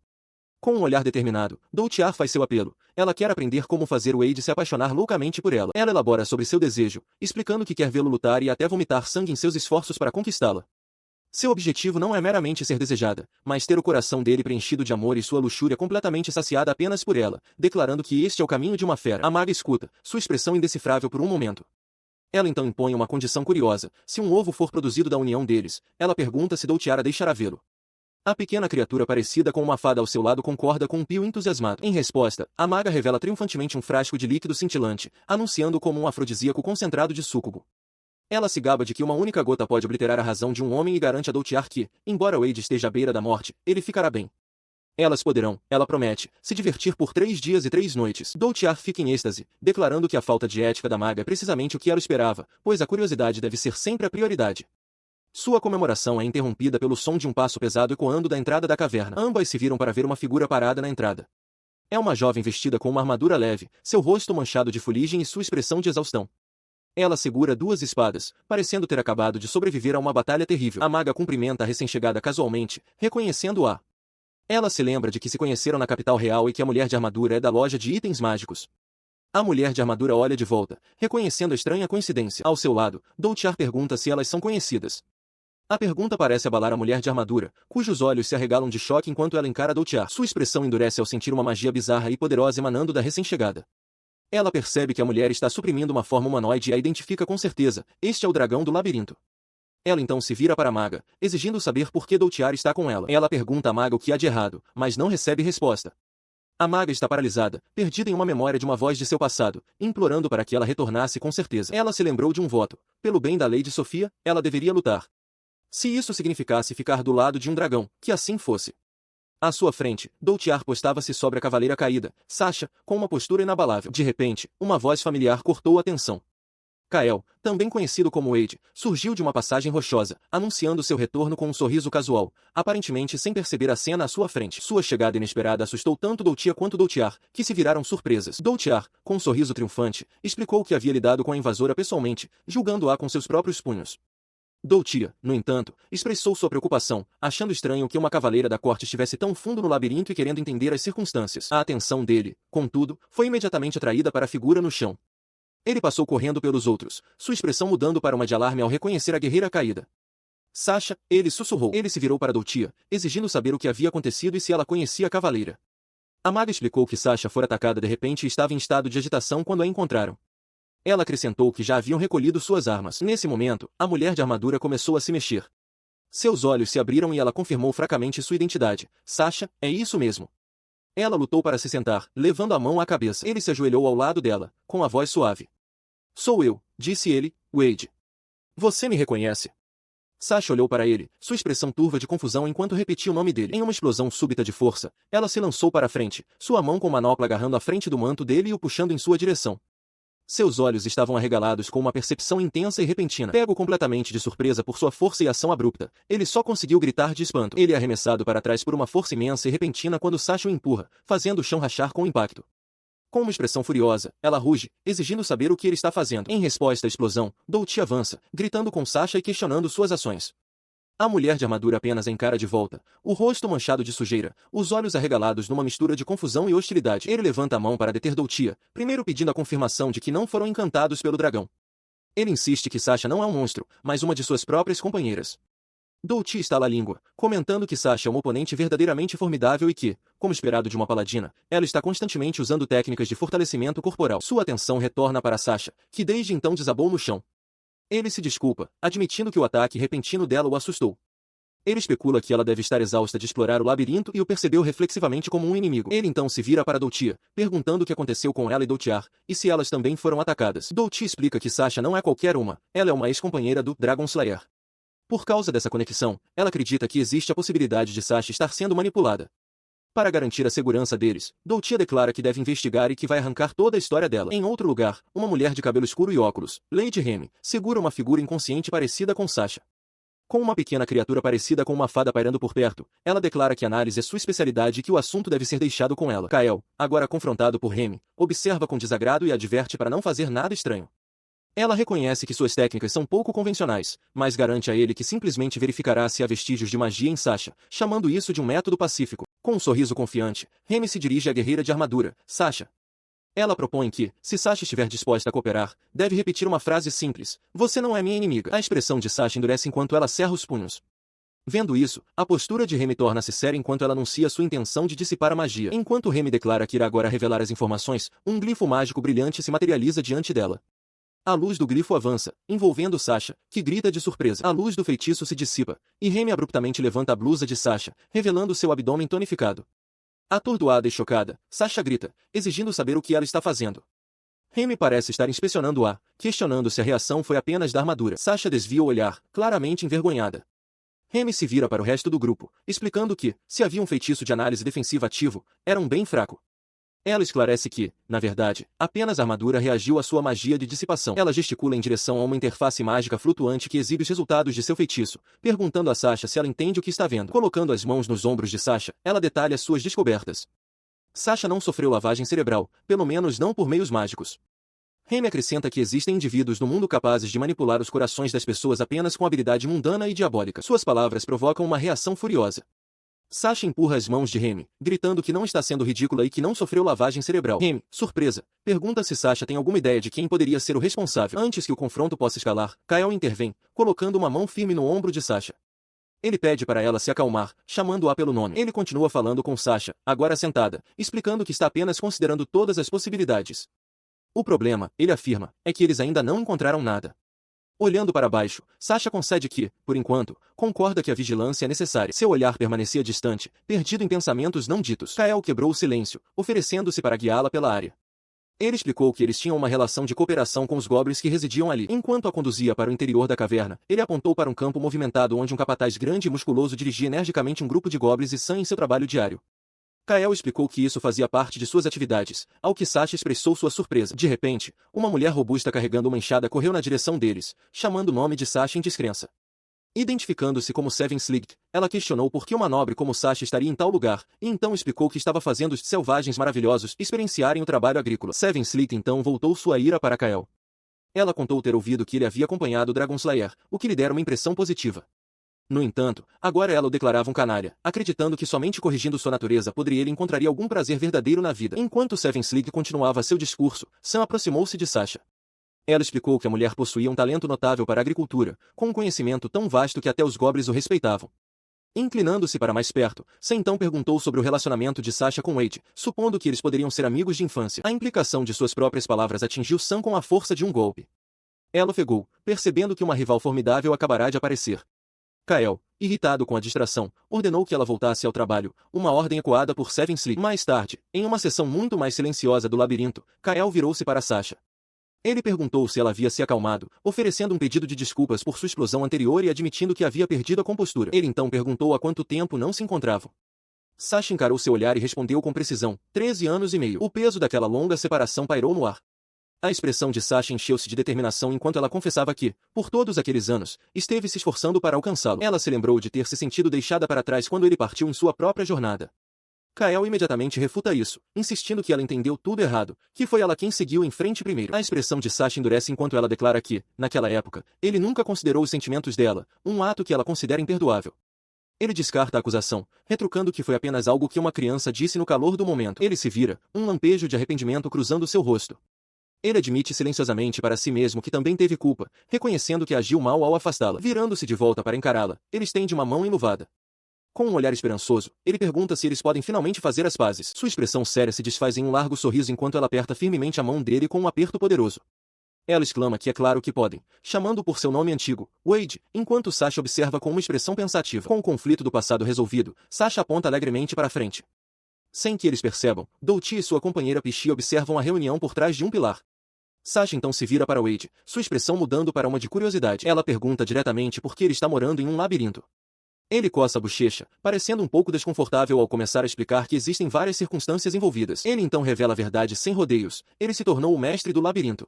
[SPEAKER 1] Com um olhar determinado, Doutiar faz seu apelo. Ela quer aprender como fazer Wade se apaixonar loucamente por ela. Ela elabora sobre seu desejo, explicando que quer vê-lo lutar e até vomitar sangue em seus esforços para conquistá-la. Seu objetivo não é meramente ser desejada, mas ter o coração dele preenchido de amor e sua luxúria completamente saciada apenas por ela, declarando que este é o caminho de uma fera. A maga escuta, sua expressão indecifrável por um momento. Ela então impõe uma condição curiosa: se um ovo for produzido da união deles, ela pergunta se Doutiar a deixará vê-lo. A pequena criatura parecida com uma fada ao seu lado concorda com um pio entusiasmado. Em resposta, a maga revela triunfantemente um frasco de líquido cintilante, anunciando como um afrodisíaco concentrado de súcubo. Ela se gaba de que uma única gota pode obliterar a razão de um homem e garante a Doutiar que, embora Wade esteja à beira da morte, ele ficará bem. Elas poderão, ela promete, se divertir por 3 dias e 3 noites. Doutiar fica em êxtase, declarando que a falta de ética da maga é precisamente o que ela esperava, pois a curiosidade deve ser sempre a prioridade. Sua comemoração é interrompida pelo som de um passo pesado ecoando da entrada da caverna. Ambas se viram para ver uma figura parada na entrada. É uma jovem vestida com uma armadura leve, seu rosto manchado de fuligem e sua expressão de exaustão. Ela segura 2 espadas, parecendo ter acabado de sobreviver a uma batalha terrível. A maga cumprimenta a recém-chegada casualmente, reconhecendo-a. Ela se lembra de que se conheceram na capital real e que a mulher de armadura é da loja de itens mágicos. A mulher de armadura olha de volta, reconhecendo a estranha coincidência. Ao seu lado, Doutiar pergunta se elas são conhecidas. A pergunta parece abalar a mulher de armadura, cujos olhos se arregalam de choque enquanto ela encara Doutiar. Sua expressão endurece ao sentir uma magia bizarra e poderosa emanando da recém-chegada. Ela percebe que a mulher está suprimindo uma forma humanoide e a identifica com certeza: este é o dragão do labirinto. Ela então se vira para a maga, exigindo saber por que Doutiar está com ela. Ela pergunta à maga o que há de errado, mas não recebe resposta. A maga está paralisada, perdida em uma memória de uma voz de seu passado, implorando para que ela retornasse com certeza. Ela se lembrou de um voto: pelo bem da Lady Sophia, ela deveria lutar. Se isso significasse ficar do lado de um dragão, que assim fosse. À sua frente, Doutiar postava-se sobre a cavaleira caída, Sasha, com uma postura inabalável. De repente, uma voz familiar cortou a tensão. Kael, também conhecido como Wade, surgiu de uma passagem rochosa, anunciando seu retorno com um sorriso casual, aparentemente sem perceber a cena à sua frente. Sua chegada inesperada assustou tanto Doutia quanto Doutiar, que se viraram surpresas. Doutiar, com um sorriso triunfante, explicou que havia lidado com a invasora pessoalmente, julgando-a com seus próprios punhos. Doutia, no entanto, expressou sua preocupação, achando estranho que uma cavaleira da corte estivesse tão fundo no labirinto e querendo entender as circunstâncias. A atenção dele, contudo, foi imediatamente atraída para a figura no chão. Ele passou correndo pelos outros, sua expressão mudando para uma de alarme ao reconhecer a guerreira caída. Sasha, ele sussurrou. Ele se virou para Doutia, exigindo saber o que havia acontecido e se ela conhecia a cavaleira. A maga explicou que Sasha fora atacada de repente e estava em estado de agitação quando a encontraram. Ela acrescentou que já haviam recolhido suas armas. Nesse momento, a mulher de armadura começou a se mexer. Seus olhos se abriram e ela confirmou fracamente sua identidade. Sasha, é isso mesmo. Ela lutou para se sentar, levando a mão à cabeça. Ele se ajoelhou ao lado dela, com a voz suave. Sou eu, disse ele, Wade. Você me reconhece? Sasha olhou para ele, sua expressão turva de confusão enquanto repetia o nome dele. Em uma explosão súbita de força, ela se lançou para a frente, sua mão com manopla agarrando a frente do manto dele e o puxando em sua direção. Seus olhos estavam arregalados com uma percepção intensa e repentina. Pego completamente de surpresa por sua força e ação abrupta, ele só conseguiu gritar de espanto. Ele é arremessado para trás por uma força imensa e repentina quando Sasha o empurra, fazendo o chão rachar com o impacto. Com uma expressão furiosa, ela ruge, exigindo saber o que ele está fazendo. Em resposta à explosão, Doutia avança, gritando com Sasha e questionando suas ações. A mulher de armadura apenas encara de volta, o rosto manchado de sujeira, os olhos arregalados numa mistura de confusão e hostilidade. Ele levanta a mão para deter Doutia, primeiro pedindo a confirmação de que não foram encantados pelo dragão. Ele insiste que Sasha não é um monstro, mas uma de suas próprias companheiras. Doutia estala a língua, comentando que Sasha é um oponente verdadeiramente formidável e que, como esperado de uma paladina, ela está constantemente usando técnicas de fortalecimento corporal. Sua atenção retorna para Sasha, que desde então desabou no chão. Ele se desculpa, admitindo que o ataque repentino dela o assustou. Ele especula que ela deve estar exausta de explorar o labirinto e o percebeu reflexivamente como um inimigo. Ele então se vira para Doutia, perguntando o que aconteceu com ela e Doutiar, e se elas também foram atacadas. Doutia explica que Sasha não é qualquer uma, ela é uma ex-companheira do Dragon Slayer. Por causa dessa conexão, ela acredita que existe a possibilidade de Sasha estar sendo manipulada. Para garantir a segurança deles, Doutia declara que deve investigar e que vai arrancar toda a história dela. Em outro lugar, uma mulher de cabelo escuro e óculos, Lady Remy, segura uma figura inconsciente parecida com Sasha. Com uma pequena criatura parecida com uma fada pairando por perto, ela declara que análise é sua especialidade e que o assunto deve ser deixado com ela. Kael, agora confrontado por Remy, observa com desagrado e adverte para não fazer nada estranho. Ela reconhece que suas técnicas são pouco convencionais, mas garante a ele que simplesmente verificará se há vestígios de magia em Sasha, chamando isso de um método pacífico. Com um sorriso confiante, Remy se dirige à guerreira de armadura, Sasha. Ela propõe que, se Sasha estiver disposta a cooperar, deve repetir uma frase simples: "Você não é minha inimiga." A expressão de Sasha endurece enquanto ela cerra os punhos. Vendo isso, a postura de Remy torna-se séria enquanto ela anuncia sua intenção de dissipar a magia. Enquanto Remy declara que irá agora revelar as informações, um glifo mágico brilhante se materializa diante dela. A luz do glifo avança, envolvendo Sasha, que grita de surpresa. A luz do feitiço se dissipa, e Remy abruptamente levanta a blusa de Sasha, revelando seu abdômen tonificado. Atordoada e chocada, Sasha grita, exigindo saber o que ela está fazendo. Remy parece estar inspecionando-a, questionando se a reação foi apenas da armadura. Sasha desvia o olhar, claramente envergonhada. Remy se vira para o resto do grupo, explicando que, se havia um feitiço de análise defensiva ativo, era um bem fraco. Ela esclarece que, na verdade, apenas a armadura reagiu à sua magia de dissipação. Ela gesticula em direção a uma interface mágica flutuante que exibe os resultados de seu feitiço, perguntando a Sasha se ela entende o que está vendo. Colocando as mãos nos ombros de Sasha, ela detalha suas descobertas. Sasha não sofreu lavagem cerebral, pelo menos não por meios mágicos. Remy acrescenta que existem indivíduos no mundo capazes de manipular os corações das pessoas apenas com habilidade mundana e diabólica. Suas palavras provocam uma reação furiosa. Sasha empurra as mãos de Remy, gritando que não está sendo ridícula e que não sofreu lavagem cerebral. Remy, surpresa, pergunta se Sasha tem alguma ideia de quem poderia ser o responsável. Antes que o confronto possa escalar, Kael intervém, colocando uma mão firme no ombro de Sasha. Ele pede para ela se acalmar, chamando-a pelo nome. Ele continua falando com Sasha, agora sentada, explicando que está apenas considerando todas as possibilidades. O problema, ele afirma, é que eles ainda não encontraram nada. Olhando para baixo, Sasha concede que, por enquanto, concorda que a vigilância é necessária. Seu olhar permanecia distante, perdido em pensamentos não ditos. Kael quebrou o silêncio, oferecendo-se para guiá-la pela área. Ele explicou que eles tinham uma relação de cooperação com os goblins que residiam ali. Enquanto a conduzia para o interior da caverna, ele apontou para um campo movimentado onde um capataz grande e musculoso dirigia energicamente um grupo de goblins e Sam em seu trabalho diário. Kael explicou que isso fazia parte de suas atividades, ao que Sasha expressou sua surpresa. De repente, uma mulher robusta carregando uma enxada correu na direção deles, chamando o nome de Sasha em descrença. Identificando-se como Seven Slight, ela questionou por que uma nobre como Sasha estaria em tal lugar, e então explicou que estava fazendo os selvagens maravilhosos experienciarem o trabalho agrícola. Seven Slight então voltou sua ira para Kael. Ela contou ter ouvido que ele havia acompanhado o Dragon Slayer, o que lhe dera uma impressão positiva. No entanto, agora ela o declarava um canalha, acreditando que somente corrigindo sua natureza poderia ele encontraria algum prazer verdadeiro na vida. Enquanto Seven Slight continuava seu discurso, Sam aproximou-se de Sasha. Ela explicou que a mulher possuía um talento notável para a agricultura, com um conhecimento tão vasto que até os goblins o respeitavam. Inclinando-se para mais perto, Sam então perguntou sobre o relacionamento de Sasha com Wade, supondo que eles poderiam ser amigos de infância. A implicação de suas próprias palavras atingiu Sam com a força de um golpe. Ela ofegou, percebendo que uma rival formidável acabará de aparecer. Kael, irritado com a distração, ordenou que ela voltasse ao trabalho, uma ordem ecoada por Seven Slight. Mais tarde, em uma sessão muito mais silenciosa do labirinto, Kael virou-se para Sasha. Ele perguntou se ela havia se acalmado, oferecendo um pedido de desculpas por sua explosão anterior e admitindo que havia perdido a compostura. Ele então perguntou há quanto tempo não se encontravam. Sasha encarou seu olhar e respondeu com precisão, 13 anos e meio. O peso daquela longa separação pairou no ar. A expressão de Sasha encheu-se de determinação enquanto ela confessava que, por todos aqueles anos, esteve se esforçando para alcançá-lo. Ela se lembrou de ter se sentido deixada para trás quando ele partiu em sua própria jornada. Kael imediatamente refuta isso, insistindo que ela entendeu tudo errado, que foi ela quem seguiu em frente primeiro. A expressão de Sasha endurece enquanto ela declara que, naquela época, ele nunca considerou os sentimentos dela, um ato que ela considera imperdoável. Ele descarta a acusação, retrucando que foi apenas algo que uma criança disse no calor do momento. Ele se vira, um lampejo de arrependimento cruzando seu rosto. Ele admite silenciosamente para si mesmo que também teve culpa, reconhecendo que agiu mal ao afastá-la. Virando-se de volta para encará-la, ele estende uma mão enluvada. Com um olhar esperançoso, ele pergunta se eles podem finalmente fazer as pazes. Sua expressão séria se desfaz em um largo sorriso enquanto ela aperta firmemente a mão dele com um aperto poderoso. Ela exclama que é claro que podem, chamando por seu nome antigo, Wade, enquanto Sasha observa com uma expressão pensativa. Com o conflito do passado resolvido, Sasha aponta alegremente para a frente. Sem que eles percebam, Doutia e sua companheira Pichi observam a reunião por trás de um pilar. Sasha então se vira para Wade, sua expressão mudando para uma de curiosidade. Ela pergunta diretamente por que ele está morando em um labirinto. Ele coça a bochecha, parecendo um pouco desconfortável ao começar a explicar que existem várias circunstâncias envolvidas. Ele então revela a verdade sem rodeios, ele se tornou o mestre do labirinto.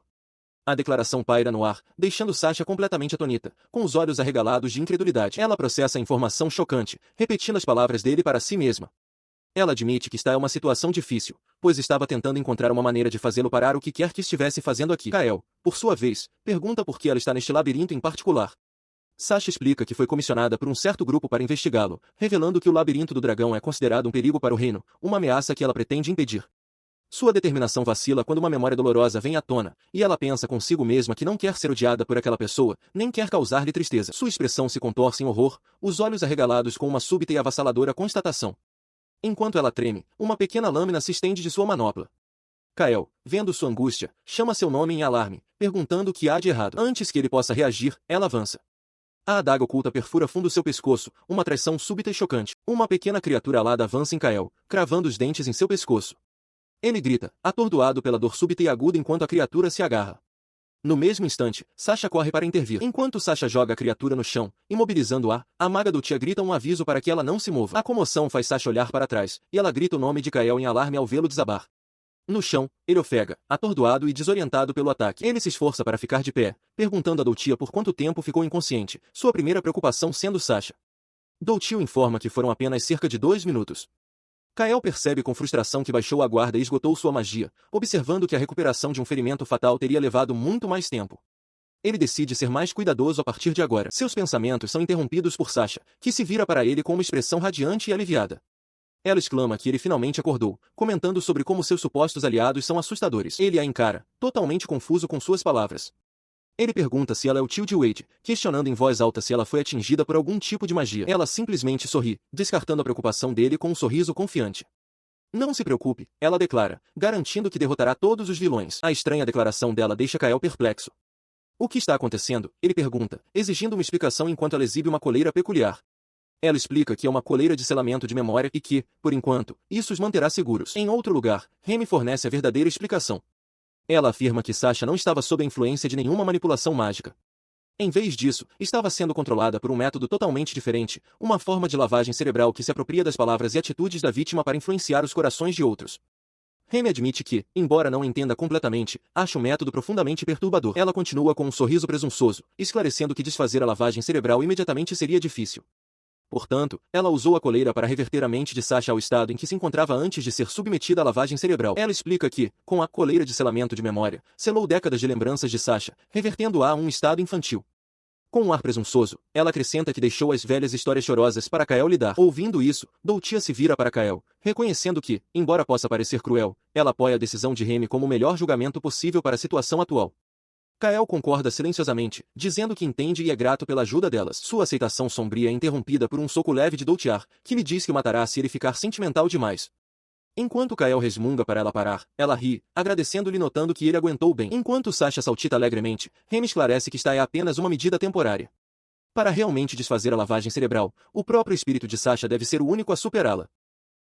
[SPEAKER 1] A declaração paira no ar, deixando Sasha completamente atonita, com os olhos arregalados de incredulidade. Ela processa a informação chocante, repetindo as palavras dele para si mesma. Ela admite que está em uma situação difícil, pois estava tentando encontrar uma maneira de fazê-lo parar o que quer que estivesse fazendo aqui. Kael, por sua vez, pergunta por que ela está neste labirinto em particular. Sasha explica que foi comissionada por um certo grupo para investigá-lo, revelando que o labirinto do dragão é considerado um perigo para o reino, uma ameaça que ela pretende impedir. Sua determinação vacila quando uma memória dolorosa vem à tona, e ela pensa consigo mesma que não quer ser odiada por aquela pessoa, nem quer causar-lhe tristeza. Sua expressão se contorce em horror, os olhos arregalados com uma súbita e avassaladora constatação. Enquanto ela treme, uma pequena lâmina se estende de sua manopla. Kael, vendo sua angústia, chama seu nome em alarme, perguntando o que há de errado. Antes que ele possa reagir, ela avança. A adaga oculta perfura fundo seu pescoço, uma traição súbita e chocante. Uma pequena criatura alada avança em Kael, cravando os dentes em seu pescoço. Ele grita, atordoado pela dor súbita e aguda enquanto a criatura se agarra. No mesmo instante, Sasha corre para intervir. Enquanto Sasha joga a criatura no chão, imobilizando-a, a maga do tia grita um aviso para que ela não se mova. A comoção faz Sasha olhar para trás, e ela grita o nome de Kael em alarme ao vê-lo desabar. No chão, ele ofega, atordoado e desorientado pelo ataque. Ele se esforça para ficar de pé, perguntando a Doutia por quanto tempo ficou inconsciente, sua primeira preocupação sendo Sasha. Doutia informa que foram apenas cerca de 2 minutos. Kael percebe com frustração que baixou a guarda e esgotou sua magia, observando que a recuperação de um ferimento fatal teria levado muito mais tempo. Ele decide ser mais cuidadoso a partir de agora. Seus pensamentos são interrompidos por Sasha, que se vira para ele com uma expressão radiante e aliviada. Ela exclama que ele finalmente acordou, comentando sobre como seus supostos aliados são assustadores. Ele a encara, totalmente confuso com suas palavras. Ele pergunta se ela é o tio de Wade, questionando em voz alta se ela foi atingida por algum tipo de magia. Ela simplesmente sorri, descartando a preocupação dele com um sorriso confiante. Não se preocupe, ela declara, garantindo que derrotará todos os vilões. A estranha declaração dela deixa Kael perplexo. O que está acontecendo? Ele pergunta, exigindo uma explicação enquanto ela exibe uma coleira peculiar. Ela explica que é uma coleira de selamento de memória e que, por enquanto, isso os manterá seguros. Em outro lugar, Remy fornece a verdadeira explicação. Ela afirma que Sasha não estava sob a influência de nenhuma manipulação mágica. Em vez disso, estava sendo controlada por um método totalmente diferente, uma forma de lavagem cerebral que se apropria das palavras e atitudes da vítima para influenciar os corações de outros. Remy admite que, embora não entenda completamente, acha o método profundamente perturbador. Ela continua com um sorriso presunçoso, esclarecendo que desfazer a lavagem cerebral imediatamente seria difícil. Portanto, ela usou a coleira para reverter a mente de Sasha ao estado em que se encontrava antes de ser submetida à lavagem cerebral. Ela explica que, com a coleira de selamento de memória, selou décadas de lembranças de Sasha, revertendo-a a um estado infantil. Com um ar presunçoso, ela acrescenta que deixou as velhas histórias chorosas para Kael lidar. Ouvindo isso, Doutia se vira para Kael, reconhecendo que, embora possa parecer cruel, ela apoia a decisão de Remy como o melhor julgamento possível para a situação atual. Kael concorda silenciosamente, dizendo que entende e é grato pela ajuda delas. Sua aceitação sombria é interrompida por um soco leve de Doutia, que lhe diz que o matará se ele ficar sentimental demais. Enquanto Kael resmunga para ela parar, ela ri, agradecendo-lhe notando que ele aguentou bem. Enquanto Sasha saltita alegremente, Remy esclarece que esta é apenas uma medida temporária. Para realmente desfazer a lavagem cerebral, o próprio espírito de Sasha deve ser o único a superá-la.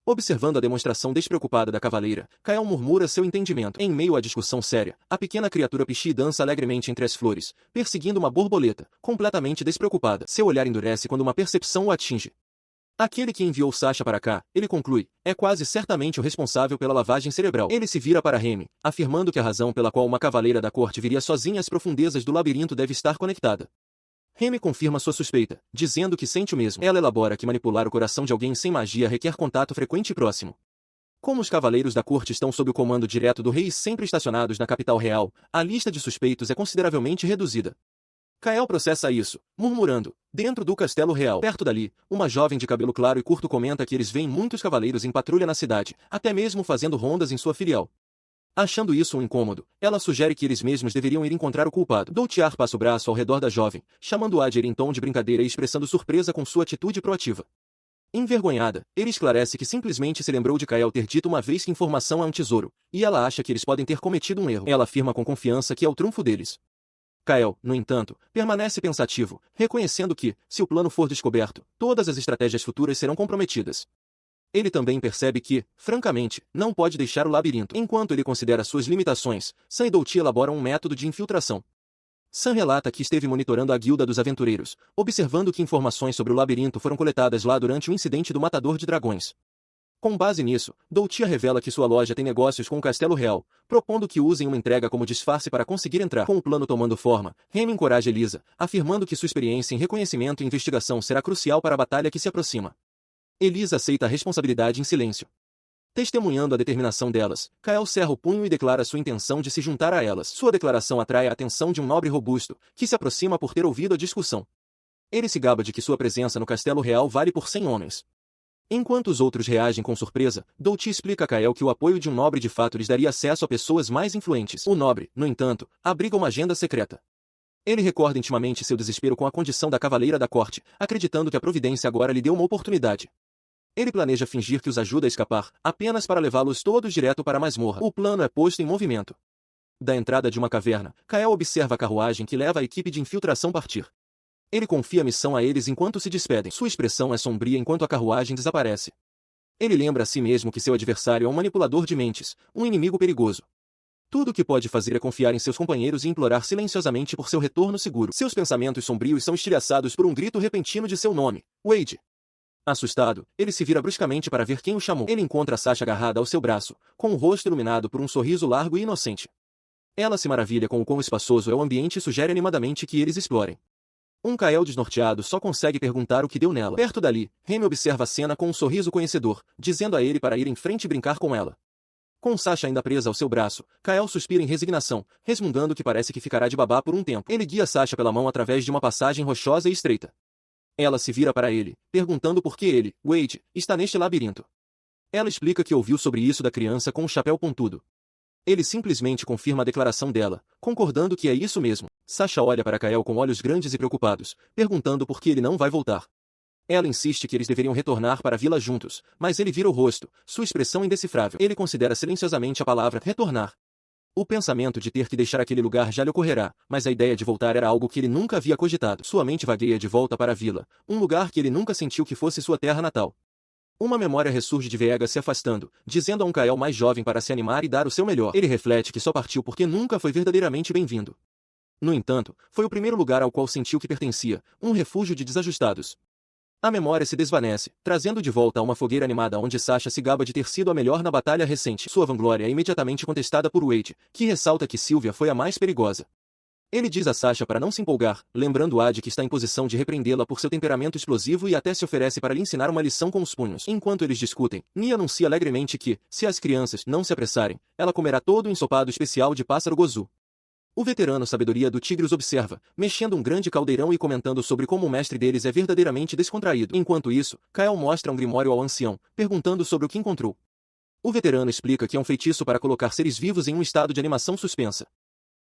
[SPEAKER 1] Observando a demonstração despreocupada da cavaleira, Kael murmura seu entendimento. Em meio à discussão séria, a pequena criatura Pichi dança alegremente entre as flores, perseguindo uma borboleta, completamente despreocupada. Seu olhar endurece quando uma percepção o atinge. Aquele que enviou Sasha para cá, ele conclui, é quase certamente o responsável pela lavagem cerebral. Ele se vira para Remy, afirmando que a razão pela qual uma cavaleira da corte viria sozinha às profundezas do labirinto deve estar conectada. Remy confirma sua suspeita, dizendo que sente o mesmo. Ela elabora que manipular o coração de alguém sem magia requer contato frequente e próximo. Como os cavaleiros da corte estão sob o comando direto do rei e sempre estacionados na capital real, a lista de suspeitos é consideravelmente reduzida. Kael processa isso, murmurando, dentro do castelo real. Perto dali, uma jovem de cabelo claro e curto comenta que eles veem muitos cavaleiros em patrulha na cidade, até mesmo fazendo rondas em sua filial. Achando isso um incômodo, ela sugere que eles mesmos deveriam ir encontrar o culpado. Doutia passa o braço ao redor da jovem, chamando-a de ir em tom de brincadeira e expressando surpresa com sua atitude proativa. Envergonhada, ele esclarece que simplesmente se lembrou de Kael ter dito uma vez que informação é um tesouro, e ela acha que eles podem ter cometido um erro. Ela afirma com confiança que é o trunfo deles. Kael, no entanto, permanece pensativo, reconhecendo que, se o plano for descoberto, todas as estratégias futuras serão comprometidas. Ele também percebe que, francamente, não pode deixar o labirinto. Enquanto ele considera suas limitações, Sam e Doughty elaboram um método de infiltração. Sam relata que esteve monitorando a guilda dos aventureiros, observando que informações sobre o labirinto foram coletadas lá durante o incidente do Matador de Dragões. Com base nisso, Doughty revela que sua loja tem negócios com o Castelo Real, propondo que usem uma entrega como disfarce para conseguir entrar. Com o plano tomando forma, Remy encoraja Elisa, afirmando que sua experiência em reconhecimento e investigação será crucial para a batalha que se aproxima. Elisa aceita a responsabilidade em silêncio. Testemunhando a determinação delas, Kael cerra o punho e declara sua intenção de se juntar a elas. Sua declaração atrai a atenção de um nobre robusto, que se aproxima por ter ouvido a discussão. Ele se gaba de que sua presença no Castelo Real vale por 100 homens. Enquanto os outros reagem com surpresa, Doughty explica a Kael que o apoio de um nobre de fato lhes daria acesso a pessoas mais influentes. O nobre, no entanto, abriga uma agenda secreta. Ele recorda intimamente seu desespero com a condição da cavaleira da corte, acreditando que a providência agora lhe deu uma oportunidade. Ele planeja fingir que os ajuda a escapar, apenas para levá-los todos direto para a masmorra. O plano é posto em movimento. Da entrada de uma caverna, Kael observa a carruagem que leva a equipe de infiltração partir. Ele confia a missão a eles enquanto se despedem. Sua expressão é sombria enquanto a carruagem desaparece. Ele lembra a si mesmo que seu adversário é um manipulador de mentes, um inimigo perigoso. Tudo o que pode fazer é confiar em seus companheiros e implorar silenciosamente por seu retorno seguro. Seus pensamentos sombrios são estilhaçados por um grito repentino de seu nome, Wade. Assustado, ele se vira bruscamente para ver quem o chamou. Ele encontra Sasha agarrada ao seu braço, com o rosto iluminado por um sorriso largo e inocente. Ela se maravilha com o quão espaçoso é o ambiente e sugere animadamente que eles explorem. Um Kael desnorteado só consegue perguntar o que deu nela. Perto dali, Remy observa a cena com um sorriso conhecedor, dizendo a ele para ir em frente e brincar com ela. Com Sasha ainda presa ao seu braço, Kael suspira em resignação, resmungando que parece que ficará de babá por um tempo. Ele guia Sasha pela mão através de uma passagem rochosa e estreita. Ela se vira para ele, perguntando por que ele, Wade, está neste labirinto. Ela explica que ouviu sobre isso da criança com o chapéu pontudo. Ele simplesmente confirma a declaração dela, concordando que é isso mesmo. Sasha olha para Kael com olhos grandes e preocupados, perguntando por que ele não vai voltar. Ela insiste que eles deveriam retornar para a vila juntos, mas ele vira o rosto, sua expressão indecifrável. Ele considera silenciosamente a palavra retornar. O pensamento de ter que deixar aquele lugar já lhe ocorrerá, mas a ideia de voltar era algo que ele nunca havia cogitado. Sua mente vagueia de volta para a vila, um lugar que ele nunca sentiu que fosse sua terra natal. Uma memória ressurge de Viega se afastando, dizendo a um Kael mais jovem para se animar e dar o seu melhor. Ele reflete que só partiu porque nunca foi verdadeiramente bem-vindo. No entanto, foi o primeiro lugar ao qual sentiu que pertencia, um refúgio de desajustados. A memória se desvanece, trazendo de volta a uma fogueira animada onde Sasha se gaba de ter sido a melhor na batalha recente. Sua vanglória é imediatamente contestada por Wade, que ressalta que Sylvia foi a mais perigosa. Ele diz a Sasha para não se empolgar, lembrando-a de que está em posição de repreendê-la por seu temperamento explosivo e até se oferece para lhe ensinar uma lição com os punhos. Enquanto eles discutem, Nia anuncia alegremente que, se as crianças não se apressarem, ela comerá todo o ensopado especial de pássaro gozu. O veterano Sabedoria do Tigre os observa, mexendo um grande caldeirão e comentando sobre como o mestre deles é verdadeiramente descontraído. Enquanto isso, Kael mostra um grimório ao ancião, perguntando sobre o que encontrou. O veterano explica que é um feitiço para colocar seres vivos em um estado de animação suspensa.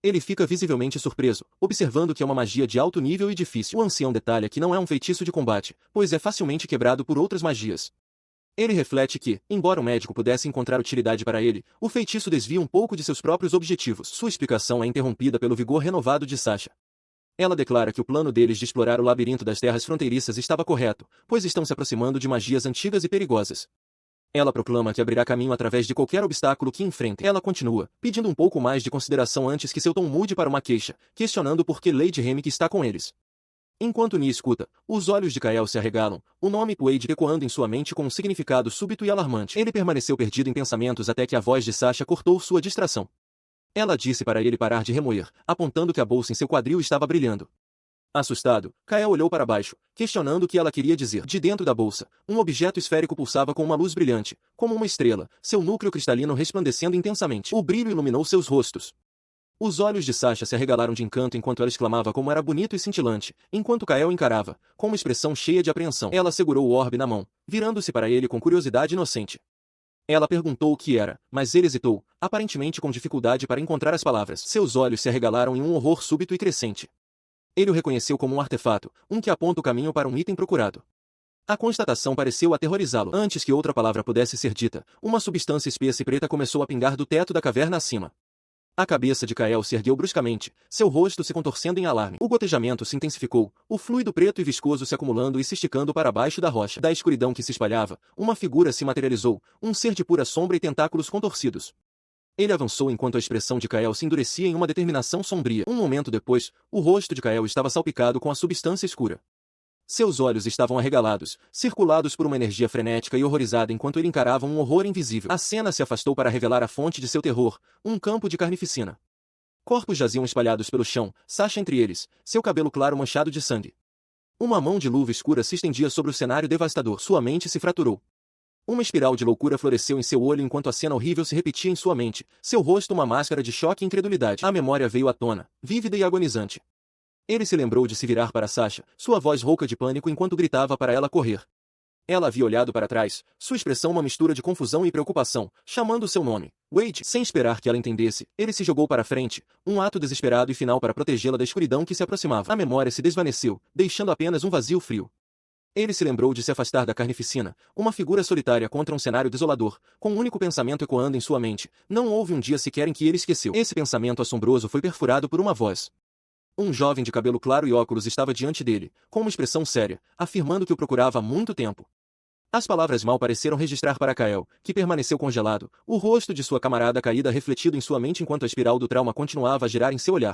[SPEAKER 1] Ele fica visivelmente surpreso, observando que é uma magia de alto nível e difícil. O ancião detalha que não é um feitiço de combate, pois é facilmente quebrado por outras magias. Ele reflete que, embora o médico pudesse encontrar utilidade para ele, o feitiço desvia um pouco de seus próprios objetivos. Sua explicação é interrompida pelo vigor renovado de Sasha. Ela declara que o plano deles de explorar o labirinto das terras fronteiriças estava correto, pois estão se aproximando de magias antigas e perigosas. Ela proclama que abrirá caminho através de qualquer obstáculo que enfrentem. Ela continua, pedindo um pouco mais de consideração antes que seu tom mude para uma queixa, questionando por que Lady Remick está com eles. Enquanto Nia escuta, os olhos de Kael se arregalam, o nome Wade ecoando em sua mente com um significado súbito e alarmante. Ele permaneceu perdido em pensamentos até que a voz de Sasha cortou sua distração. Ela disse para ele parar de remoer, apontando que a bolsa em seu quadril estava brilhando. Assustado, Kael olhou para baixo, questionando o que ela queria dizer. De dentro da bolsa, um objeto esférico pulsava com uma luz brilhante, como uma estrela, seu núcleo cristalino resplandecendo intensamente. O brilho iluminou seus rostos. Os olhos de Sasha se arregalaram de encanto enquanto ela exclamava como era bonito e cintilante, enquanto Kael encarava, com uma expressão cheia de apreensão. Ela segurou o orbe na mão, virando-se para ele com curiosidade inocente. Ela perguntou o que era, mas ele hesitou, aparentemente com dificuldade para encontrar as palavras. Seus olhos se arregalaram em um horror súbito e crescente. Ele o reconheceu como um artefato, um que aponta o caminho para um item procurado. A constatação pareceu aterrorizá-lo. Antes que outra palavra pudesse ser dita, uma substância espessa e preta começou a pingar do teto da caverna acima. A cabeça de Kael se ergueu bruscamente, seu rosto se contorcendo em alarme. O gotejamento se intensificou, o fluido preto e viscoso se acumulando e se esticando para baixo da rocha. Da escuridão que se espalhava, uma figura se materializou, um ser de pura sombra e tentáculos contorcidos. Ele avançou enquanto a expressão de Kael se endurecia em uma determinação sombria. Um momento depois, o rosto de Kael estava salpicado com a substância escura. Seus olhos estavam arregalados, circulados por uma energia frenética e horrorizada enquanto ele encarava um horror invisível. A cena se afastou para revelar a fonte de seu terror, um campo de carnificina. Corpos jaziam espalhados pelo chão, Sasha entre eles, seu cabelo claro manchado de sangue. Uma mão de luva escura se estendia sobre o cenário devastador. Sua mente se fraturou. Uma espiral de loucura floresceu em seu olho enquanto a cena horrível se repetia em sua mente, seu rosto uma máscara de choque e incredulidade. A memória veio à tona, vívida e agonizante. Ele se lembrou de se virar para Sasha, sua voz rouca de pânico enquanto gritava para ela correr. Ela havia olhado para trás, sua expressão uma mistura de confusão e preocupação, chamando seu nome, Wade. Sem esperar que ela entendesse, ele se jogou para frente, um ato desesperado e final para protegê-la da escuridão que se aproximava. A memória se desvaneceu, deixando apenas um vazio frio. Ele se lembrou de se afastar da carnificina, uma figura solitária contra um cenário desolador, com um único pensamento ecoando em sua mente. Não houve um dia sequer em que ele esqueceu. Esse pensamento assombroso foi perfurado por uma voz. Um jovem de cabelo claro e óculos estava diante dele, com uma expressão séria, afirmando que o procurava há muito tempo. As palavras mal pareceram registrar para Kael, que permaneceu congelado, o rosto de sua camarada caída refletido em sua mente enquanto a espiral do trauma continuava a girar em seu olhar.